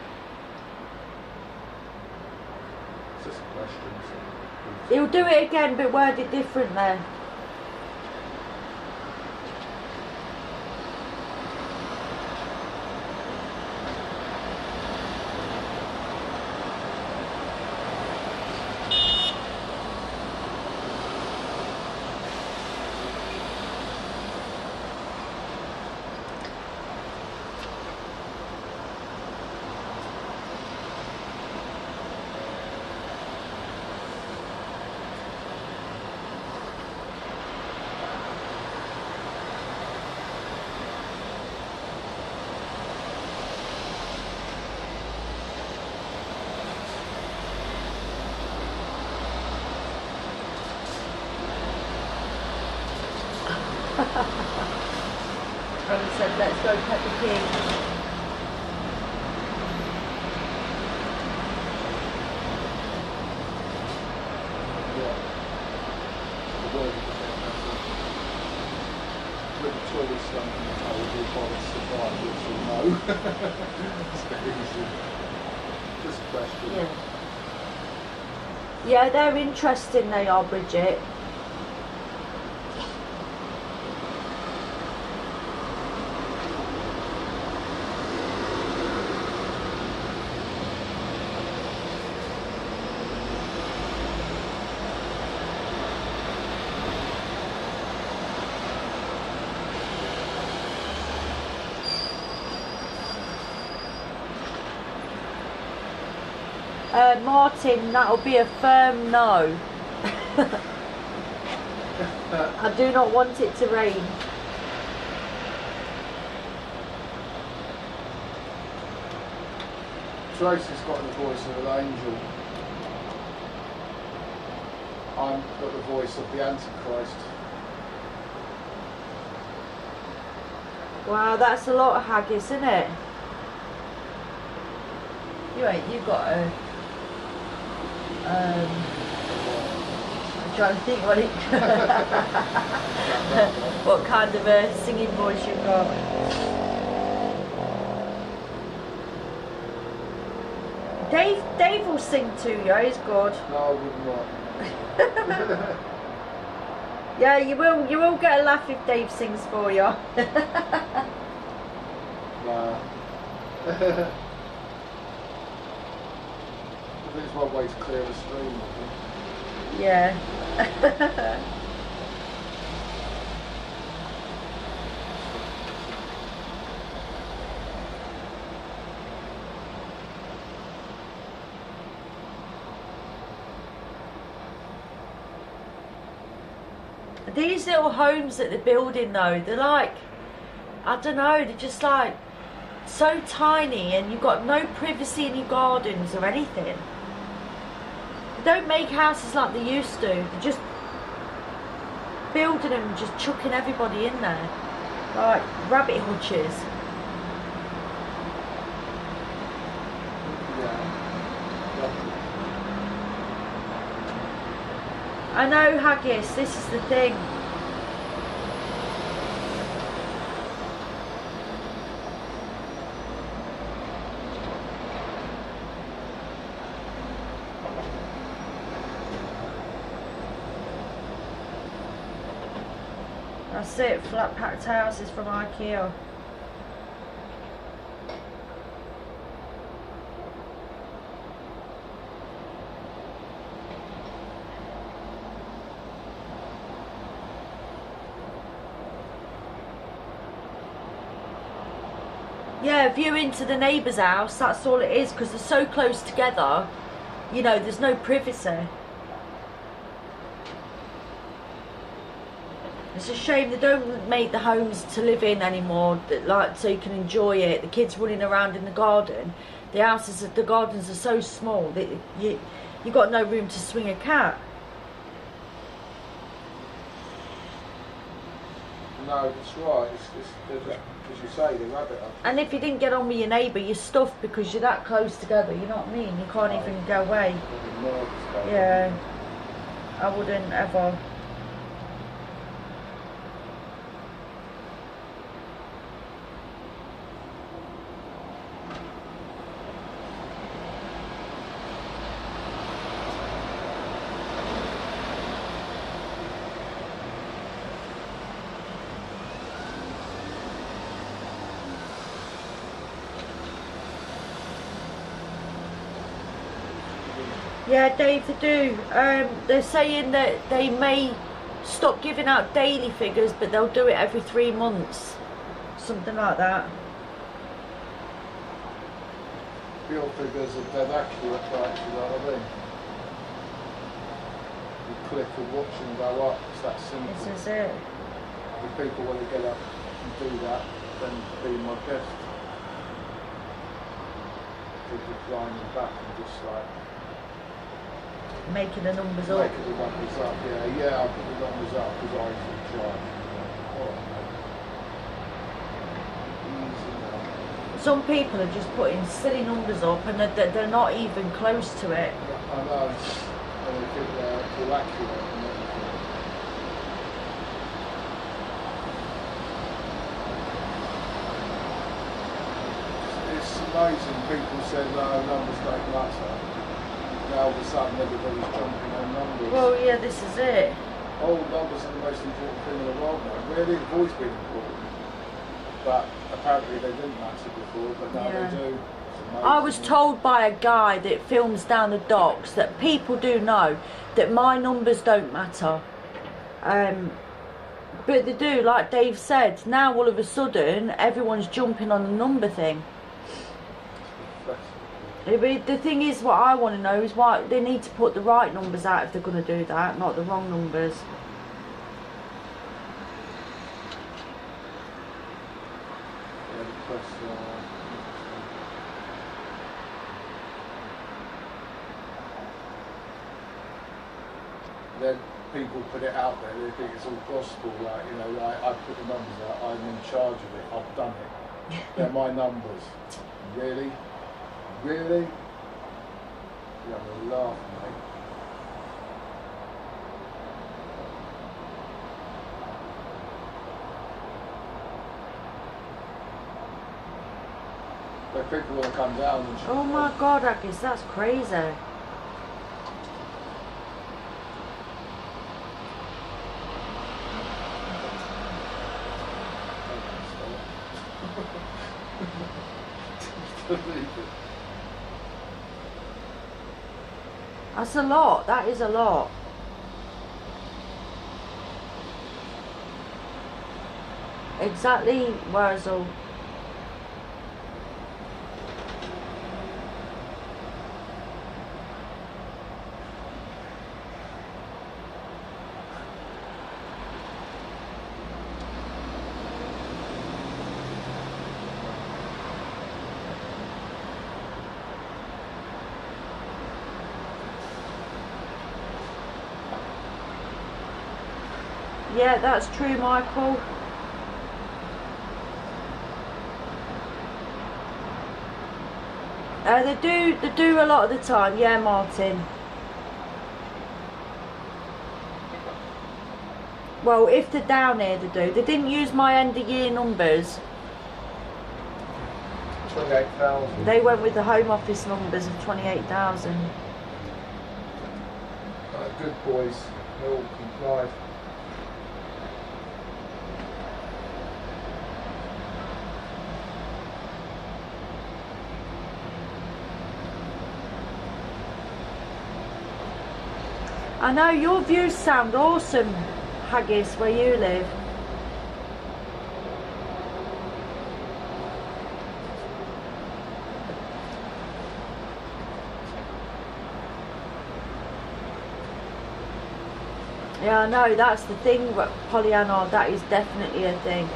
It's just a question. So
He'll do it again, but word it differently. Probably said, let's go Pepper King.
yeah. The word with the Tory slump in the polls, will bother to survive, yes or no? It's very easy. Just a question.
Yeah. Yeah, they're interesting, they are, Bridget. Martin, that'll be a firm no. I do not want it to rain.
Tracy's got the voice of an angel. I've got the voice of the Antichrist.
Wow, that's a lot of haggis, isn't it? You've got a I'm trying to think what it what kind of a singing voice you've got. Dave will sing to you, he's good.
No, I would not.
Yeah, you will get a laugh if Dave sings for you.
Nah. There's one way to clear the stream, I think.
Yeah. These little homes that they're building though, they're like, I don't know, they're just like so tiny and you've got no privacy in your gardens or anything. They don't make houses like they used to. They're just building them and just chucking everybody in there. like rabbit hutches. I know, Haggis, this is the thing. That's it, flat packed houses from IKEA. Yeah, view into the neighbour's house, that's all it is, because they're so close together, you know, there's no privacy. It's a shame they don't make the homes to live in anymore, like so you can enjoy it. The kids running around in the garden, the houses, the gardens are so small that you got no room to swing a cat.
No, that's right. It's as you say, the rabbit.
And if you didn't get on with your neighbour, you're stuffed because you're that close together. You know what I mean? You can't even go away. Yeah, I wouldn't ever. Yeah, Dave, they do. They're saying that they may stop giving out daily figures, but they'll do it every 3 months. Something like that.
Real figures are dead accurate, right? You know what I mean? You click and watch and go up. It's that simple.
This is it.
If people want to get up and do that, then be my guest. Keep reclining back and just like
Making the numbers up.
making the numbers up. Yeah, I'll put the numbers up because I can charge. Easy now.
Some people are just putting silly numbers up and they're not even close to it.
I know. And they think they're too accurate and everything. It's amazing. People say no, numbers don't matter. Now all of a sudden everybody's jumping on numbers.
Well, yeah, this is it.
Oh, numbers are the most important thing in the world now. Really, they've always been important. But apparently they didn't matter before, but now
Yeah.
they do.
I was told by a guy that films down the docks that people do know that my numbers don't matter. But they do, like Dave said. Now all of a sudden everyone's jumping on the number thing. But the thing is, what I want to know is why they need to put the right numbers out if they're going to do that, not the wrong numbers.
Then people put it out there, they think it's all gospel, like, you know, like, I put the numbers out, I'm in charge of it, I've done it. They're my numbers. Really? Really? You're having a laugh, mate. But people want to come down and
Oh my God, Agnes, that's crazy. That's a lot. That is a lot. Exactly, Wurzel. Yeah, that's true, Michael. They do a lot of the time, yeah, Martin. Well, if they're down here, they do. They didn't use my end of year numbers.
28,000.
They went with the Home Office numbers of 28,000.
Good boys, they all complied.
I know your views sound awesome, Haggis, where you live. Yeah, I know, that's the thing, Pollyanna, that is definitely a thing.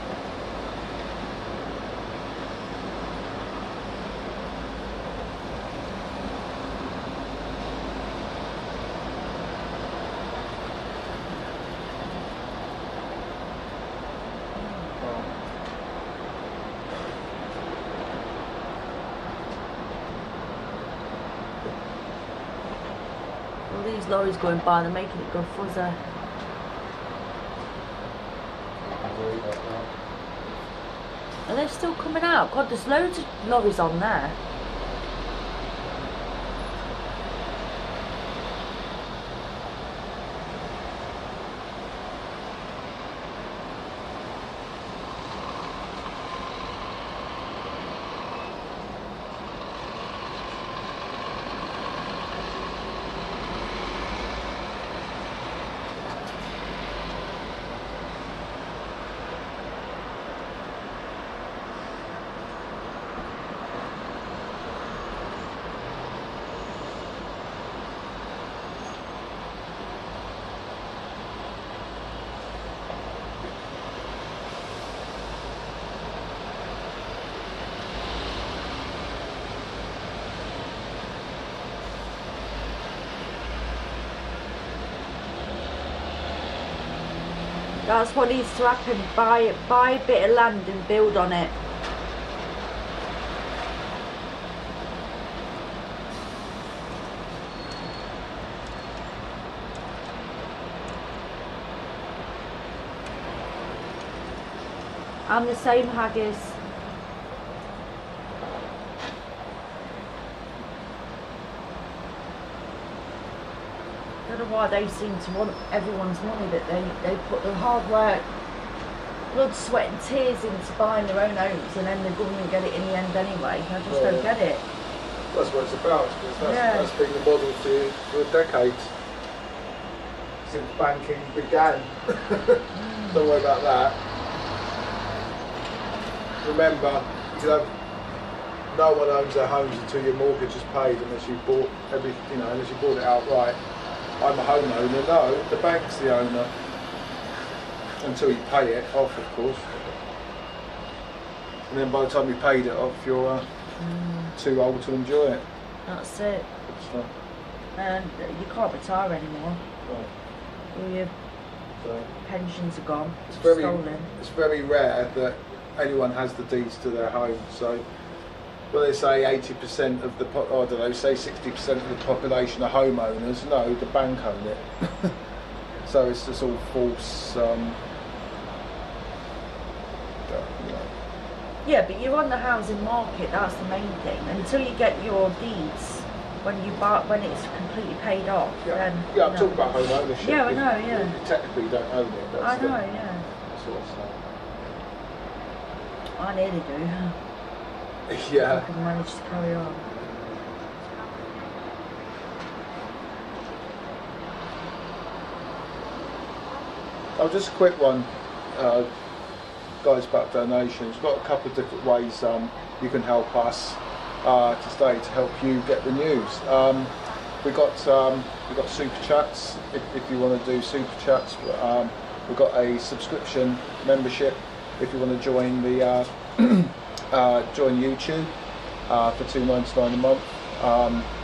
All these lorries going by, they're making it go fuzzer. Are they still coming out? God, there's loads of lorries on there. That's what needs to happen. Buy a bit of land and build on it. I'm the same, Haggis. I don't know why they seem to want everyone's money, that they put the hard work, blood, sweat and tears into buying their own homes, and then the government get it in the end anyway. I just don't get it.
That's what it's about, because that's been the model for decades. Since banking began. Don't worry about that. Remember, no one owns their homes until your mortgage is paid, unless you bought unless you bought it outright. I'm a homeowner. No, the bank's the owner until you pay it off, of course. And then by the time you paid it off, you're too old to enjoy it.
That's it.
So,
And you can't retire anymore.
right.
All your
So,
pensions are gone.
it's
Stolen.
very rare that anyone has the deeds to their home. So, well, they say 80% of the, I don't know, say 60% of the population are homeowners. No, the bank own it. So it's just all false.
Yeah, but you're on the housing market. That's the main thing. Until you get your deeds, when it's completely paid off.
Yeah,
then,
I'm talking about home ownership.
Yeah, I know. Yeah.
Technically, you don't own it. But
I
still,
know. Yeah.
that's what I'm
I nearly do.
saying. Yeah.
I can manage to carry on.
Oh, just a quick one, guys, about donations. We've got a couple of different ways you can help us today to help you get the news. We've got super chats. If you want to do super chats, we've got a subscription membership. If you want to join the join YouTube for $2.99 a month,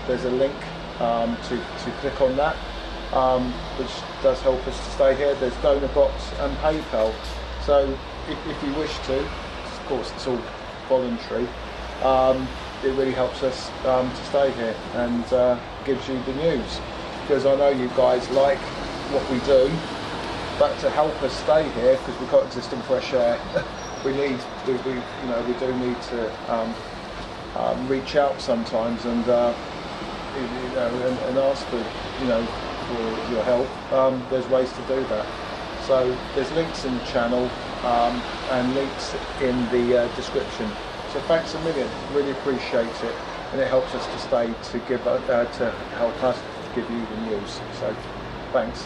there's a link to click on that, which does help us to stay here. There's donor box and PayPal. So if you wish to, of course it's all voluntary. it really helps us to stay here and gives you the news, because I know you guys like what we do, but to help us stay here, because we can't exist in fresh air, we do need to reach out sometimes and and ask for for your help. There's ways to do that. So there's links in the channel and links in the description. So thanks a million, really appreciate it, and it helps us to stay to give to help us to give you the news. So thanks.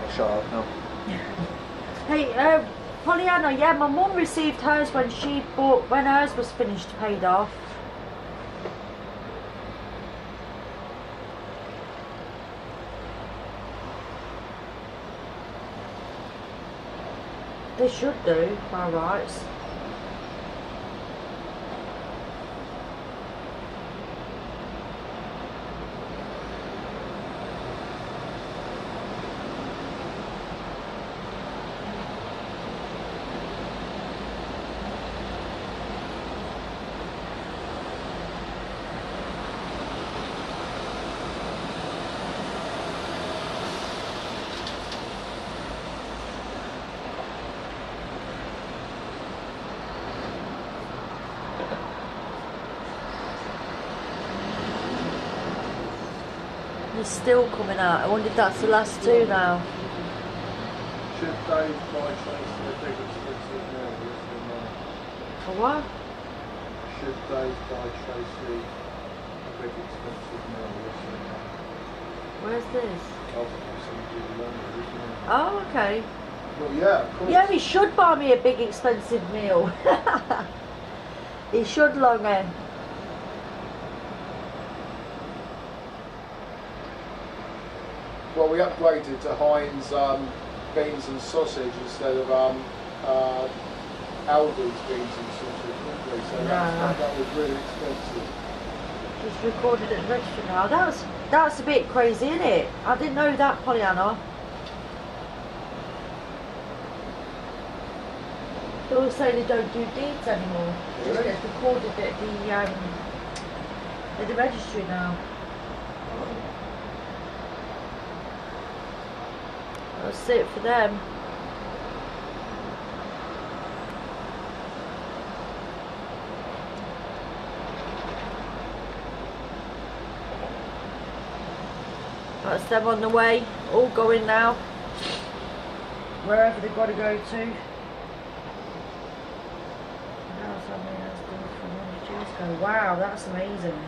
I'll shut up now.
Hey, Pollyanna, yeah, my mum received hers when when hers was finished, paid off. They should do, by rights. It's still coming out. I wonder if that's the last two now.
Should Dave buy Tracy a big expensive meal?
For what?
Should Dave buy Tracy a big expensive meal?
Where's this?
Isn't
Oh, okay.
Well, yeah, of course.
Yeah, he should buy me a big expensive meal. He should, Longer.
Well, we upgraded to Heinz beans and sausage instead of Aldi's beans and sausage, didn't we? So that was really expensive.
Just recorded at the register now. That's a bit crazy, isn't it? I didn't know that, Pollyanna. They all say they don't do deeds anymore. It just gets recorded at the registry now. That's it for them. That's them on the way, all going now, wherever they've got to go to. Wow, that's amazing.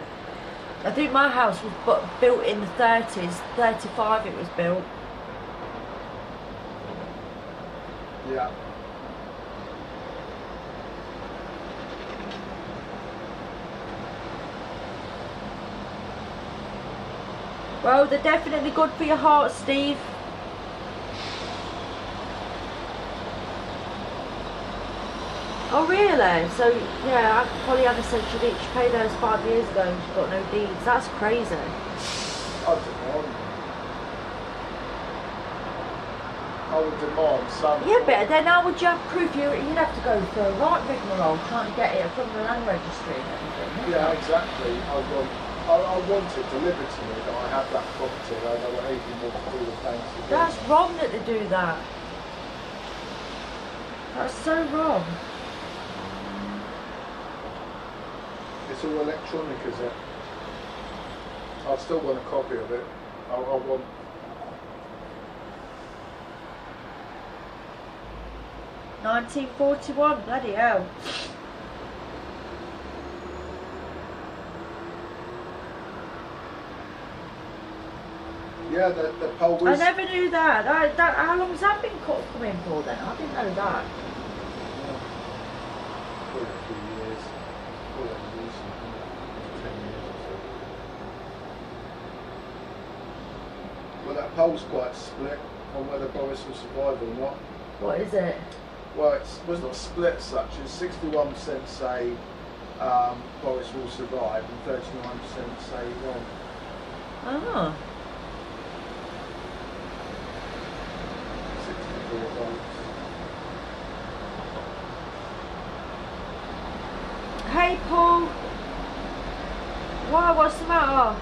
I think my house was built in the 30s, 35 it was built.
Yeah.
Well, they're definitely good for your heart, Steve. Oh, really? So, yeah, Pollyanna said she paid those 5 years ago and she got no deeds. That's crazy.
I don't know. I would demand some.
Yeah, but then how would you have proof? You'd have to go through a right rigmarole trying to get it from the land registry and everything.
Yeah, exactly. I want it delivered to me that I have that property. I don't want anything more to do with banks.
That's wrong that they do that. That's so wrong.
It's all electronic, is it? I still want a copy of it. I want.
$1941, bloody hell.
Yeah, the poll was.
I never knew that. How long has that been coming for then? I didn't know that.
Probably a few years. Probably at least 10 years or so. Well, that poll's quite split on whether Boris will survive or not.
What is it?
Well, it was not split as such. It's 61% say Boris will survive and 39% say he won't.
Oh.
64 votes.
Hey Paul, Why? What's the matter?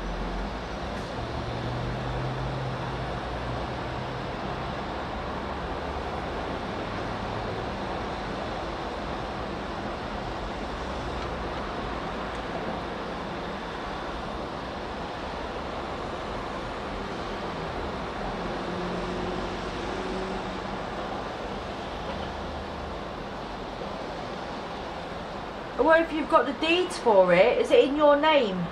Well, if you've got the deeds for it, is it in your name?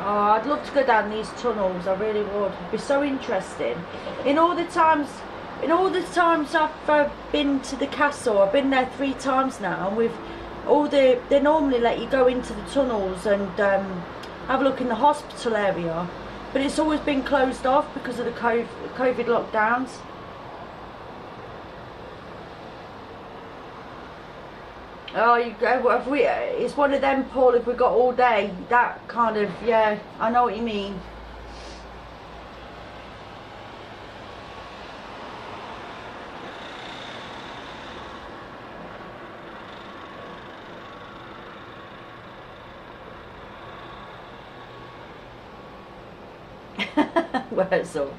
Oh, I'd love to go down these tunnels, I really would. It'd be so interesting. In all the times I've been to the castle, I've been there 3 times now, and with all they normally let you go into the tunnels and have a look in the hospital area, but it's always been closed off because of the COVID lockdowns. Oh, it's one of them, Paul, if we got all day, that kind of, yeah, I know what you mean. Where's all?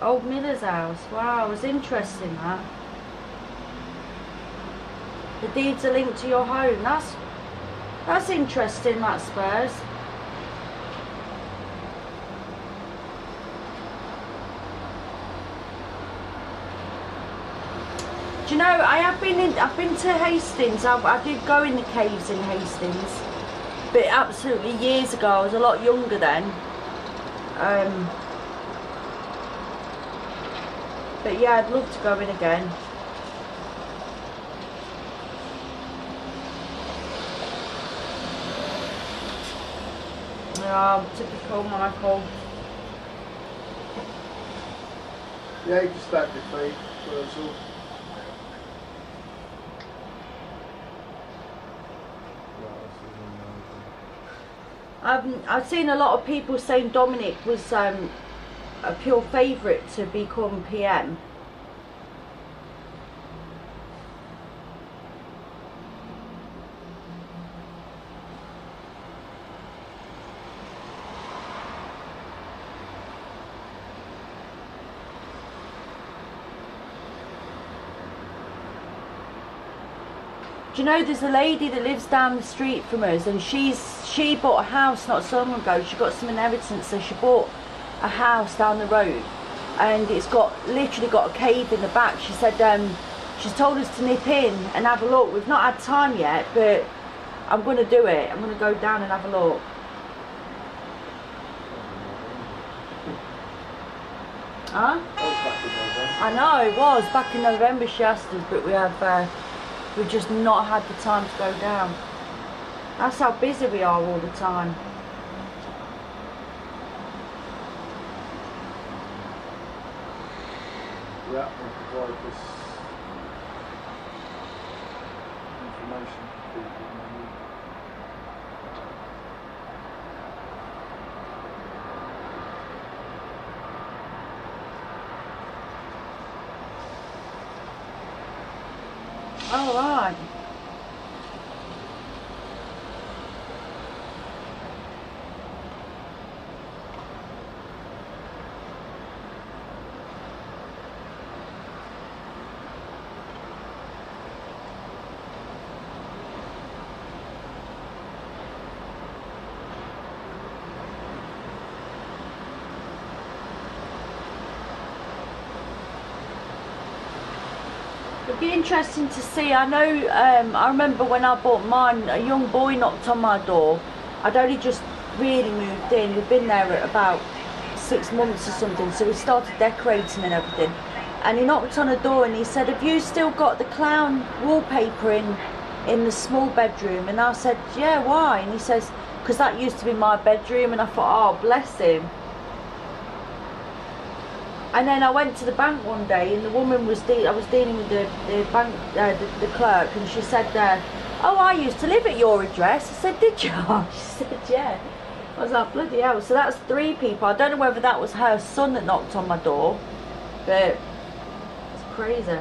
Old Miller's house. Wow, it was interesting that. The deeds are linked to your home. That's interesting, that, Spurs. Do you know, I've been to Hastings. I did go in the caves in Hastings, but absolutely years ago. I was a lot younger then. But yeah, I'd love to go in again. Oh, typical Michael.
Yeah, you just stamp your feet, that's all.
I've seen a lot of people saying Dominic was a pure favourite to become PM. Do you know, there's a lady that lives down the street from us, and she bought a house not so long ago. She got some inheritance, so she bought a house down the road, and it's literally got a cave in the back. She said she's told us to nip in and have a look. We've not had time yet, but I'm going to do it. I'm going to go down and have a look. Huh? I know, it was back in November she asked us, but we've just not had the time to go down. That's how busy we are all the time.
Yeah, I'll provide this information to people.
All right. It'd be interesting to see. I know, I remember when I bought mine, a young boy knocked on my door. I'd only just really moved in. We'd been there at about 6 months or something, so we started decorating and everything. And he knocked on a door and he said, "Have you still got the clown wallpaper in the small bedroom?" And I said, "Yeah, why?" And he says, "Because that used to be my bedroom." And I thought, oh, bless him. And then I went to the bank one day, and the woman was I was dealing with the bank, the clerk, and she said, "Oh, I used to live at your address." I said, "Did you?" She said, "Yeah." I was like, "Bloody hell!" So that's 3 people. I don't know whether that was her son that knocked on my door, but it's crazy.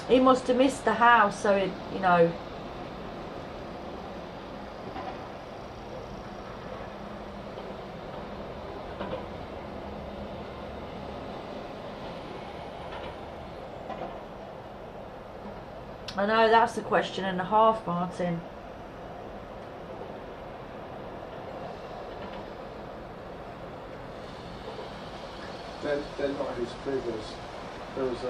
He must have missed the house, so it, you know. I know, that's a question and a half, Martin.
They're not his figures. There was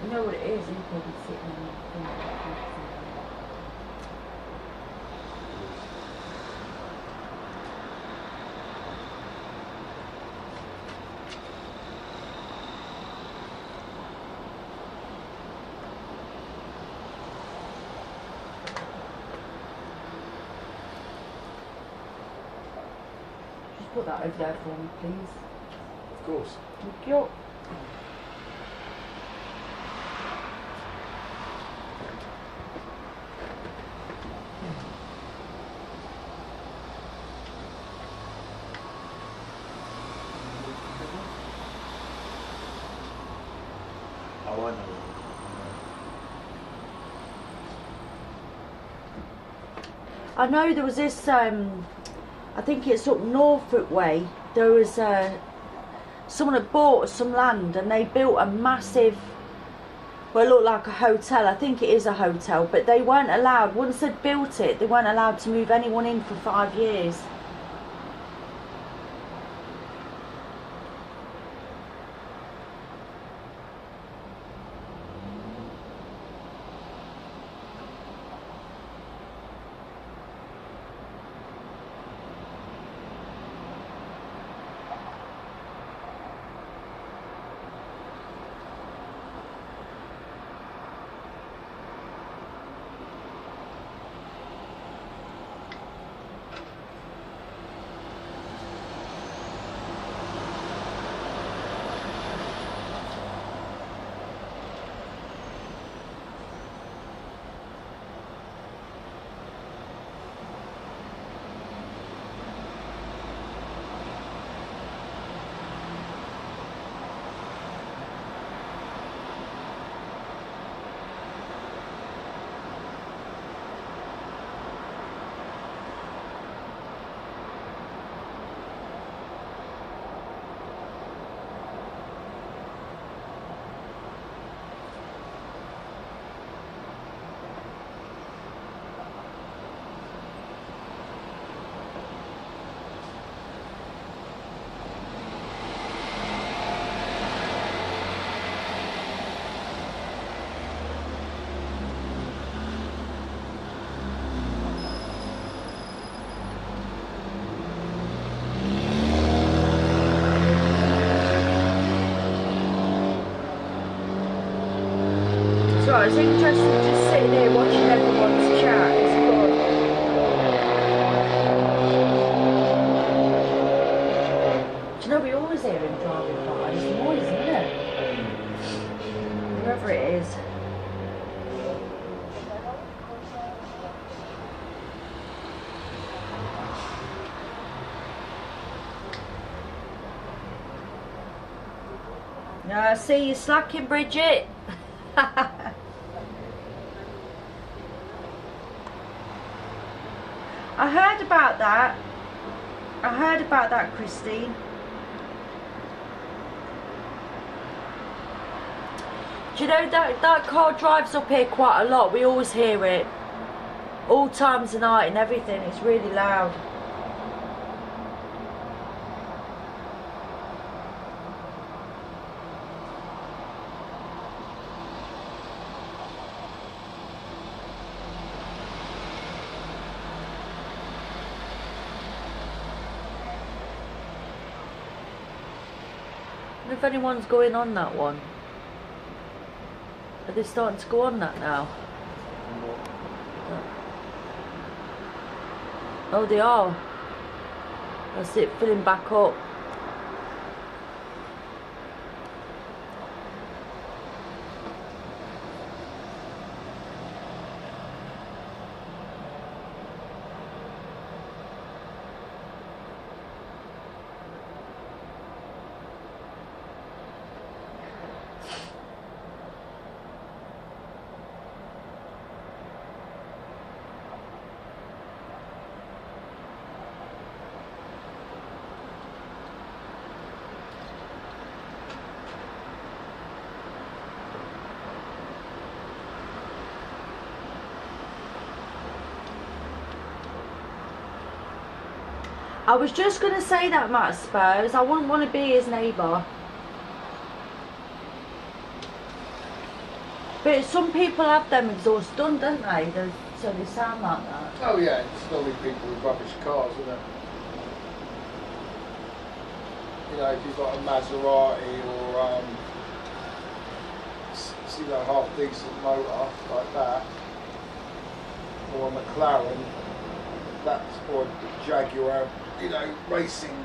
You know what it is? He's probably sitting on the thing. Just put that over there for me, please.
of course.
Thank you.
Oh, I know.
I know there was this, I think it's up Norfolk way, there was someone had bought some land and they built a massive, well, it looked like a hotel. I think it is a hotel, but they weren't allowed, once they'd built it, they weren't allowed to move anyone in for 5 years. So it's interesting just sitting here watching everyone's chat. It's good. Do you know, we always hear him driving by. It's noise, isn't it? Wherever it is. I see you slacking, Bridget. I heard about that. I heard about that, Christine. Do you know that car drives up here quite a lot? We always hear it. All times of night and everything. It's really loud. I wonder if anyone's going on that one. Are they starting to go on that now? Oh, they are. That's it, filling back up. I was just going to say that, Matt Spurs. I wouldn't want to be his neighbour. But some people have them exhaust done, don't they? So they sound like that.
Oh yeah, it's normally people with rubbish cars, isn't it? You know, if you've got a Maserati or you know, half decent motor like that, or a McLaren, that's, or a Jaguar, you know, racing,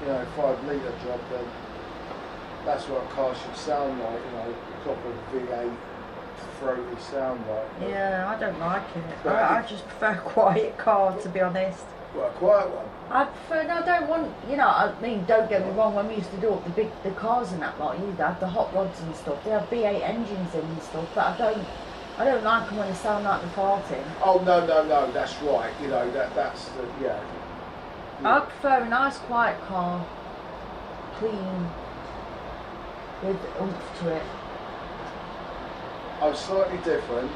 you know, 5 litre job, then that's what a car should sound like, you know, proper V8 throaty sound like.
Yeah, I don't like it. I just prefer a quiet car, to be honest.
Well, a quiet one.
I prefer, no, I don't want, you know, I mean, don't get me wrong, when we used to do up the cars and that lot, you'd have the hot rods and stuff, they have V8 engines in and stuff, but I don't like them when they sound like they're farting.
Oh no, that's right. You know that's the yeah.
I prefer a nice quiet car, clean, with oomph to it.
I'm slightly different.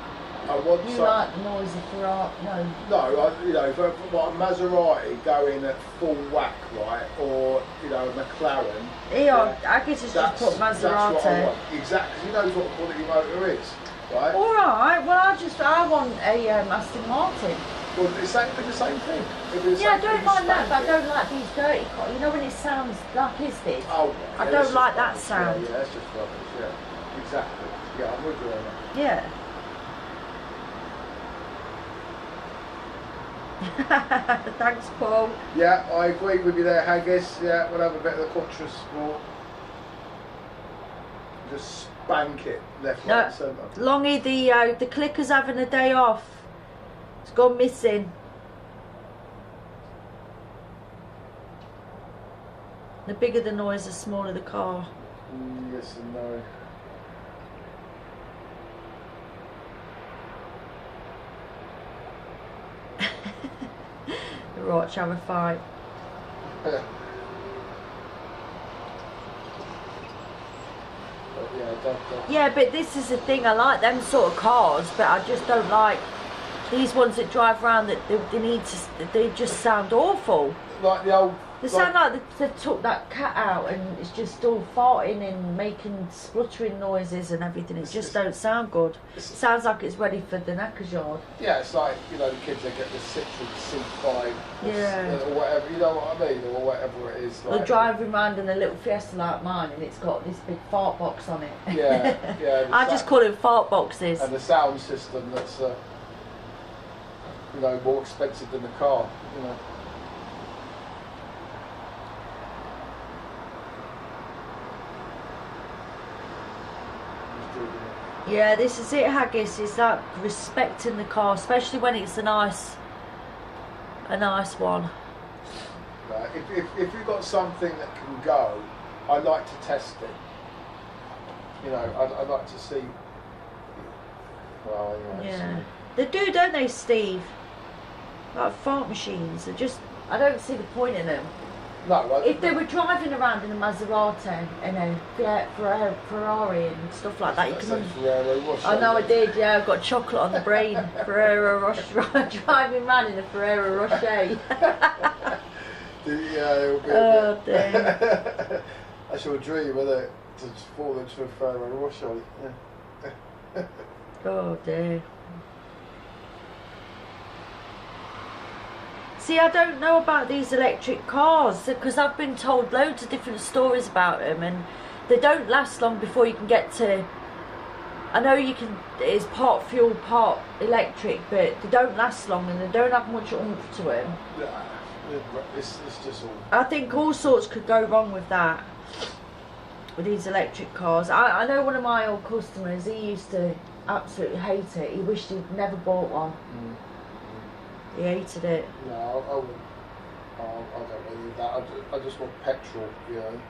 I want
You like the noise of Ferrari? No.
No, you know, for a Maserati going at full whack, right, or you know, a McLaren.
Yeah, I guess it's just put Maserati.
That's what I want. Exactly. You know what a quality motor is. Right.
All right. Well, I want a Aston Martin.
Well, it's the same thing.
Yeah, I don't mind that, but I don't like these dirty cars. You know when it sounds like his did?
Oh, yeah,
I don't like that
rubbish.
sound.
Yeah, that's just rubbish. Yeah, exactly. Yeah, I'm with you on that.
Yeah. Thanks, Paul.
Yeah, I agree with you there, Haggis. Yeah, we'll have a bit of the Quattro Sport. Just spank it left, right, and centre.
Longy, the clicker's having a day off. It's gone missing. The bigger the noise, the smaller the car.
Yes and no.
Right, shall we fight? Yeah, but this is the thing, I like them sort of cars, but I just don't like these ones that drive around that they just sound awful.
Like the old...
They sound like they took that cat out and it's just all farting and making spluttering noises and everything. It just don't sound good. It sounds like it's ready for the knacker's yard.
Yeah, it's like, you know, the kids that get the Citroen C5 or whatever, you know what I mean, or whatever it is.
They're driving around in a little Fiesta like mine and it's got this big fart box on it.
Yeah, yeah.
I just call it fart boxes.
And the sound system that's, you know, more expensive than the car, you know.
Yeah, this is it, Haggis. It's like respecting the car, especially when it's a nice one.
Right. If you've got something that can go, I like to test it. You know, I'd like to see. Well,
yeah. They do, don't they, Steve? Like fart machines. They're just, I don't see the point in them.
No,
if they were driving around in a Maserati and a Ferrari and stuff like that, you can. I know I did. Yeah, I've got chocolate on the brain. Ferrero Rocher, driving around in a Ferrero Rocher.
Yeah, it'll be
Oh dear.
That's your dream, isn't it? To fall into a Ferrero Rocher. Yeah.
Oh dear. See, I don't know about these electric cars because I've been told loads of different stories about them, and they don't last long before you can get to. I know you can. It's part fuel, part electric, but they don't last long and they don't have much oomph to them.
Yeah, it's just all.
I think all sorts could go wrong with that. With these electric cars, I know one of my old customers. He used to absolutely hate it. He wished he'd never bought one. He hated it.
No, I wouldn't. I don't need that. I just want petrol, you know.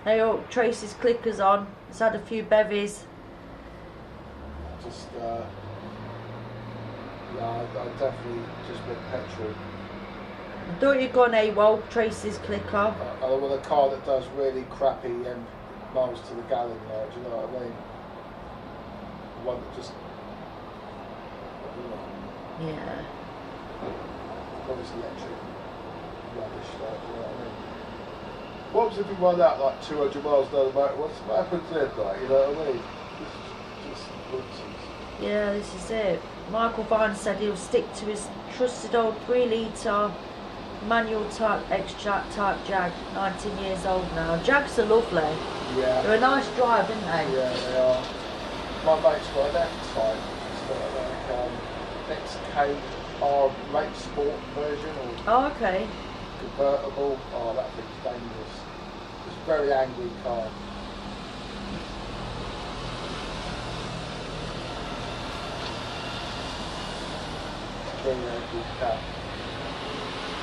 Hey, oh, Tracy's clicker's on. He's had a few bevies.
Just, I definitely just want petrol.
I thought you'd gone AWOL, Tracy's clicker.
I want a car that does really crappy miles to the gallon, like, do you know what I mean? One that just,
Yeah.
obviously electric rubbish, like, you know what I mean? What happens if you run out like 200 miles down the motorway? What happens then, like, you know what I mean? Just nonsense.
Yeah, this is it. Michael Vine said he'll stick to his trusted old 3-litre manual type X-Type Jag, 19 years old now. Jags are lovely.
Yeah.
They're a nice drive, aren't they?
Yeah, they are. My mate's got an F-Type. It's got like XKR Rate Sport version or
Oh, okay.
convertible. Oh, that thing's dangerous. It's a very angry car. Very angry car.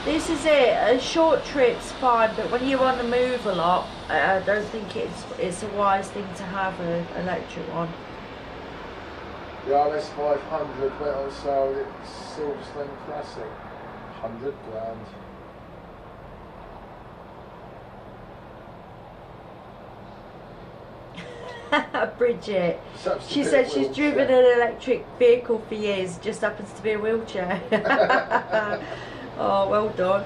This is it. A short trip's fine, but when you're on the move a lot, I don't think it's a wise thing to have an electric one.
The RS500 went on sale at Silverstone Classic. 100 grand.
Bridget, she said she's driven an electric vehicle for years, just happens to be a wheelchair. Oh, well done.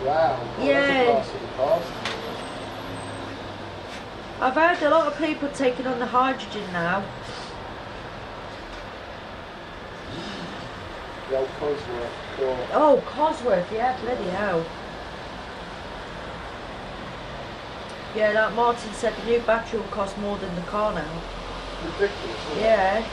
Wow.
Yeah. I've heard a lot of people taking on the hydrogen now.
The old Cosworth. Cool.
Oh, Cosworth, yeah, bloody hell. Yeah, like Martin said, the new battery will cost more than the car now.
Ridiculous, isn't it?
Yeah.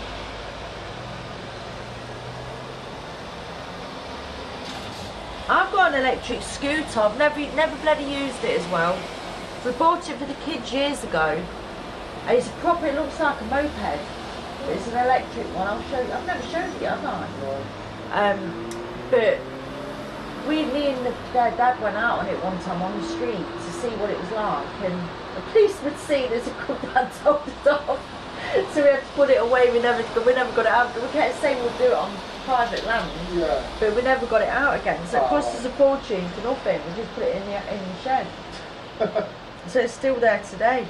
I've got an electric scooter. I've never bloody used it as well. We bought it for the kids years ago. And it's proper. It looks like a moped. But it's an electric one. I'll show you. I've never showed you, have I?
No.
But me and their dad went out on it one time on the street to see what it was like, and the policeman seen us and come down and told us off. So we had to put it away. We never got it out. We kept saying we'll do it on private land,
Yeah.
but we never got it out again. So it cost us a fortune for nothing. We just put it in the shed. So it's still there today.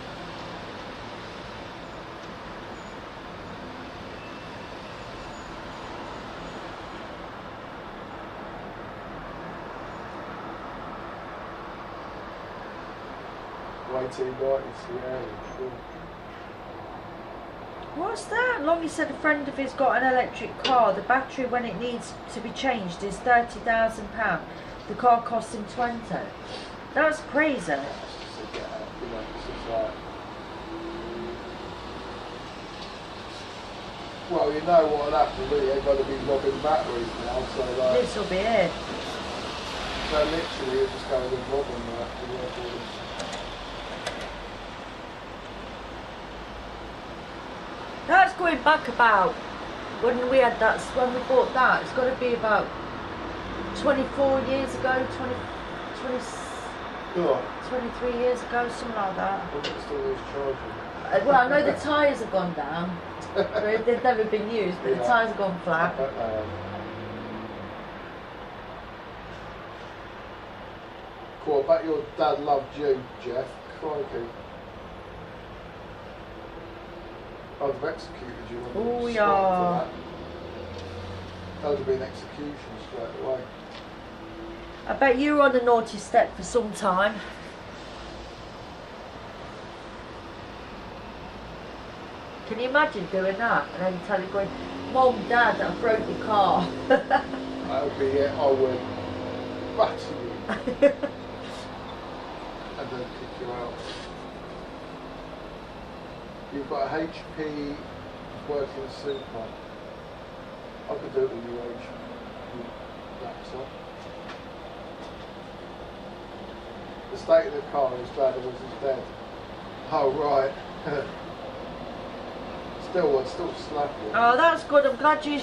What's that? Longy said a friend of his got an electric car. The battery, when it needs to be changed, is £30,000. The car costs him 20. That's crazy.
Well, you know what will happen, really. They're going to be robbing batteries now, so like.
This will be it.
So literally, you're just going to rob them.
That's going back about when we had that, when we bought that. It's got to be about 24 years ago, 23 years ago, something like that.
Well, I know the tyres have gone down,
They've never been used, but the tyres have gone flat.
Cool, I bet your dad loved you, Jeff. Crikey. I'd have executed you on
Oh,
the
yeah.
spot for that. That would have been execution straight away.
I bet you were on the naughty step for some time. Can you imagine doing that? And then telling going, Mom, Dad, I broke your car.
That would be it. I would batter you. And then kick you out. You've got a HP working super. I could do it with your HP laptop. The state of the car is bad as it's dead. Oh right. Still slapping.
Oh, that's good. I'm glad your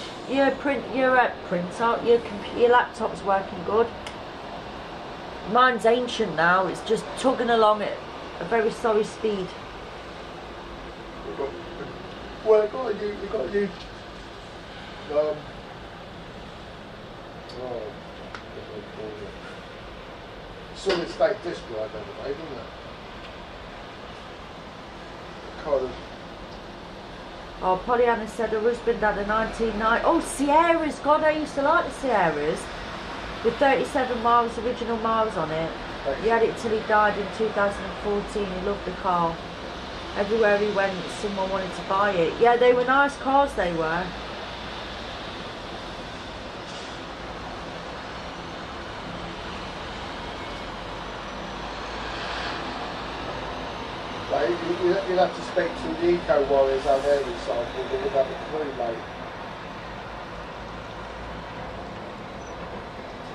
laptop's working good. Mine's ancient now. It's just tugging along at a very sorry speed.
Well, you've got a new oh, what do they call it? Solid state disk drive, anyway, isn't it? Kind of.
Oh, Pollyanna said her husband had a 1990. Oh, Sierras. God, I used to like the Sierras. With 37 miles, original miles on it. He had it till he died in 2014. He loved the car. Everywhere he went, someone wanted to buy it. Yeah, they were nice cars, they were.
Like, you'll have to speak to the eco warriors out there recycled. They would have a clue, mate.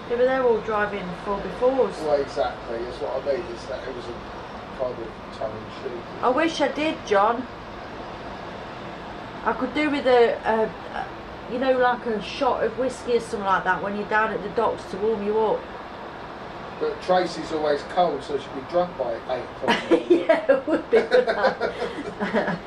Yeah, but they're all driving 4x4s.
Well, exactly. That's what I mean. Is that it was a kind of tongue in cheek.
I wish I did, John. I could do with you know, like a shot of whiskey or something like that when you're down at the docks to warm you up.
But Tracy's always cold, so she'll be drunk by 8 o'clock.
Yeah, it would be good. That.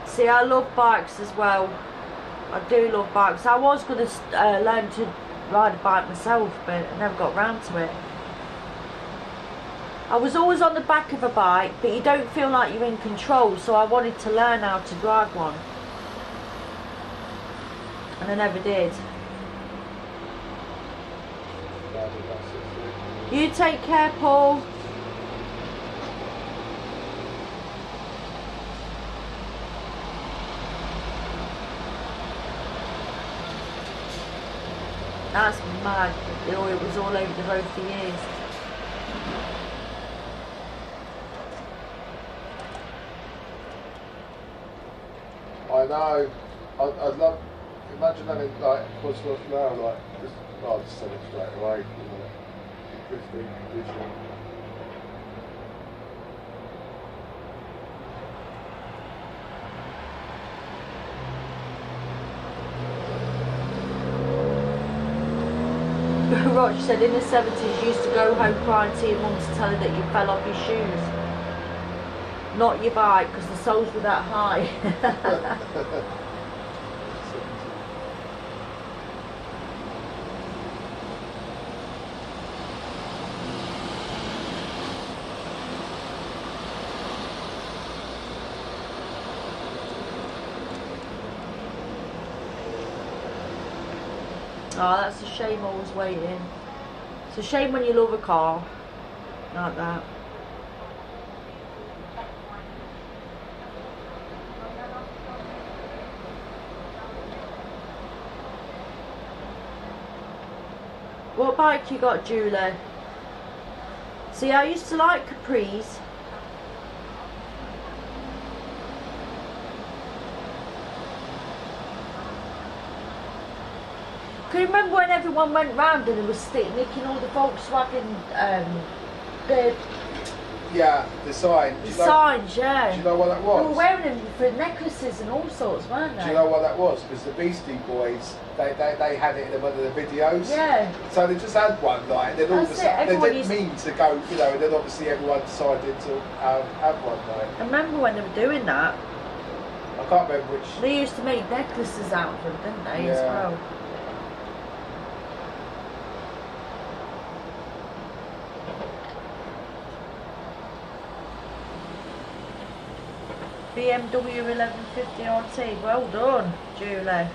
See, I love bikes as well. I do love bikes. I was going to learn to ride a bike myself, but I never got round to it. I was always on the back of a bike, but you don't feel like you're in control, so I wanted to learn how to drive one. And I never did. You take care, Paul. That's mad. It was all over the road for years.
I know. I'd love. Imagine having like what's worth now, like just. I'll just sell it straight away. You know, 50 digital.
Roch said in the 70s you used to go home crying to your mum to tell her that you fell off your shoes. Not your bike, because the soles were that high. Oh, that's a shame always waiting. It's a shame when you love a car like that. What bike you got, Julie? See, I used to like Capris. Can you remember when everyone went round and they was nicking all the Volkswagen, the
Yeah, the sign.
The signs, yeah.
Do you know what that
They
was?
were wearing them for necklaces and all sorts, weren't they?
Do you know what that was? Because the Beastie Boys, they had it in one of the videos.
Yeah.
So they just had one night, and then all of a
That's it,
sudden, they
everyone
didn't
used-
mean to go, you know, and then obviously everyone decided to have one night.
I remember when they were doing that.
I can't remember which.
They used to make necklaces out of them, didn't they, as
Yeah.
well? BMW 1150 RT, well done, Julie.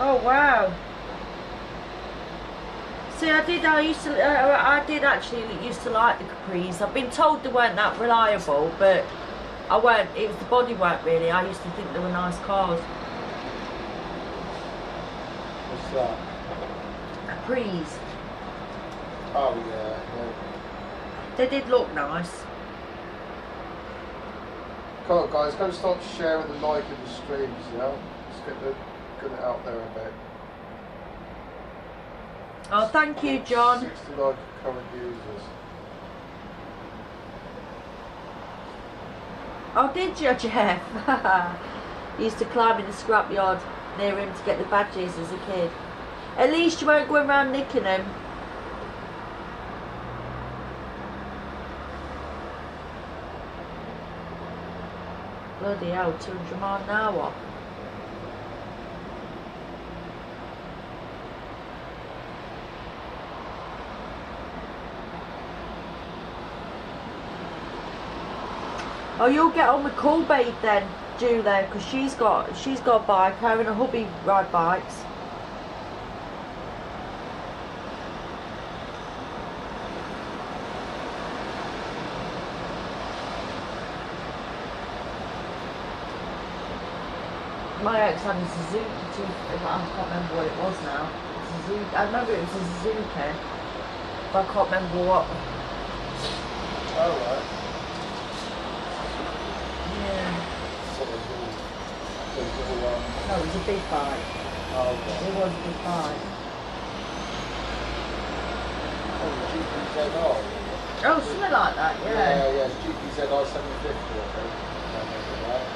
Oh wow. See, I did actually used to like the Capris. I've been told they weren't that reliable, but it was the bodywork really. I used to think they were nice cars.
What's that?
Capris.
Oh yeah.
They did look nice.
Come on, guys, go start sharing the like in the streams, you know? Let's get it out there a bit.
Oh, thank you, John.
69 current users.
Oh, did you, Jeff? Used to climb in the scrapyard near him to get the badges as a kid. At least you won't go around nicking them. Bloody hell, 200 miles an hour. Oh, you'll get on with Cool Babe then, Julie, because she's got a bike. Her and her hubby ride bikes. My ex had a Suzuki too. I can't remember what it was now. Suzuki. I remember it was a Suzuki, but I can't remember what.
Oh, right.
Yeah.
So those little,
No, it was a big bike.
oh, right.
It was a big bike.
Oh, the GPZR.
Oh, something like that, yeah.
Yeah, it's GPZR 750, I think. I remember that.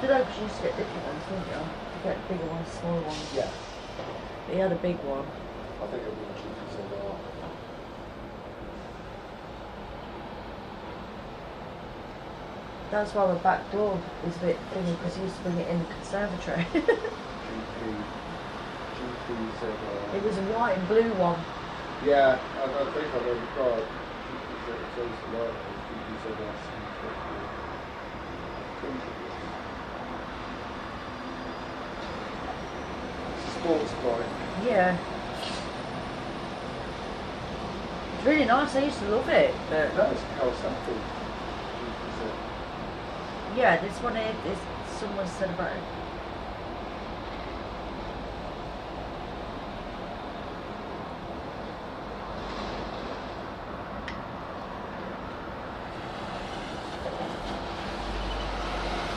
Did I used to get different ones, didn't you? You get bigger ones, smaller ones.
Yeah,
But he had a big one.
I think it would be a GPZR.
That's why my back door is a bit thingy, because he used to bring it in the conservatory.
GPZR.
It was a white and blue one.
Yeah, I think I know the car. GPZR 750. Sports bike.
Yeah. It's really nice, I used to love it, but
No, it's how sample.
yeah, this one here, someone said about it.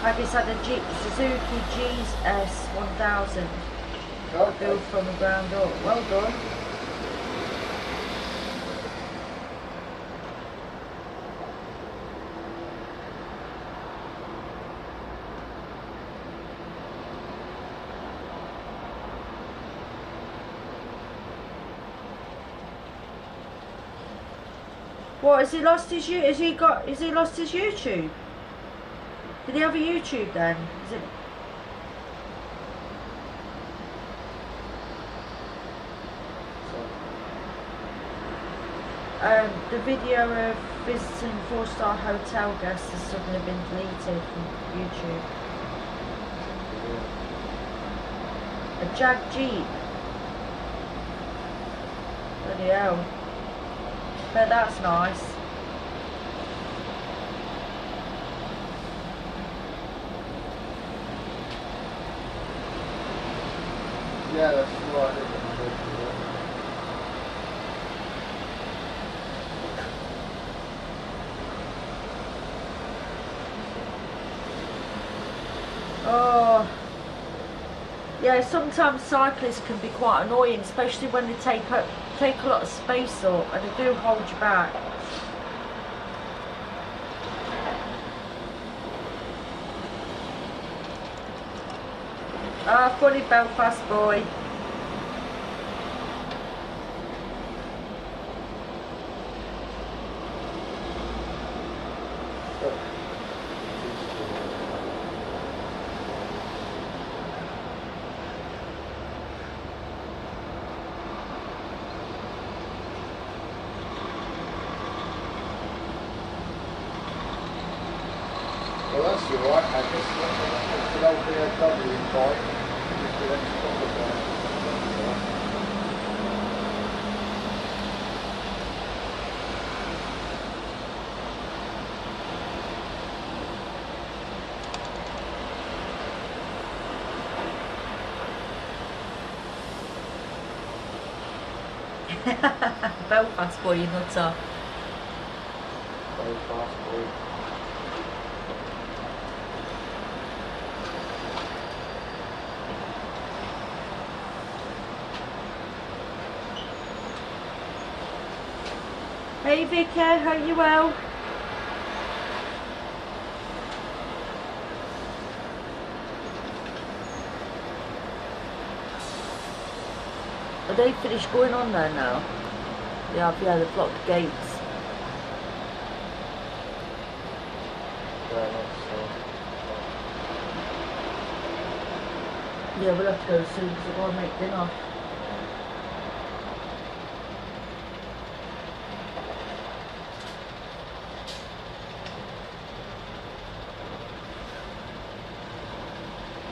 I just had a Suzuki GS 1000
Okay.
built from the ground up. Well done. What, has he lost his has he lost his YouTube? Did he have a YouTube then? Is it the video of visiting 4-star hotel guests has suddenly been deleted from YouTube. A Jag Jeep. Bloody hell. Bet that's nice.
Yeah, that's right.
Yeah, sometimes cyclists can be quite annoying, especially when they take a lot of space up and they do hold you back. Ah, funny Belfast boy.
Well, that's all right, I guess that's an old BMW bike. Just the next couple of days.
Belfast boy, you nutter.
Very fast boy.
Hey Vicky, hope you well. Are they finished going on there now? Yeah, they've blocked the gates.
Very much so.
Yeah, we'll have to go soon because I've got to make dinner.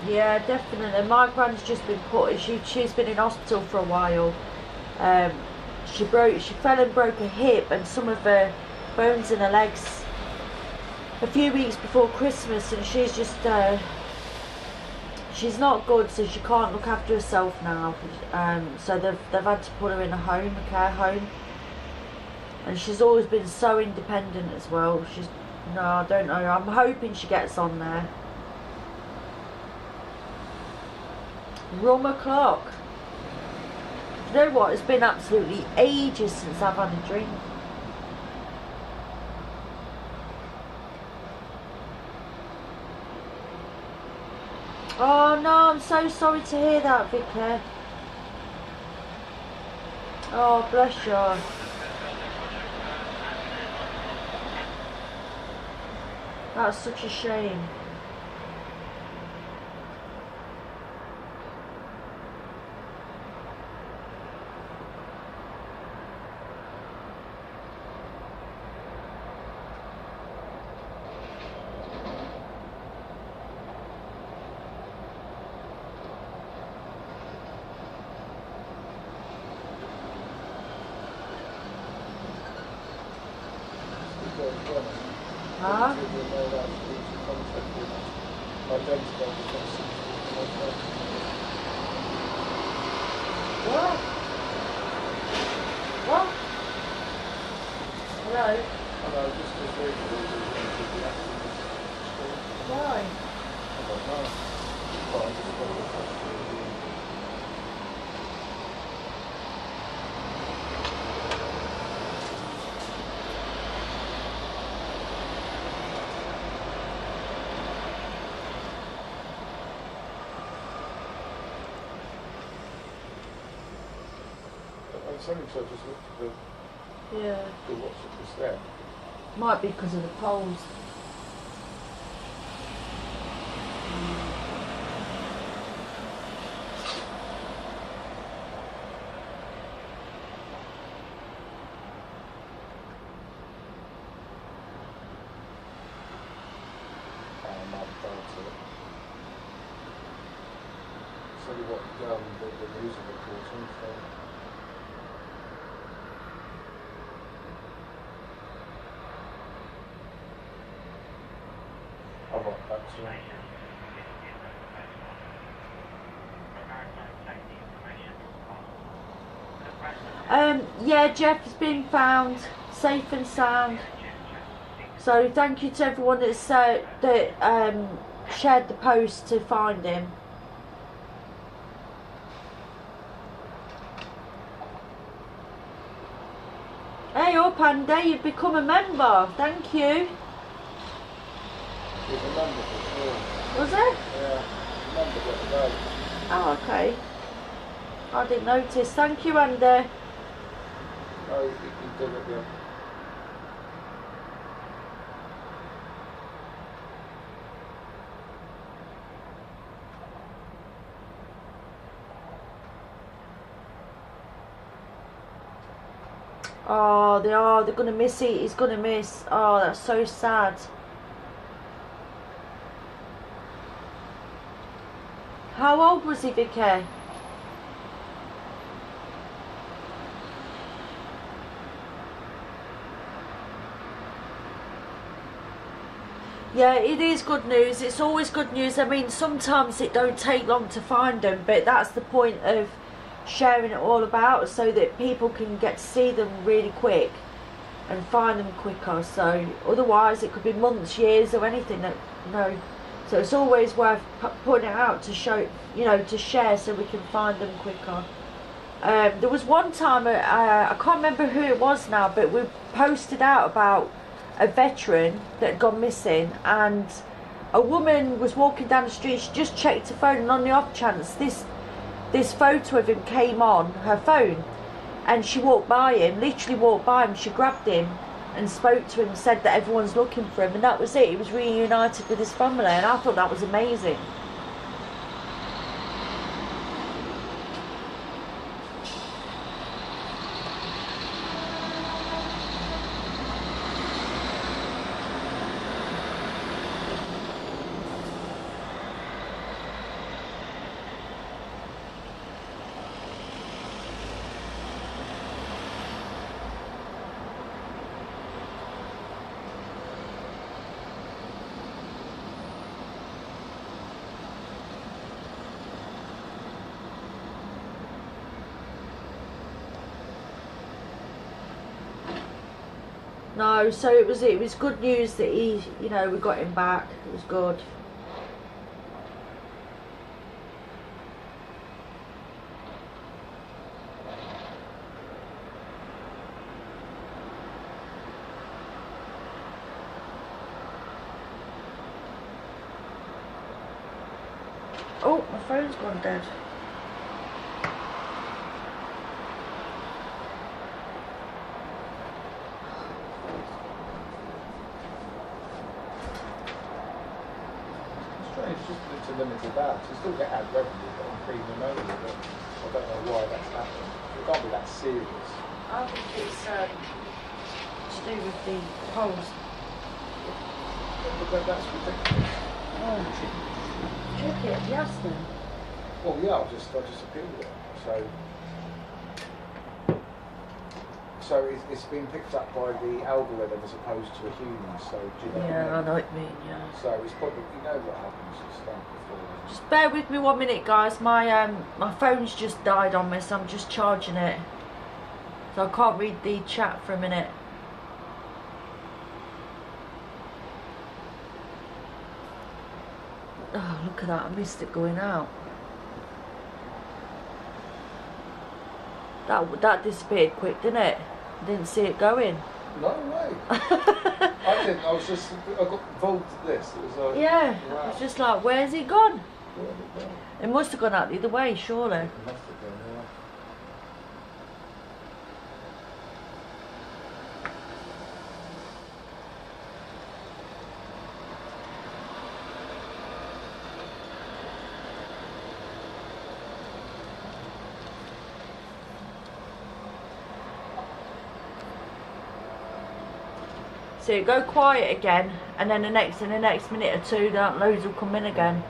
Yeah, definitely. My grand's just been she's been in hospital for a while. She fell and broke her hip and some of her bones in her legs a few weeks before Christmas, and she's just she's not good, so she can't look after herself now. So they've had to put her in a care home, and she's always been so independent as well. I don't know. I'm hoping she gets on there. Rum o'clock. You know what? It's been absolutely ages since I've had a drink. Oh no, I'm so sorry to hear that, Vicky. Oh, bless you. That's such a shame. Huh? What? What? Hello?
Hello, just this week.
Why?
I don't know. But I just got the question. It's only because I just looked at the WhatsApp just there.
Might be because of the polls.
It's only what the news are reporting. So. I'll write back to you.
Yeah, Jeff has been found safe and sound. So thank you to everyone that shared the post to find him. Andy, you've become a member. Thank you.
He's a member before.
Was it?
Yeah, member the other day.
Oh, okay. I didn't notice. Thank you, Andy.
Oh, he did it, yeah.
Oh, they are. They're going to miss it. He's going to miss. Oh, that's so sad. How old was he, Vicky? Yeah, it is good news. It's always good news. I mean, sometimes it don't take long to find them, but that's the point of sharing it all about, so that people can get to see them really quick and find them quicker. So otherwise it could be months, years, or anything that so it's always worth putting it out to show, to share, so we can find them quicker. There was one time, I can't remember who it was now, but we posted out about a veteran that had gone missing, and a woman was walking down the street. She just checked her phone, and on the off chance this photo of him came on her phone, and she walked by him, literally walked by him. She grabbed him and spoke to him, said that everyone's looking for him, and that was it. He was reunited with his family, and I thought that was amazing. No, so it was good news that he, we got him back. It was good. Oh, my phone's gone dead.
It's a limited that. You still get ad revenue, but on premium only. But I don't know why that's happened. It can't be that serious.
I think it's to do with the polls.
But that's ridiculous.
Oh, check it. Have you asked them?
Well, yeah, I just appealed it. So it's been picked up by the algorithm as opposed to a human. So do you know?
Yeah,
what
I know what you mean. Yeah.
So it's probably, what happens and stuff before.
Just bear with me 1 minute, guys. My phone's just died on me, so I'm just charging it. So I can't read the chat for a minute. Oh, look at that. I missed it going out. That disappeared quick, didn't it? I didn't see it going.
No way. I didn't. I got involved in this. It was like,
yeah.
Wow.
I was just like, where's it gone?
Where did it go?
It must have gone out the other way, surely.
It must have been, yeah.
So you go quiet again, and then in the next minute or two, that loads will come in again.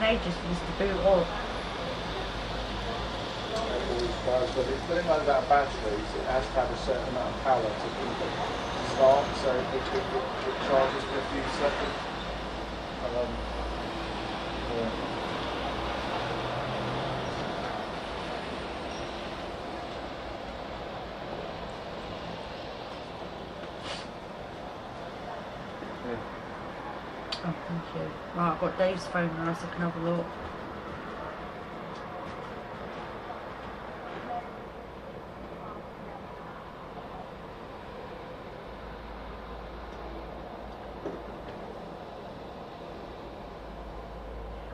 ages for this to boot up.
But the thing about batteries, it has to have a certain amount of power to keep it start, so it charges for a few seconds. Yeah.
Oh, thank you. Right, I've got Dave's phone now, so I can have a look.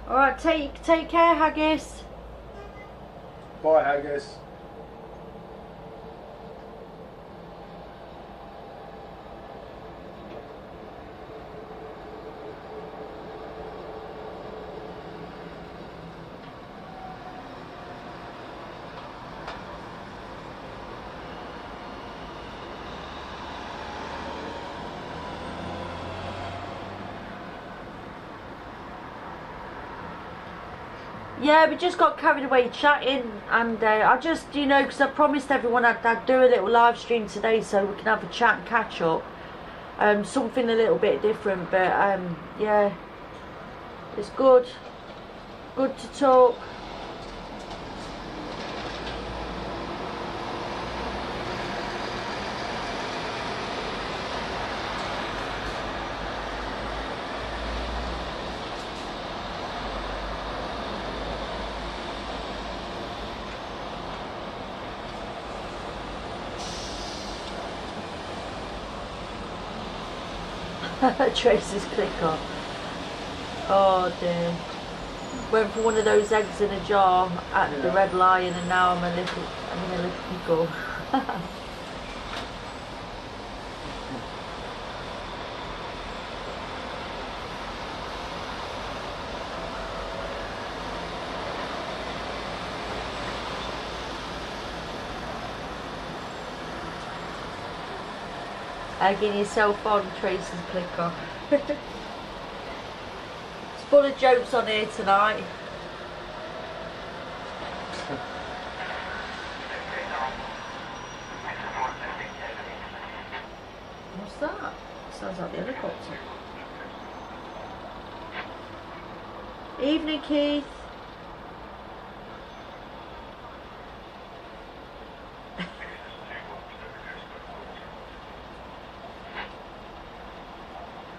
Alright, take care, Haggis.
Bye, Haggis.
Yeah, we just got carried away chatting, and I just, you know, because I promised everyone I'd do a little live stream today so we can have a chat and catch up. Something a little bit different, but yeah, it's good to talk. Tracy's clicker. Oh dear. Went for one of those eggs in a jar at the Red Lion, and now I'm in a little pickle. Egging yourself on, Tracy's clicker. It's full of jokes on here tonight. What's that? Sounds like the helicopter. Evening, Keith.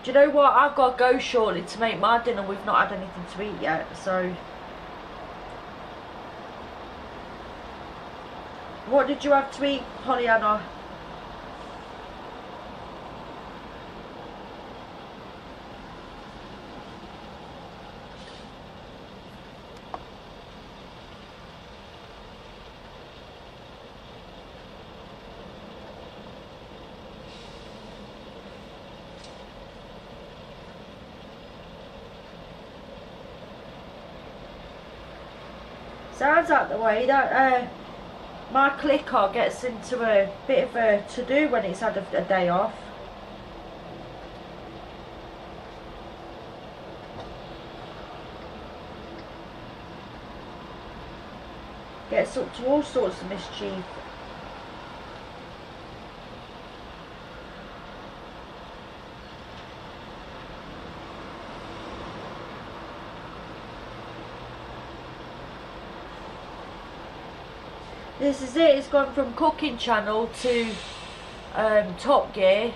Do you know what? I've got to go shortly to make my dinner. We've not had anything to eat yet, so. What did you have to eat, Pollyanna? Sounds like the way that my clicker gets into a bit of a to-do when it's had a day off. Gets up to all sorts of mischief. This is it, it's gone from cooking channel to Top Gear.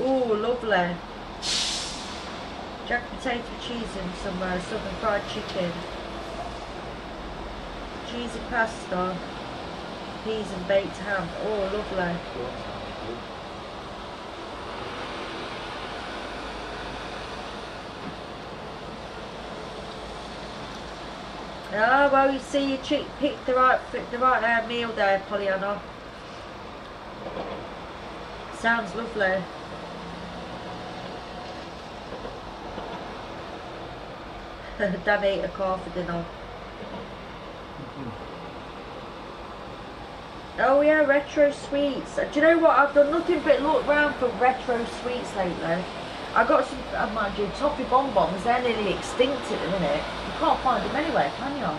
Ooh, lovely. Jack potato cheese and some southern fried chicken. Cheesy pasta. Peas and baked ham. Oh, lovely. Ah, well, you see, you picked the right meal there, Pollyanna. Sounds lovely. Dan ate a car for dinner. Oh yeah, retro sweets. Do you know what? I've done nothing but look round for retro sweets lately. I got some, mind you, toffee bonbons. They're nearly extinct at the minute. You can't find them anywhere, can you?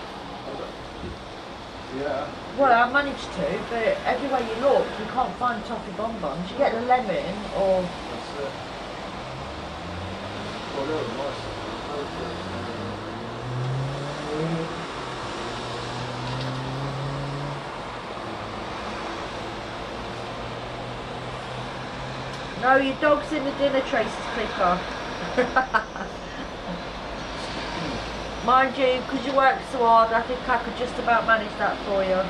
Yeah.
Well, I managed to, but everywhere you look, you can't find toffee bonbons. You get the lemon or...
That's it. Well, they're nice.
No, your dog's in the dinner tray, Clicker. Mind you, because you work so hard, I think I could just about manage that for you.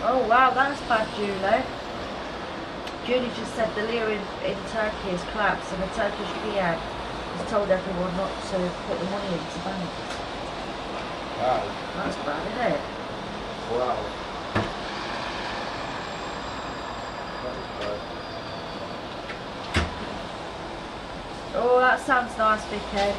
Oh wow, that's bad, Julie. Julie just said the lira in Turkey has collapsed and the Turkish riyal has told everyone not to put the money into banks.
Wow.
That's bad, isn't it?
Wow. That is bad.
Oh, that sounds nice, Vicky.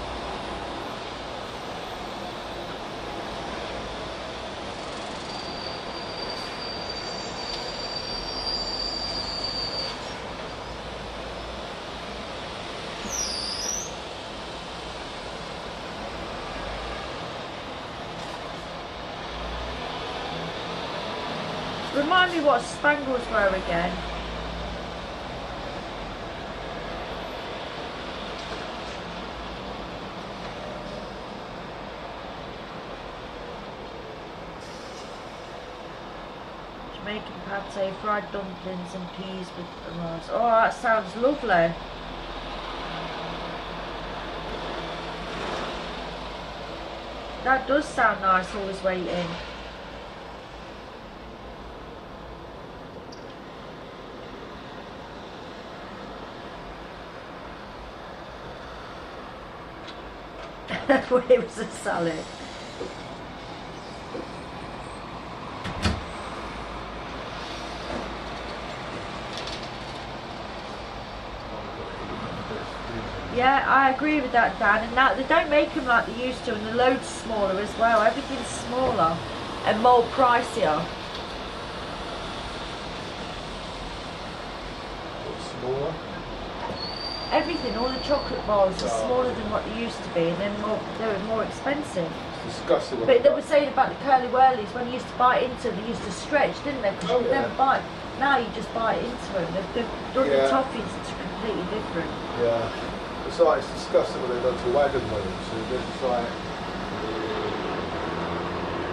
Remind me what spangles were again. Jamaican pate, fried dumplings and peas with rice. Oh, that sounds lovely. That does sound nice, always waiting. It was a salad. Yeah, I agree with that, Dan. And now they don't make them like they used to, and they're loads smaller as well. Everything's smaller and more pricier.
Smaller?
Everything, all the chocolate bars are smaller than what they used to be, and then they're more expensive.
It's disgusting.
But they were saying about the curly whirlies, when you used to bite into them, they used to stretch, didn't they? Because you could never bite. Now you just bite into them. They've done the toffees to completely different.
Yeah. It's like, it's disgusting what they've done to wagon wheels. So they're just like...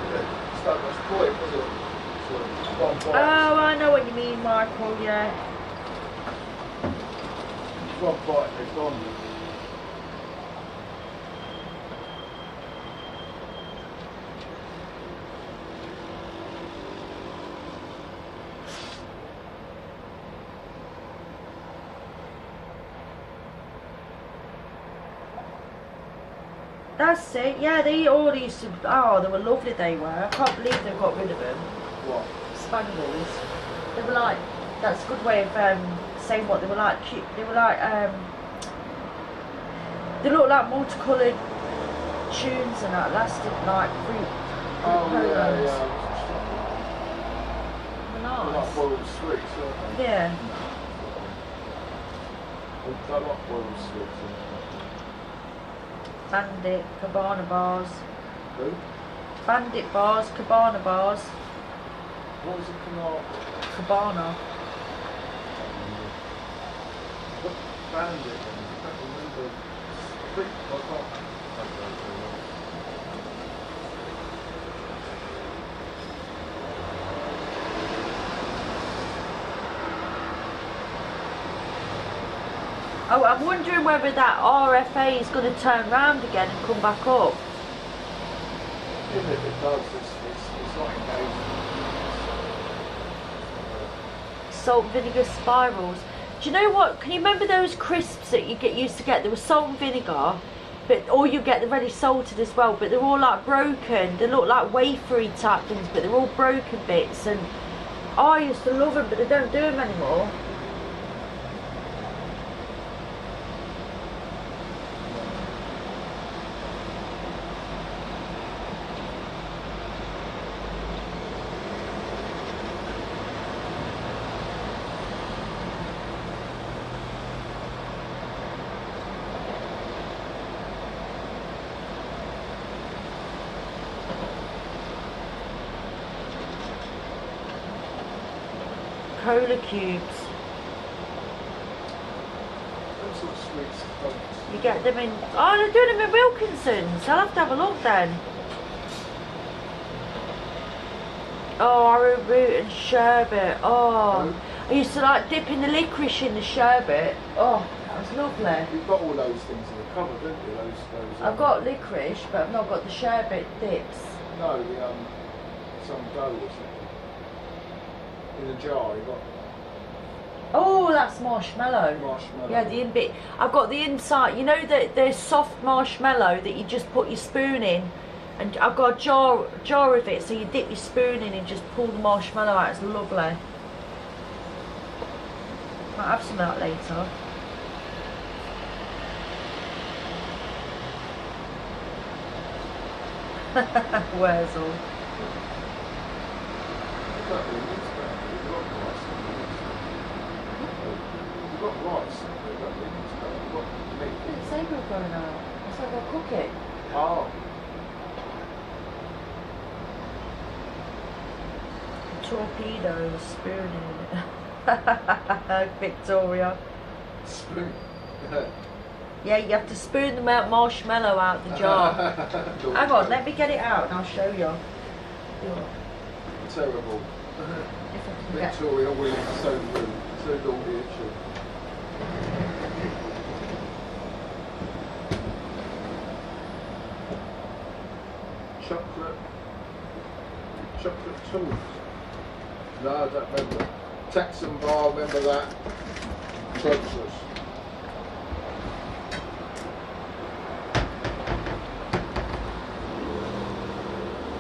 Yeah, it's not much point, was it? Sort of one bite.
Oh, I know what you mean, Michael, yeah.
One bite, they're gone.
That's it, yeah, they all used to, oh, they were lovely, they were. I can't believe they got rid of them.
What?
Spangles. They were like, that's a good way of saying what they were like. They were like, they looked like multicoloured tunes and that, lasted like fruit.
Oh,
polos.
yeah.
They're
They're
nice.
like boiled sweets, aren't they?
Yeah.
They're like boiled sweets, aren't
Bandit, Cabana bars.
they? Who?
Bandit bars, Cabana bars.
What was the canal?
Cabana.
What bandit? I can't remember. I think I can't remember.
Oh, I'm wondering whether that RFA is going to turn round again and come back up.
Even if it does, it's not engaging.
Salt vinegar spirals. Do you know what? Can you remember those crisps that used to get? There was salt and vinegar, or you get the ready salted as well. But they're all like broken. They look like wafery type things, but they're all broken bits. And I used to love them, but they don't do them anymore. Cola cubes.
Those sort of sweet stuff.
You get them in. Oh, they're doing them in Wilkinson's. I'll have to have a look then. Oh, arrowroot and sherbet. Oh, I used to like dipping the licorice in the sherbet. Oh, that was lovely.
You've got all those things in the cupboard, haven't you? Those.
I've got licorice, but I've not got the sherbet dips.
No, some dough or something. In a jar, you got
Oh, that's marshmallow.
marshmallow.
Yeah, the in bit. I've got the inside. You know that there's soft marshmallow that you just put your spoon in, and I've got a jar of it. So you dip your spoon in and just pull the marshmallow out. It's lovely. Might have some of that later. Where's all?
You've got rice. You've got meat.
It's Sabre going out. I said I'll cook it.
Oh.
Torpedo spoon in it. Victoria.
Spoon.
Yeah, you have to spoon the marshmallow out the jar. Hang on, let me get it out and I'll show you.
Terrible.
If I can get.
Victoria Williams, so rude. So naughty, isn't she? Chocolate tools. No, I don't remember. Texan bar, remember that? Trousers.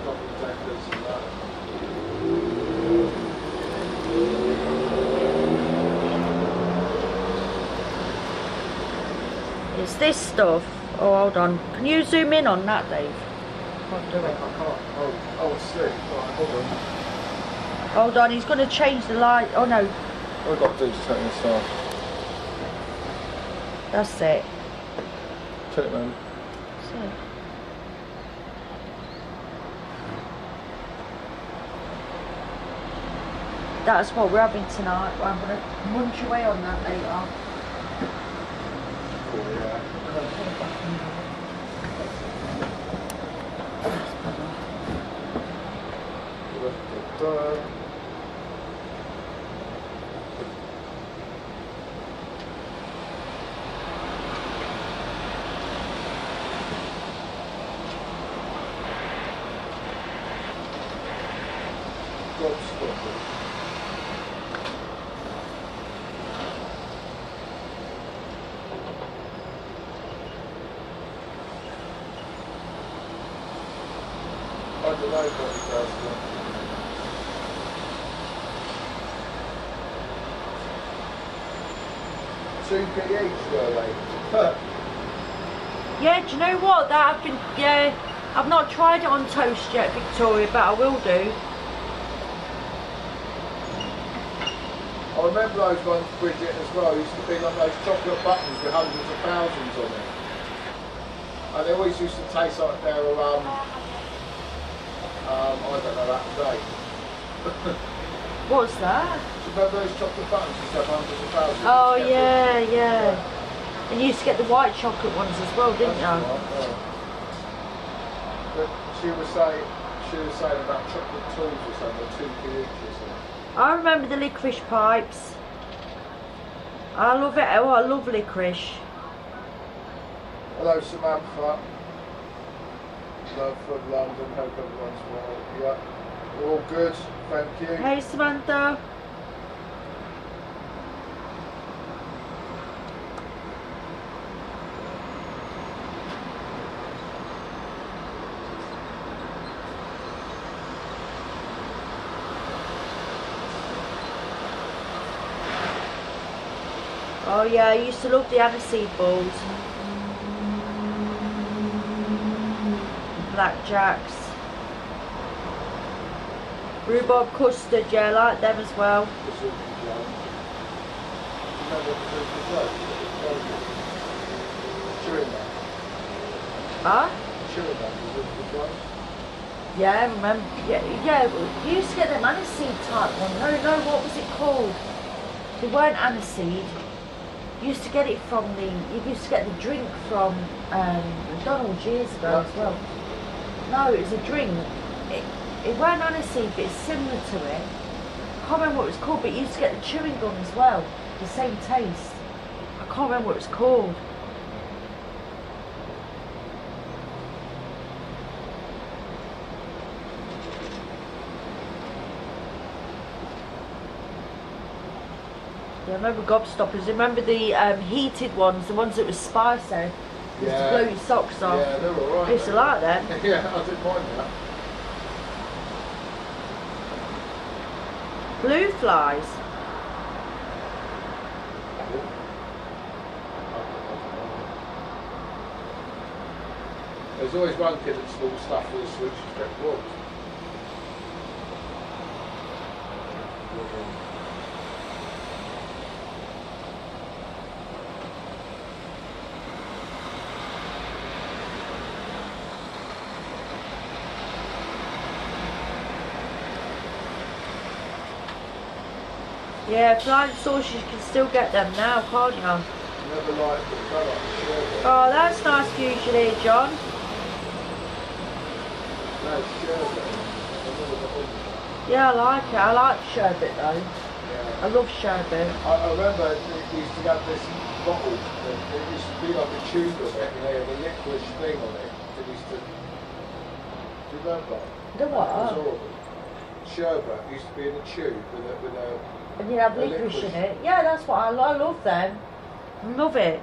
Double deckers and that.
It's this stuff. Oh, hold on. Can you zoom in on that, Dave? Can't do
I
it.
can't. Oh, I see. Right, hold on.
Hold on, he's going to change the light. Oh no,
All I've got to do is take this off.
that's it.
Take it man.
So. That's what we're having tonight. I'm going to munch away on that later.
Oh, yeah. I don't know what he does. 2p each, were they?
Yeah, do you know what? That I've been, yeah, I've not tried it on toast yet, Victoria, but I will do.
I remember those ones, Bridget, as well. Used to be like those chocolate buttons with hundreds of thousands on it. And they always used to taste like they were, I don't know that today.
What's that?
Do you remember those chocolate buttons used to have hundreds of thousands?
Oh yeah, yeah. And you used to get the white chocolate ones as well, didn't you?
Right, yeah. But she was saying about chocolate tools or something, 2p each or something.
I remember the licorice pipes. I love it. Oh, I love licorice.
Hello Samantha. Love from London, hope everyone's well. Yeah, we're all good, thank you.
Hey Samantha. Oh yeah, I used to love the aniseed balls. Blackjacks. Rhubarb custard, yeah, I like them as well. Huh? Yeah, I remember. Yeah, you used to get them aniseed type one. No, what was it called? They weren't aniseed. You used to get it from you used to get the drink from McDonald's years ago as well. No, it was a drink. It weren't aniseed, but it's similar to it. I can't remember what it was called, but you used to get the chewing gum as well. The same taste. I can't remember what it was called. Yeah, I remember gobstoppers. Remember the heated ones, the ones that were spicy. Used to blow your socks off.
Yeah, they were alright.
I used to like them.
Yeah, I didn't mind that.
Blue flies.
There's always one kid that small stuff with a switch to get walks.
Yeah, flying saucers, you can still get them now, can't you?
Never liked it, I like the sherbet.
Oh, that's nice for you to hear, John.
No, sherbet.
Yeah, I like it. I like sherbet though.
Yeah.
I love sherbet.
I remember they used to have this bottle, it used to be like a tube of it, and they had a liquid thing on it. It used to, do you remember?
The what?
It was horrible. Sherbet used to be in a tube with a
And you have licorice in it. Yeah, that's what I love them. Love it.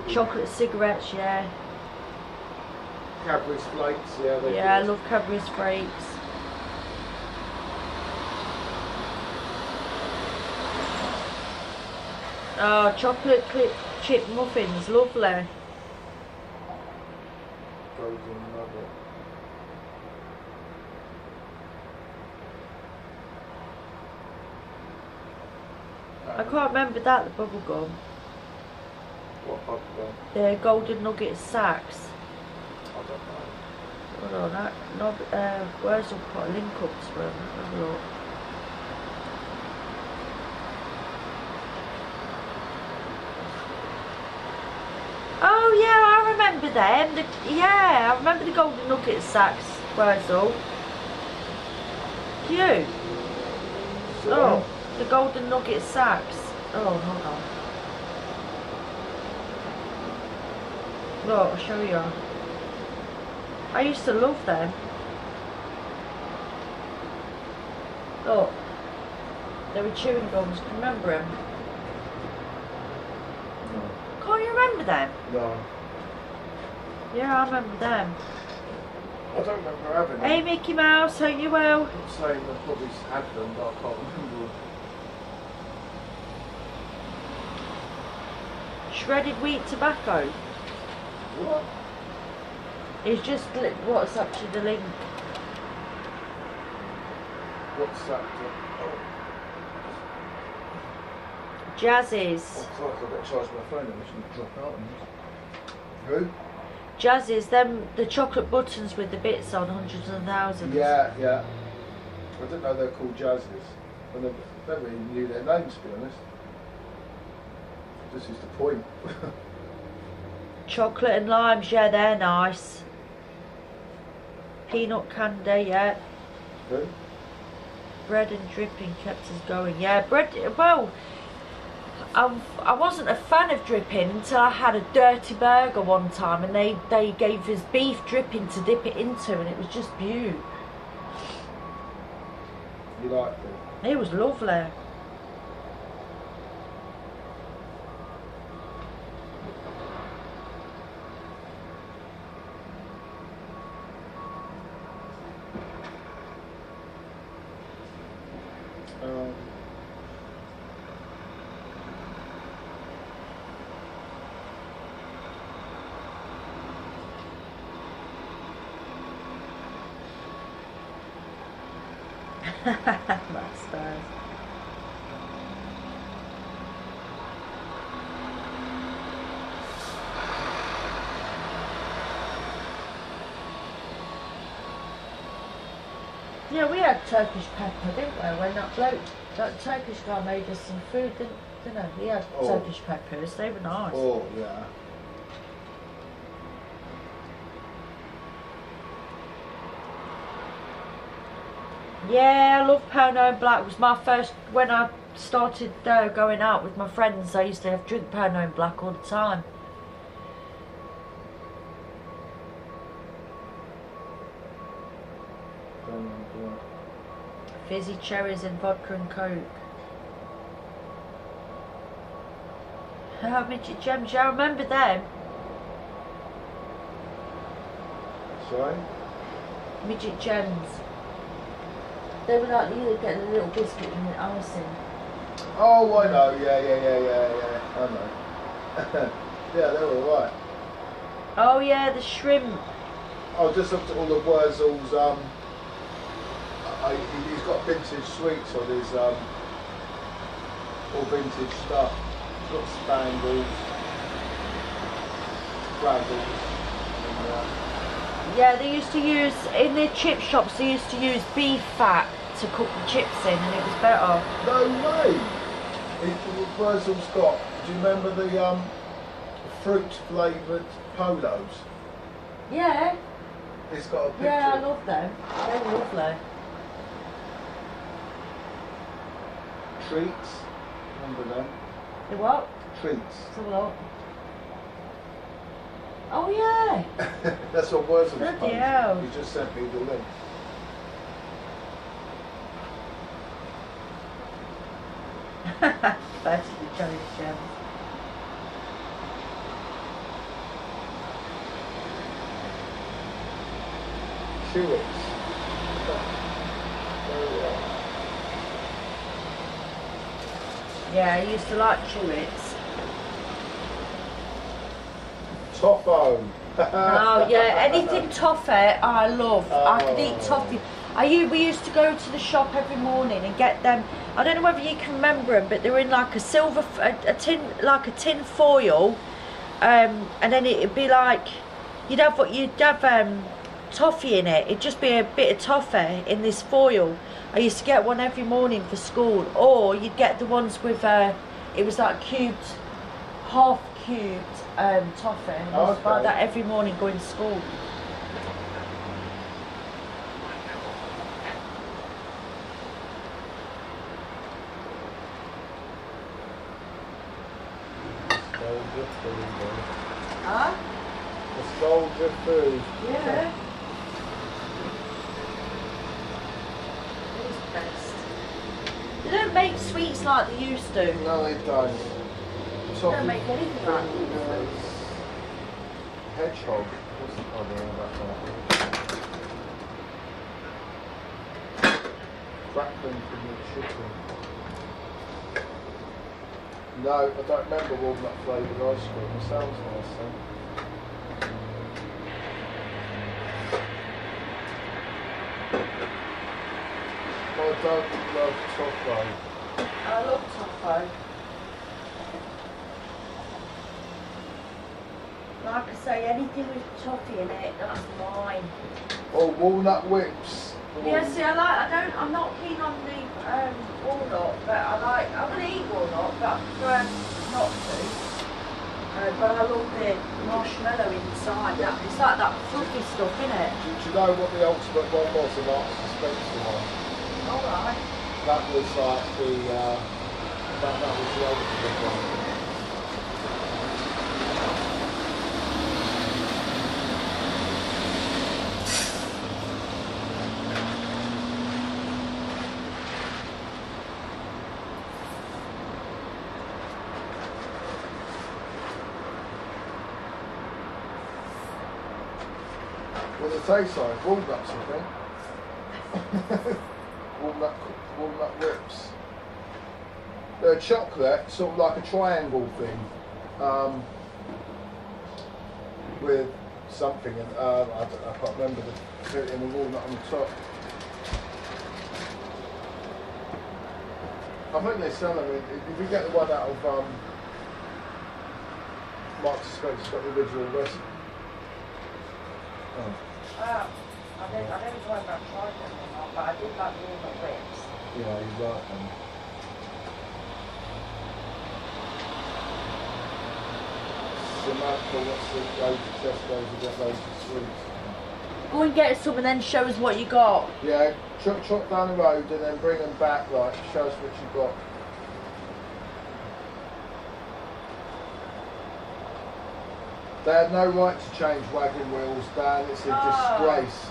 Chocolate cigarettes, yeah.
Cadbury's flakes, yeah.
Yeah, I love Cadbury's flakes. Oh, chocolate chip muffins, lovely.
Frozen nugget.
I can't remember that, the bubble gum.
What bubble gum?
The golden nugget sacks.
I don't know.
Hold on, where's the put a link up to them? Have a look. Oh yeah, I remember them. I remember the golden nugget sacks. Where's all? Do you? Oh, the golden nugget sacks. Oh, hold on. Look, I'll show you. I used to love them. Look, they were chewing gums. Can you remember them?
No.
Can't you remember them?
No.
Yeah, I remember them.
I don't remember having them.
Hey, Mickey Mouse, hope you well.
I'm saying I probably had them, but I can't remember.
Shredded wheat tobacco.
What?
It's just what's up to the link.
What's that?
Jazzes.
Oh, sorry, I've got to charge my phone and I shouldn't drop out on this. Who?
Jazzes, them the chocolate buttons with the bits on, hundreds and thousands.
Yeah, yeah. I didn't know they were called jazzes. I never even knew their names, to be honest. This is the point.
Chocolate and limes, yeah, they're nice. Peanut candy, yeah.
Who?
Bread and dripping kept us going. Yeah, bread, well, I wasn't a fan of dripping until I had a dirty burger one time and they gave us beef dripping to dip it into and it was just beaut.
You liked it?
It was lovely. That's Spurs. Yeah, we had Turkish pepper, didn't we? When that bloke, that Turkish guy made us some food, didn't he? He had Turkish peppers, they were nice.
Oh, yeah.
Yeah, I love Pernod Black. It was my first, when I started going out with my friends, I used to drink Pernod Black all the time. Fizzy cherries and vodka and coke. Midget gems, yeah, I remember them.
Sorry?
Midget gems. They were like, you get a little biscuit and the icing.
Oh, I know. Yeah. I know. Yeah, they were alright.
Oh yeah, the shrimp.
I just looked at all of Wurzel's. He's got vintage sweets on his all vintage stuff. He's got spangles, fraggles, and
Yeah, they used to use, in their chip shops, they used to use beef fat to cook the chips in, and it was better.
no way! Wurzel's got, do you remember the fruit flavoured polos?
Yeah,
It's got a picture.
yeah, I love them. They're lovely.
Treats, remember them?
The what?
Treats.
Let's have a look. Oh yeah.
That's what Wurzel's
Bloody
posted.
hell.
He just sent me the link.
That's the Johnny Gems.
Chewits.
Yeah, I used to like Chewits.
Toffo.
Oh yeah, anything toffee I love. I could eat toffee. We used to go to the shop every morning and get them. I don't know whether you can remember them, but they were in like a silver, a tin foil, and then it'd be like you'd have toffee in it. It'd just be a bit of toffee in this foil. I used to get one every morning for school, or you'd get the ones with it was like cubed, half cubed toffee. I used to buy that every morning going to school. Huh?
Nostalgia food.
Yeah. It is the best. They don't make sweets like they used to.
No, they don't.
They don't make anything like they used to.
Hedgehog. What's the other about that? Crackling from the chicken. No, I don't remember walnut flavoured ice cream. It sounds nice though. I don't love toffee.
I love toffee. Like I say, anything with toffee in it, that's mine.
Oh, walnut whips.
Yeah, see, I'm not keen on the walnut, but I will eat walnut, but I prefer not to. But I love the marshmallow inside. It's like that fluffy stuff, isn't it?
Do you know what the ultimate one was? The Marks and Spencer one.
Alright.
That was like the that was the ultimate one. What does it taste like? Walnuts, I think. walnut whips. They're chocolate, sort of like a triangle thing, with something in. I can't remember the walnut on the top. I think they sell them. If you get the one out of Marks and Spencer's, got the original recipe. Oh.
I don't know if I've tried them or not, but I did like the walnut whips.
Yeah, you like them. Samantha wants to go to Tesco's and get loads of sweets.
Go and get some and then show us what you got.
Yeah, trot down the road and then bring them back, like, show us what you got. They had no right to change wagon wheels, Dan. It's a disgrace.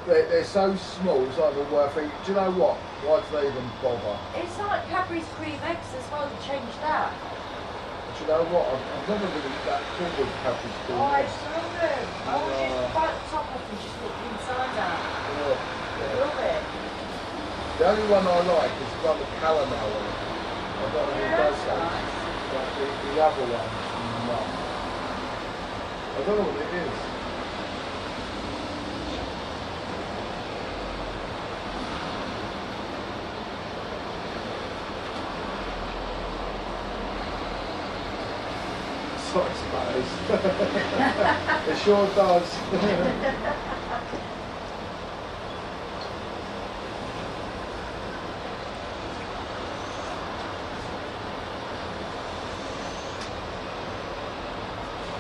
They're so small, it's not even worth it. Do you know what? Why do they even bother?
It's like Cadbury's cream eggs as well, to change that.
Do you know what? I've never really that cool with Cadbury's cream
Oh, I
eggs.
just love them. I always just bite the top off and just look the inside out.
Yeah.
I love it.
The only one I like is the one with caramel on it. I don't know who does that.
Nice.
But the other one, no. I don't know what it is. Socks space. It sure does.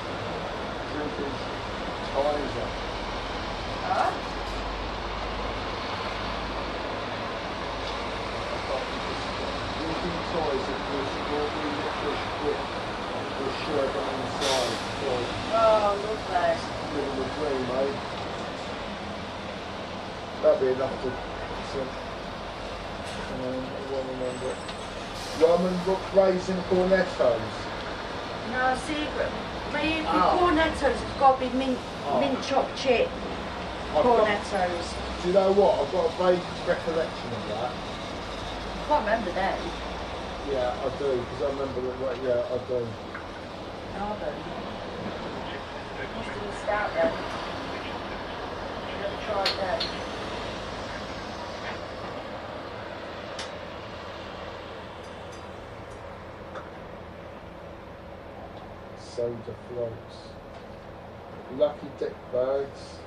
Drinking Tizer.
Huh?
Drinking toys that was strawberry licorice whip with sherbet on the side. So,
Oh, lovely.
living the dream, eh? That'd be enough to I won't remember it. Roman raisin cornettos.
No, see, the
Oh.
cornettos have got to be mint chopped chip
I've got-
cornettos.
Do you know what? I've got a vague recollection of that.
I can't remember them.
Yeah, I do, because I remember the way, yeah, I do.
Are they? Must have missed out then. Never tried them.
Soda floats. Lucky Dick bags.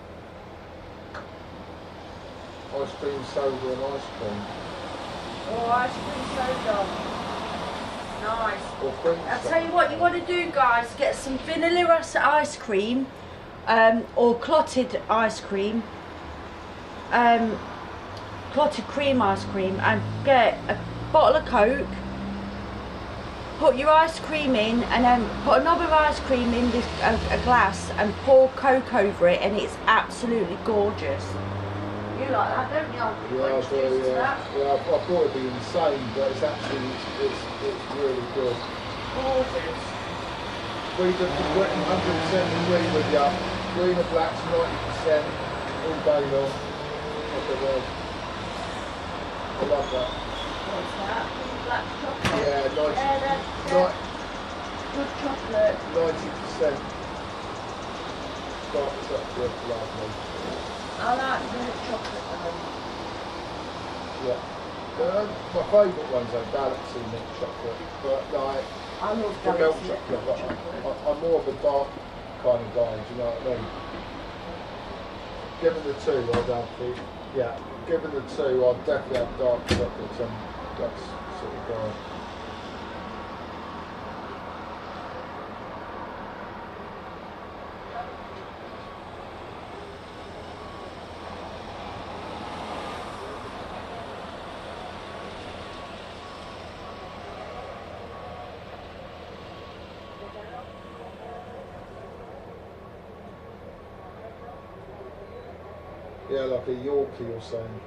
Ice cream soda and ice cream.
Oh, ice cream soda. Nice.
Or fruit
I'll
soda.
tell you what you want to do, guys. Get some vanilla ice cream, or clotted ice cream, clotted cream ice cream, and get a bottle of Coke. Put your ice cream in, and then put another ice cream in a glass, and pour Coke over it, and it's absolutely gorgeous. You like that, don't you?
Yeah, I do, yeah. Yeah, I thought it'd be insane, but it's actually, it's really good.
Gorgeous.
Green 100% agree with you. Green and black's 90%, all day long. What the world. I love that.
What's that? Black chocolate.
Yeah, 90,
Yeah, that's good chocolate.
90%. Dark chocolate, lovely.
I like milk chocolate though.
Yeah. My favourite ones are Galaxy milk chocolate, but like
I love
the milk
Galaxy
chocolate,
milk
but
chocolate.
I'm more of a dark kind of guy, do you know what I mean? Given the two, I'd have the, yeah, given the two, I'd definitely have dark chocolate and that's sort of guy. Yeah, like a Yorkie or something.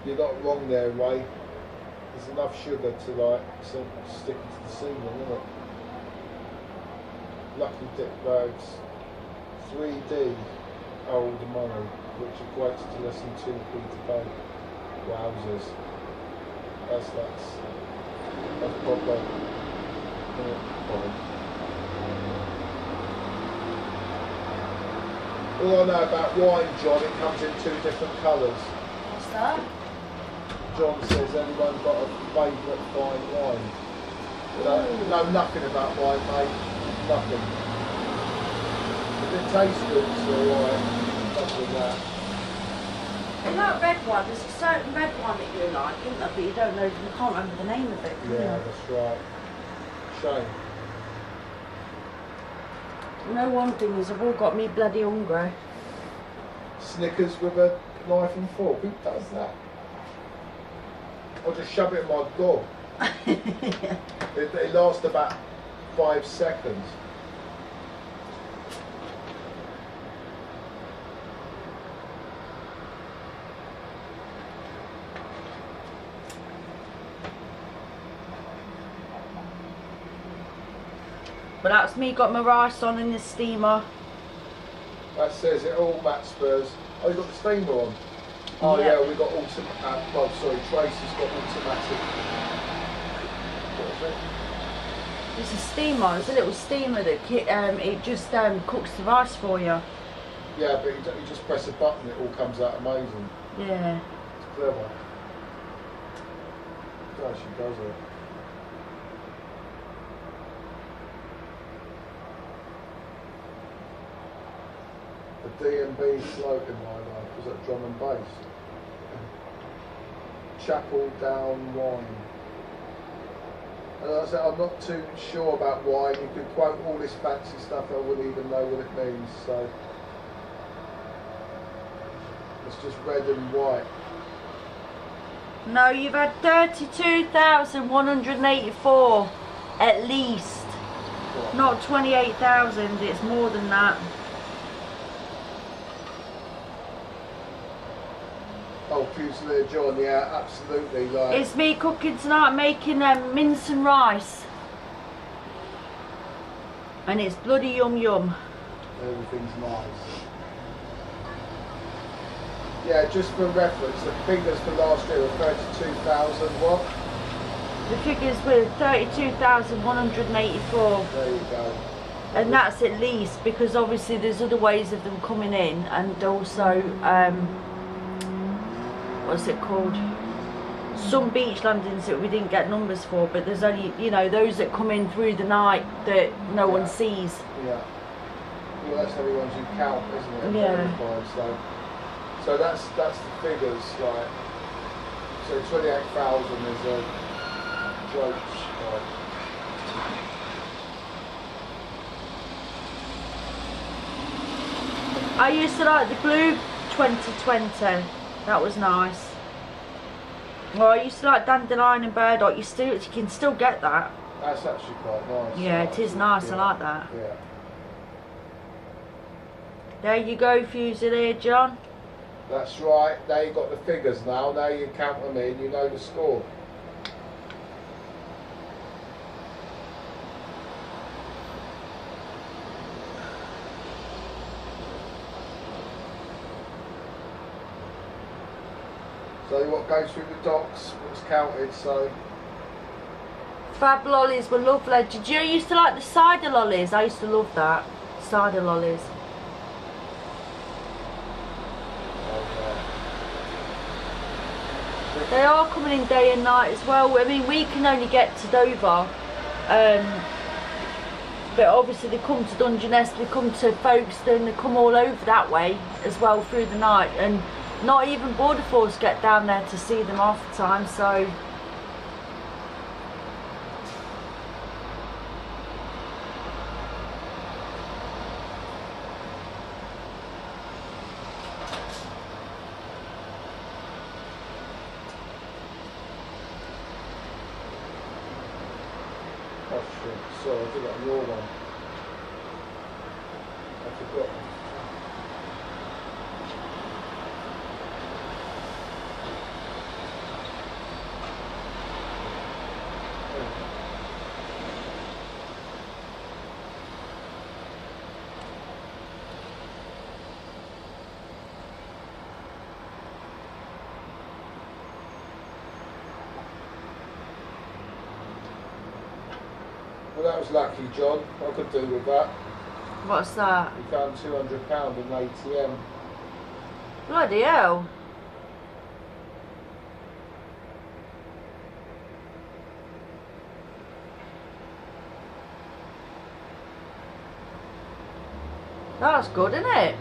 You're not wrong there, Ray. There's enough sugar to like stick it to the ceiling, isn't it? Lucky Dick bags. 3D old money, which equates to less than 2p to pay. Wowzers. That's proper. All I know about wine, John, it comes in 2 different colours.
What's that?
John says everyone's got a favourite fine wine. I know nothing about wine, mate. Nothing. If it tastes good, it's alright. Nothing like that.
And that red one, there's a certain red one that you like, isn't there? But you don't know, you can't remember the name of it. Can
Yeah,
you?
that's right. Shame.
No one thing is, I've all got me bloody hungry.
Snickers with a knife and fork. Who does that? I'll just shove it in my gob. It lasts about 5 seconds.
But that's me got my rice on in the steamer.
That says it all, Matt Spurs. Oh, you got the steamer on? Oh
Yep.
yeah, we got automatic. Well, sorry, Tracy's got automatic. What is it?
It's a steamer, it's a little steamer that it just cooks the rice for you.
Yeah, but you just press a button, it all comes out amazing.
Yeah.
It's clever. Yeah, she does it. The D&B float in my life was at drum and bass. Chapel Down Wine. And I said, I'm not too sure about wine. You could quote all this fancy stuff, I wouldn't even know what it means. So it's just red and white.
No, you've had 32,184 at least.
What?
Not 28,000, it's more than that.
Oh, Fusilier John, yeah, absolutely. Like,
It's me cooking tonight, making mince and rice. And it's bloody yum yum.
everything's nice. Yeah, just for reference, the figures for last year were 32,000 what?
The figures were 32,184.
There you go.
And that's at least, because obviously there's other ways of them coming in, and also what's it called, some beach landings that we didn't get numbers for, but there's only, you know, those that come in through the night that no one sees.
Yeah. Well, that's the only ones you count, isn't it?
Yeah.
Verified, so that's the figures, like, so 28,000 is a joke, like.
I used to like the blue 2020. That was nice. Well, I used to like dandelion and burdock. You can still get that.
That's actually quite nice.
Yeah, it is nice.
Yeah.
I like that.
Yeah.
There you go, Fusilier John.
That's right. Now you've got the figures now. Now you count them in. You know the score. So what goes through the docks, what's counted, so...
Fab lollies were lovely. Did you used to like the cider lollies? I used to love that. Cider lollies. They are coming in day and night as well. I mean, we can only get to Dover. But obviously they come to Dungeness, they come to Folkestone, they come all over that way as well through the night. And not even Border Force get down there to see them half the time, so...
Oh shit, sorry, I did it on your one. I forgot. Well, that was lucky, John. I could do with that.
What's that?
We found £200 in an ATM.
Bloody hell. That's good, isn't it?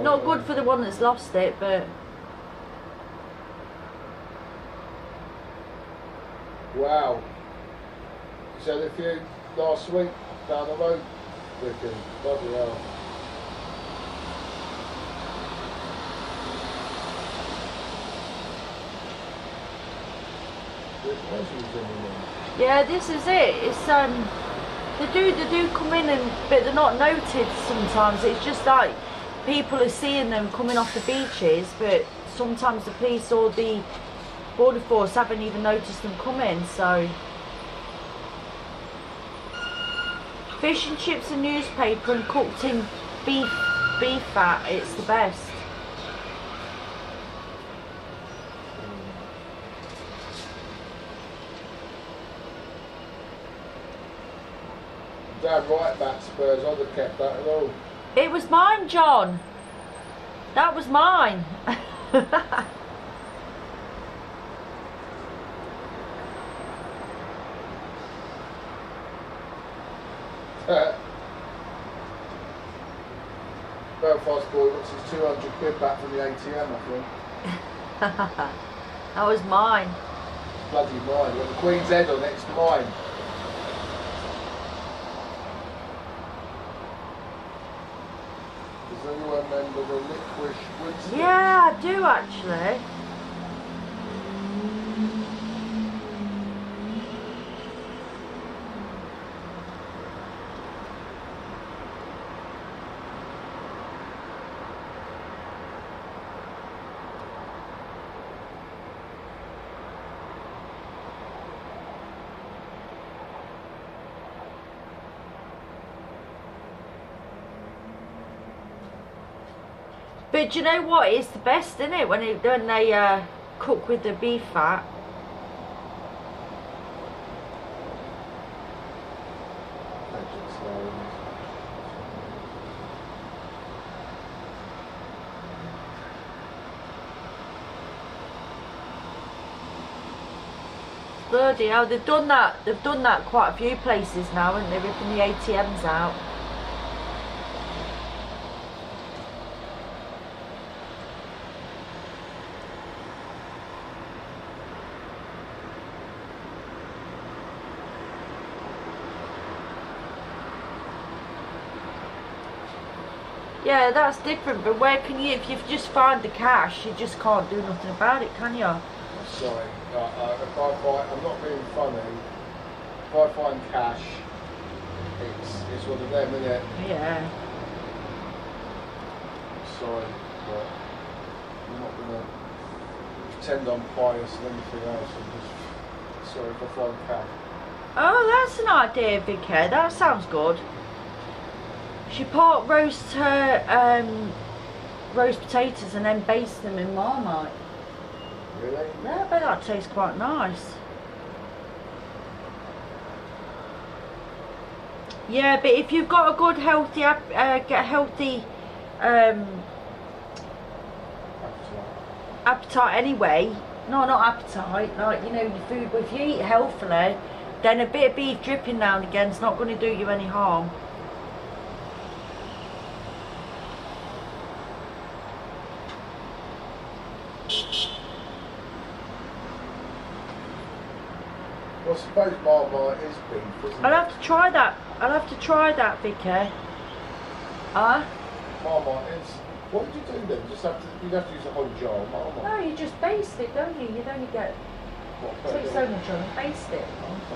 Not good for the one that's lost it, but...
Wow. So if you last week down the road, Ricky, bloody hell.
Yeah, this is it. It's they do come in but they're not noted sometimes. It's just like people are seeing them coming off the beaches, but sometimes the police or the border force haven't even noticed them coming. So fish and chips and newspaper and cooked in beef fat, it's the best.
Damn right back Spurs, I'd have kept that at all.
It was mine, John. That was mine.
Belfast boy wants his 200 quid back from the ATM, I think.
That was mine.
Bloody mine. Got the Queen's head on it, it's mine. Does anyone remember the licorice Winston?
Yeah, I do actually. But do you know what? It's the best, isn't it? When they cook with the beef fat. Bloody hell, they've done that. They've done that quite a few places now, haven't they? Ripping the ATMs out. Yeah, that's different, but where can you, if you've just found the cash, you just can't do nothing about it, can you?
Sorry, if I find, I'm not being funny, if I find cash, it's one of them, isn't it?
Yeah.
Sorry, but I'm not going to pretend I'm pious and anything else. I'm just sorry if I find cash.
Oh, that's an idea, Vicky. That sounds good. She part roast her roast potatoes and then baste them in Marmite.
Really?
Yeah, I bet that tastes quite nice. Yeah, but if you've got a good healthy, appetite anyway. No, not appetite. Like, you know, your food. If you eat healthily, then a bit of beef dripping now and again is not going to do you any harm.
Well, I suppose Marmite is beef, isn't it?
I'll have to try that. I'll have to try that, Vicky. Huh?
Marmite is. What would you do then? You'd have to use a whole jar of Marmite.
No, you just baste it, don't you? You'd only get take so much on and baste it.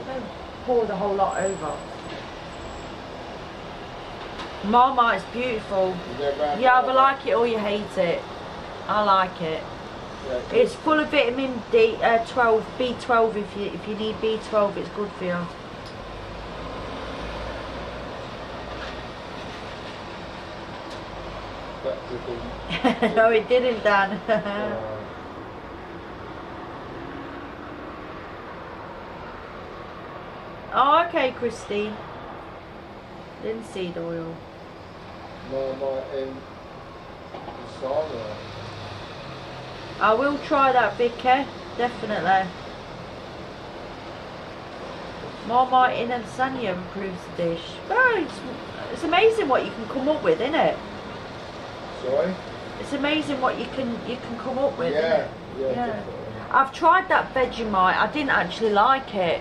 Don't pour the whole lot over. Marmite's beautiful. You either like it or you hate it. I like it.
Yeah,
It's full of vitamin D12, B12. If you need B12, it's good for you.
that didn't.
No, it didn't, Dan. Oh, okay, Christy. Linseed oil.
Marmite in lasagna.
I will try that, Vicky. Definitely. Marmite in lasagna improves the dish. Oh, it's amazing what you can come up with, isn't it?
Sorry?
It's amazing what you can come up with.
Yeah,
isn't it?
yeah, definitely.
I've tried that Vegemite. I didn't actually like it.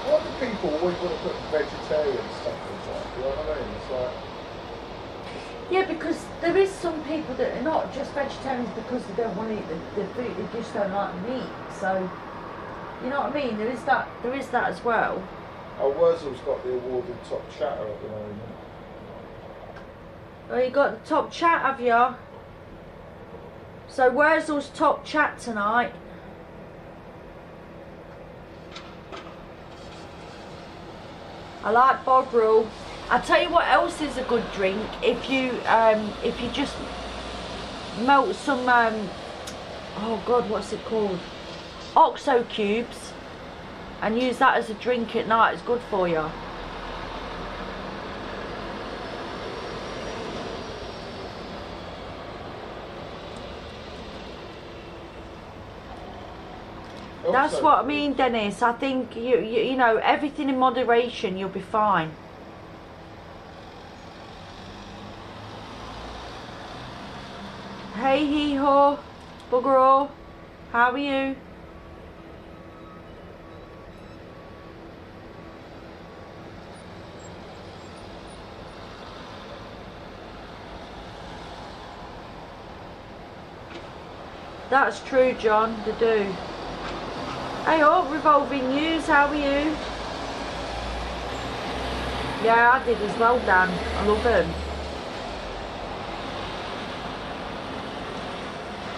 Why do people always want to put vegetarian stuff inside? You know what I mean? It's like...
Yeah, because there is some people that are not just vegetarians because they don't want to eat the food, they just don't like the meat. So, you know what I mean? There is that as well.
Oh, Wurzel's got the awarded top chatter at the moment.
Oh, you got the top chat, have you? So Wurzel's top chat tonight. I like Bovril. I tell you what else is a good drink. If you just melt some oh god, what's it called? OXO cubes and use that as a drink at night. It's good for you. That's what I mean, Dennis. I think you know, everything in moderation, you'll be fine. Hey hee ho, bugger all. How are you? That's true, John, they do. Hey up, Revolving News, how are you? Yeah, I did as well, Dan. I love them.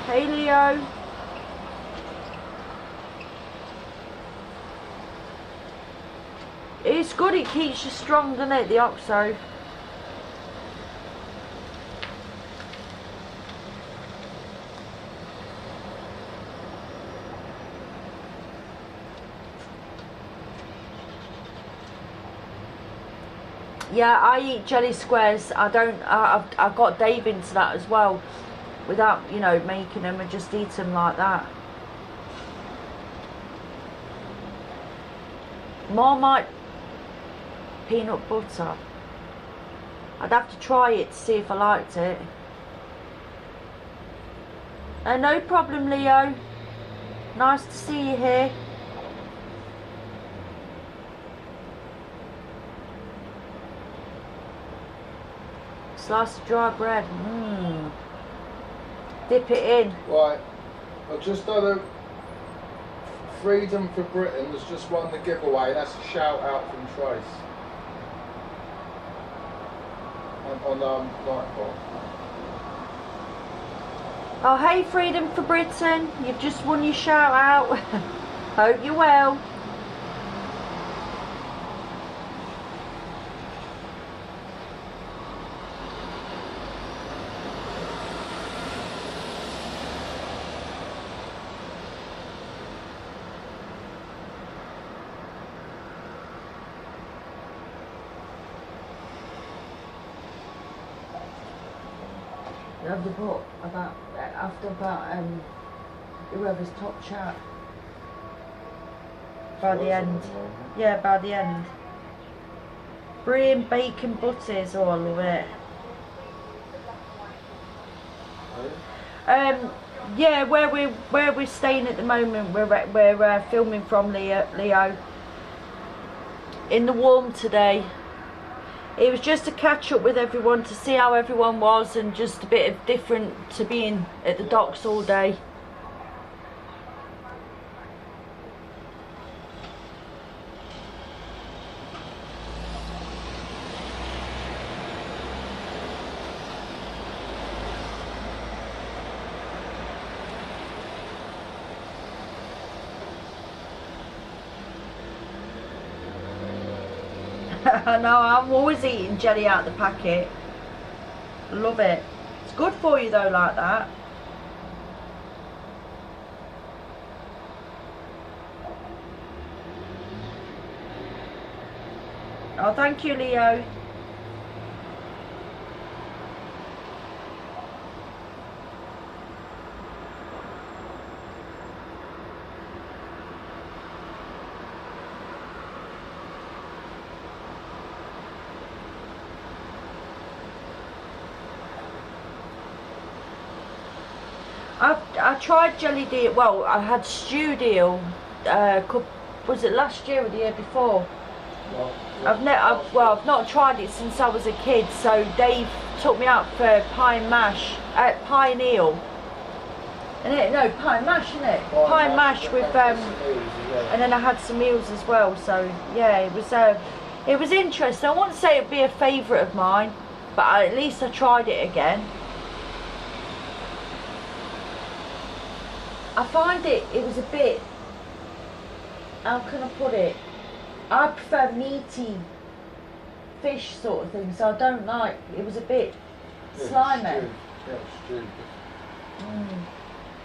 Hey Leo. It's good, it keeps you strong, doesn't it, the OXO? Yeah, I eat jelly squares. I don't. I've got Dave into that as well, without, you know, making them, and just eat them like that. Marmite peanut butter. I'd have to try it to see if I liked it. No problem, Leo. Nice to see you here. Slice of dry bread. Mmm. Dip it in.
Right. I've just done a Freedom for Britain has just won the giveaway. That's a shout out from Trace. On Nightbot.
Oh, hey, Freedom for Britain. You've just won your shout out. Hope you're well. Of the book about whoever's top chat by the end. Yeah, by the end. Brie and bacon butties. Oh, I love it. Yeah, where we're staying at the moment, we're filming from Leo. In the warm today. It was just to catch up with everyone, to see how everyone was, and just a bit of different to being at the docks all day. I know, I'm always eating jelly out of the packet. Love it. It's good for you though, like that. Oh, thank you, Leo. I tried jelly deal. Well, I had stew deal. Was it last year or the year before? I've not tried it since I was a kid. So Dave took me out for pie and mash at Pie and Eel. No, pie and mash, isn't it? Pie and mash with and then I had some meals as well. So yeah, it was interesting. I wouldn't say it'd be a favourite of mine, but at least I tried it again. I find it was a bit, how can I put it, I prefer meaty fish sort of thing, so I don't like, it was a bit slimy.
Yeah, stew.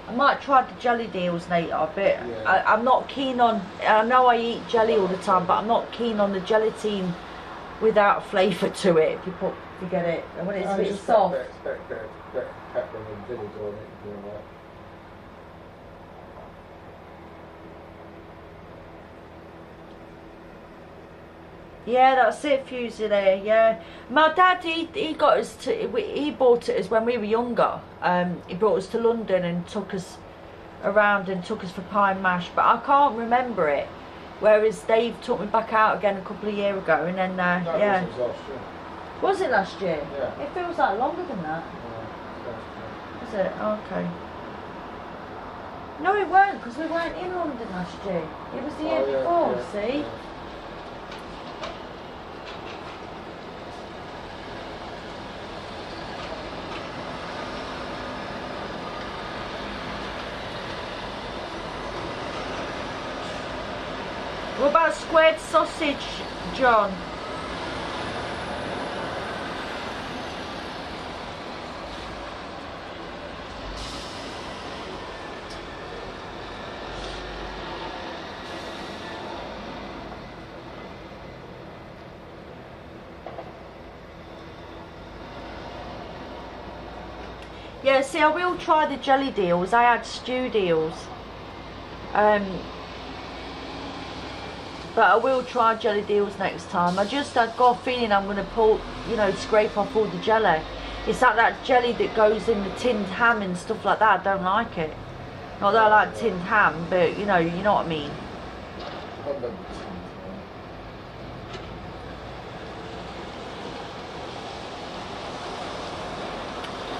I might try the jelly deals later, but
Yeah.
I'm not keen on, I know I eat jelly all the time, but I'm not keen on the gelatine without flavour to it, if you get it, and when it's a bit soft.
Bit pepper and vinegar on it, you know, like.
Yeah, that's it, Fusey there, yeah. My dad, he got us to, he bought it as when we were younger. He brought us to London and took us around and took us for pie and mash, but I can't remember it. Whereas Dave took me back out again a couple of years ago, and then, yeah.
Was last year.
Was it last year?
Yeah.
It feels like longer than that.
Yeah,
Was it? Oh, okay. No, it weren't, because we weren't in London last year. It was the year before, see?
Yeah.
What about squared sausage, John? Yeah, see, I will try the jelly deals. I had stew deals. But I will try jelly deals next time. I've got a feeling I'm going to pull, scrape off all the jelly. It's like that jelly that goes in the tinned ham and stuff like that. I don't like it. Not that I like tinned ham, but you know what I mean.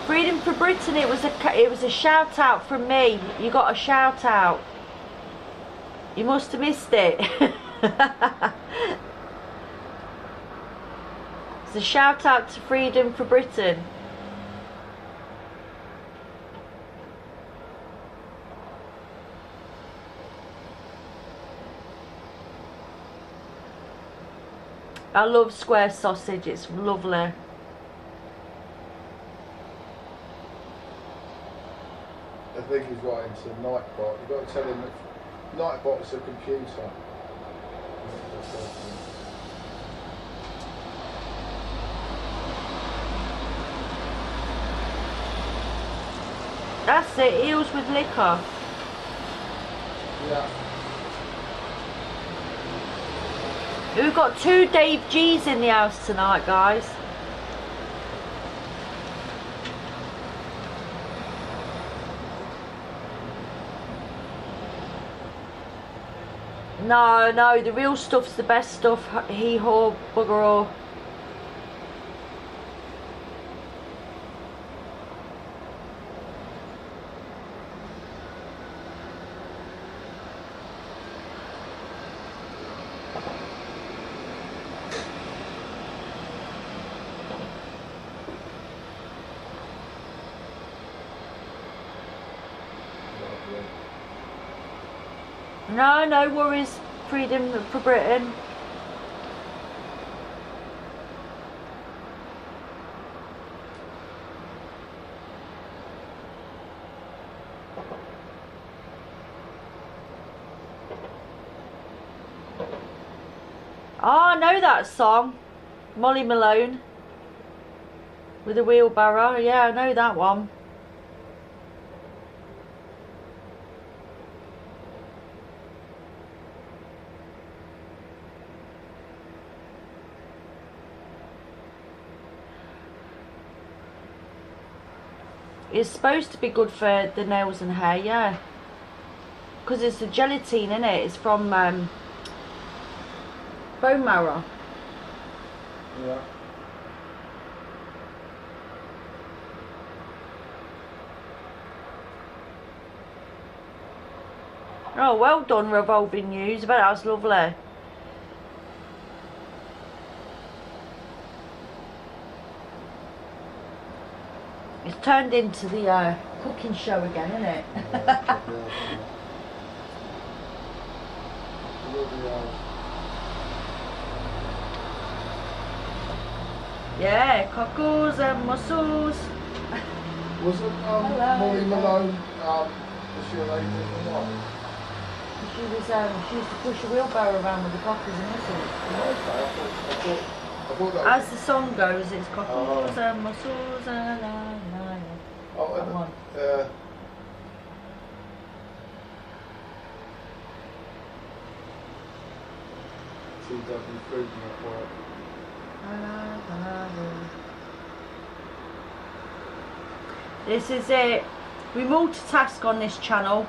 Freedom for Britain. It was a shout out from me. You got a shout out. You must have missed it. It's a shout out to Freedom for Britain. I love square sausage, it's lovely.
I think he's right into Nightbot. You've got to tell him that Nightbot's a computer.
That's it, eels with liquor.
Yeah.
We've got 2 Dave G's in the house tonight, guys. No, the real stuff's the best stuff. Hee-haw, bugger-all. No worries, Freedom for Britain. Oh, I know that song. Molly Malone. With a wheelbarrow. Yeah, I know that one. It's supposed to be good for the nails and hair, yeah. Because it's the gelatine, in it? It's from bone marrow.
Yeah.
Oh, well done, Revolving News. I bet that was lovely. It's turned into the cooking show again, isn't it? Yeah, cockles and mussels.
Wasn't Molly Malone was she a lady or what?
She used to push a wheelbarrow around with the cockles and mussels.
Okay, I thought that
As the song goes, it's cockles and mussels and
that
one.
TW Food Network.
This is it. We multitask on this channel.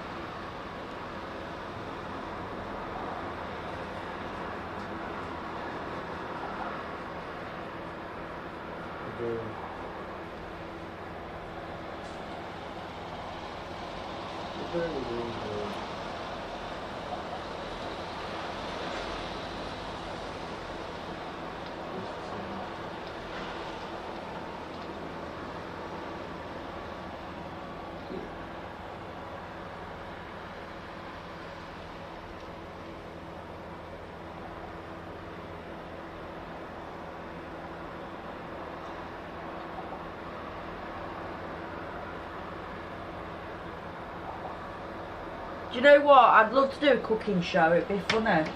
Do you know what? I'd love to do a cooking show. It'd be funny.
That's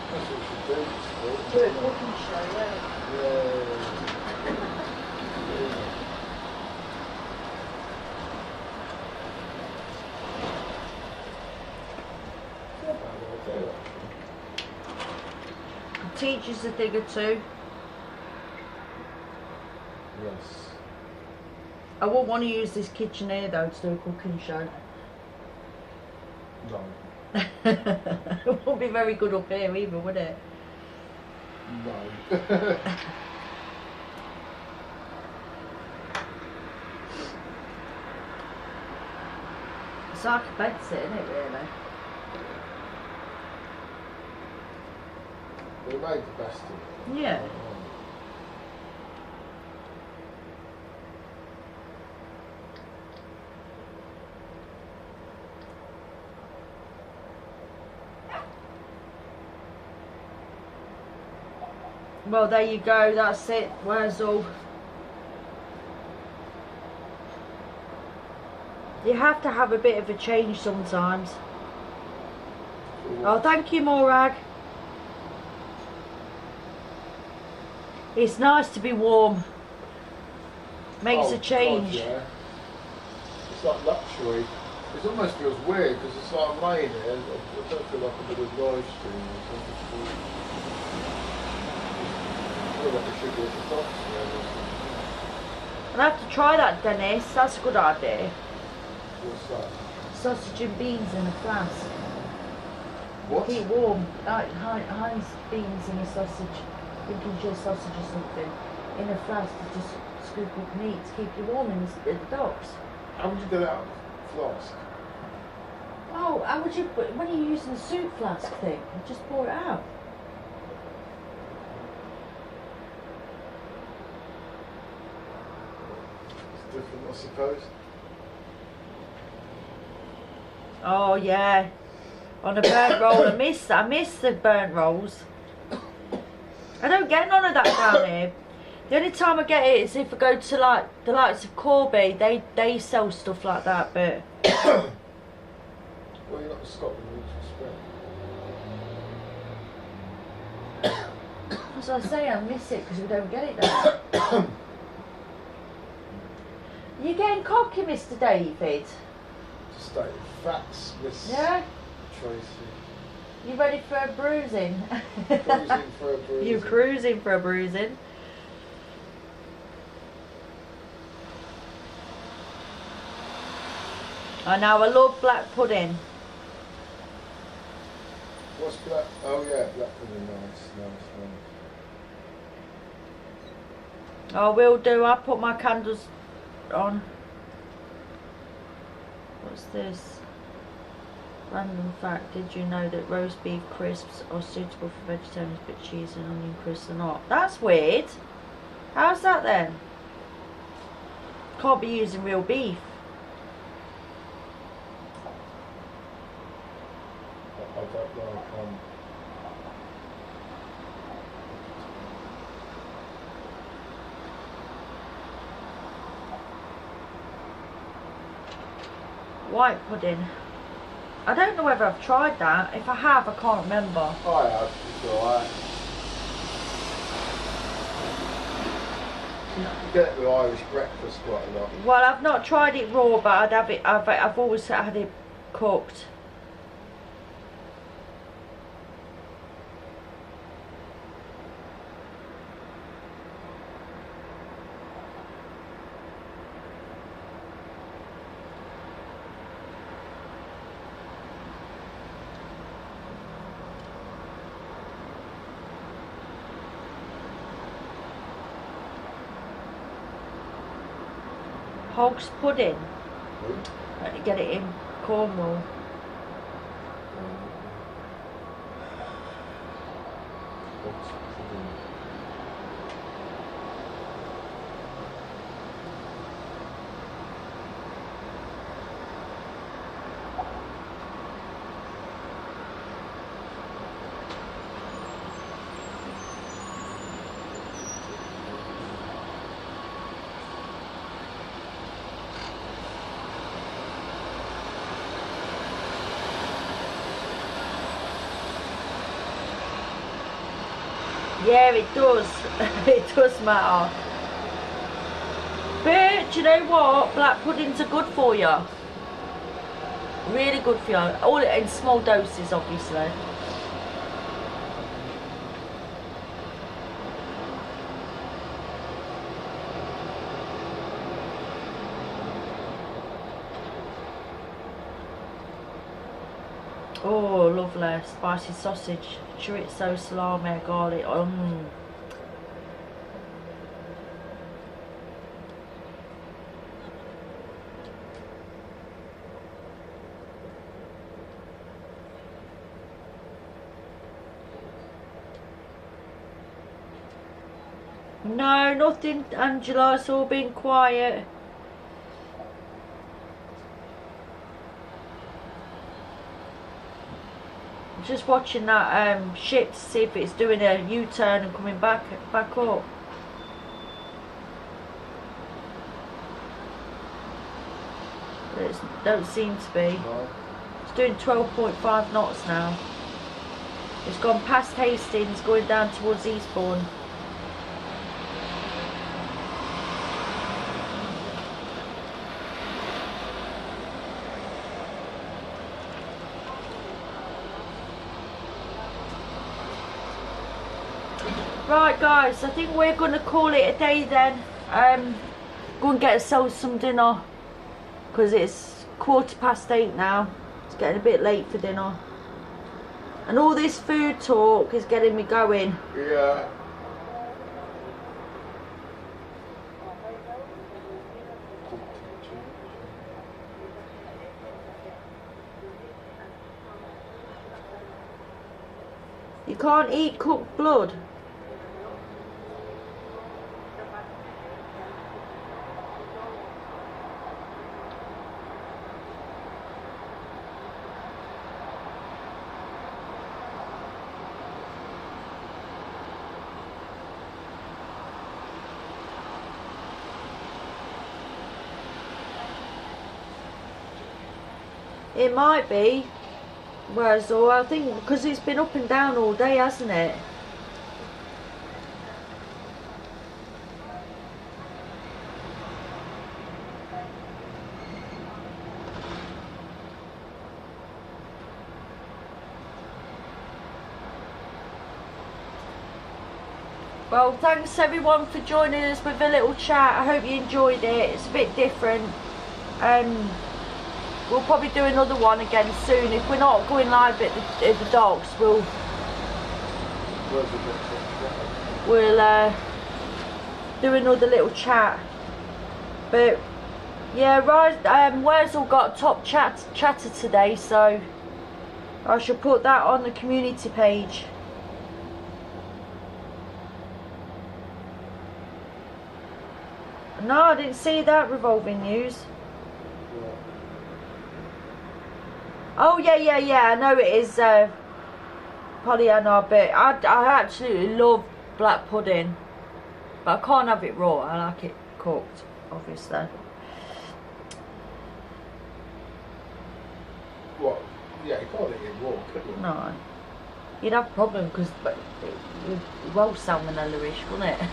what we should do.
Do a cooking show, yeah. Teach us a thing or two.
Yes.
I wouldn't want to use this kitchen here though to do a cooking show.
No.
It wouldn't be very good up here either, would it?
No.
It's like a bed sit, isn't it, really?
We made the best of it.
Yeah. Well, there you go, that's it. Where's all? You have to have a bit of a change sometimes. Oh, thank you, Morag. It's nice to be warm. Makes a change.
God, yeah. It's like luxury. It almost feels weird because it's like I'm laying here. I don't feel like I'm doing a live stream or something. I feel like I should be at the box.
I'll have to try that, Dennis. That's a good idea.
What's that?
Sausage and beans in a flask.
What?
Keep warm. Like Heinz beans in a sausage. Lincolnshire sausage or something. In a flask to just scoop up meat to keep you warm in the docks.
How would you get it out of the flask?
Oh, how would you, when you're using the soup flask thing, you just pour it out.
It's different, I suppose.
Oh yeah, on a burnt roll. I miss the burnt rolls. I don't get none of that down here. The only time I get it is if I go to like the likes of Corby. They sell stuff like that, but
Well, you're not in Scotland, you just
As I say, I miss it because we don't get it now. You getting cocky, Mr. David?
Just stating facts, Miss
Yeah?
Tracy.
You ready for a bruising?
Cruising for a bruising.
You cruising for a bruising? I know, I love black pudding.
What's black? Oh yeah, black pudding, nice.
I will do. I put my candles on. What's this? Random fact. Did you know that roast beef crisps are suitable for vegetarians but cheese and onion crisps are not? That's weird. How's that then? Can't be using real beef.
I don't know.
White pudding. I don't know whether I've tried that. If I have, I can't remember.
I have, it's alright. You get it with Irish breakfast quite a lot.
Well, I've not tried it raw, but I'd have it. I've always had it cooked. Hog's pudding. Get it in Cornwall. Yeah, it does. It does matter. But do you know what? Black puddings are good for you. Really good for you. All in small doses, obviously. Oh, lovely. Spicy sausage, chorizo, salami, garlic. No, nothing, Angela. It's all been quiet. Just watching that ship to see if it's doing a U-turn and coming back up. But it don't seem to be.
No.
It's doing 12.5 knots now. It's gone past Hastings, going down towards Eastbourne. Right guys, I think we're going to call it a day then. Go and get ourselves some dinner because it's 8:15 now. It's getting a bit late for dinner. And all this food talk is getting me going.
Yeah.
You can't eat cooked blood. It might be. Whereas, or I think because it's been up and down all day, hasn't it? Well, thanks everyone for joining us with a little chat. I hope you enjoyed it. It's a bit different. We'll probably do another one again soon. If we're not going live at the docks, we'll do another little chat. But yeah, Wurzel got a top chatter today, so I shall put that on the community page. No, I didn't see that revolving news. Oh yeah, I know it is Pollyanna, but I absolutely love black pudding, but I can't have it raw. I like it cooked, obviously.
What? Yeah, you can't eat it raw, could you?
No, you'd have a problem because well salmonella-ish, wouldn't it?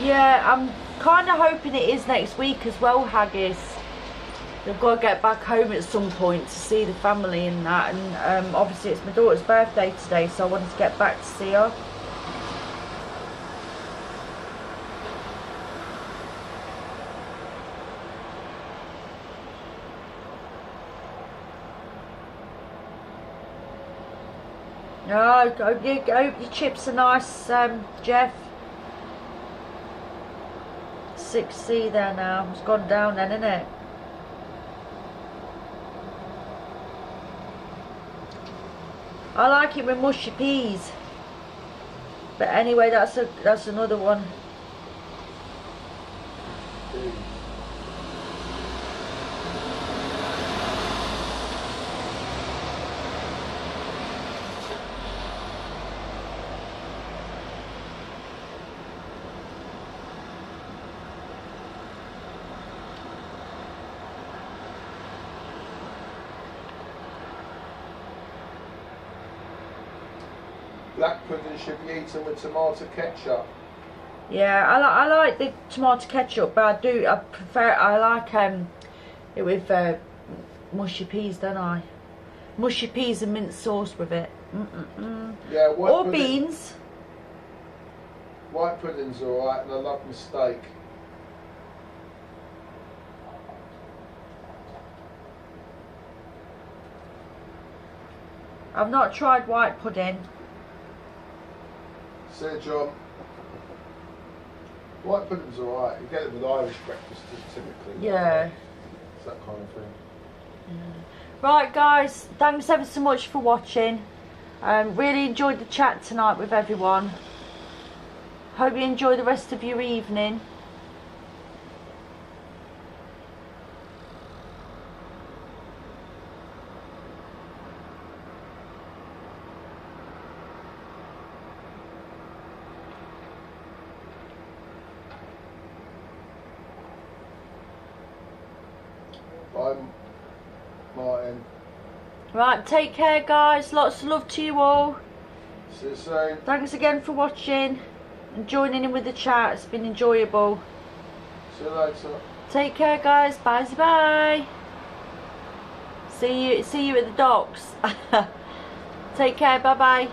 Yeah, I'm kind of hoping it is next week as well, Haggis. They've got to get back home at some point to see the family and that, and obviously it's my daughter's birthday today, so I wanted to get back to see her. No, I hope your chips are nice, Jeff. 6C there now. It's gone down then, isn't it? I like it with mushy peas. But anyway, that's another one.
Black pudding should be eaten with tomato ketchup.
Yeah, I like the tomato ketchup, but I like it with mushy peas, don't I? Mushy peas and mint sauce with it.
Yeah,
or beans.
White pudding's alright, and I love my steak.
I've not tried white pudding.
See you, John. White pudding's alright. You get it with Irish breakfast typically.
Yeah.
It's that kind of thing.
Yeah. Right, guys. Thanks ever so much for watching. Really enjoyed the chat tonight with everyone. Hope you enjoy the rest of your evening.
Bye, Martin.
Right, take care, guys. Lots of love to you all.
See you soon.
Thanks again for watching and joining in with the chat. It's been enjoyable.
See you later.
Take care, guys. Bye bye. See you at the docks. Take care. Bye bye.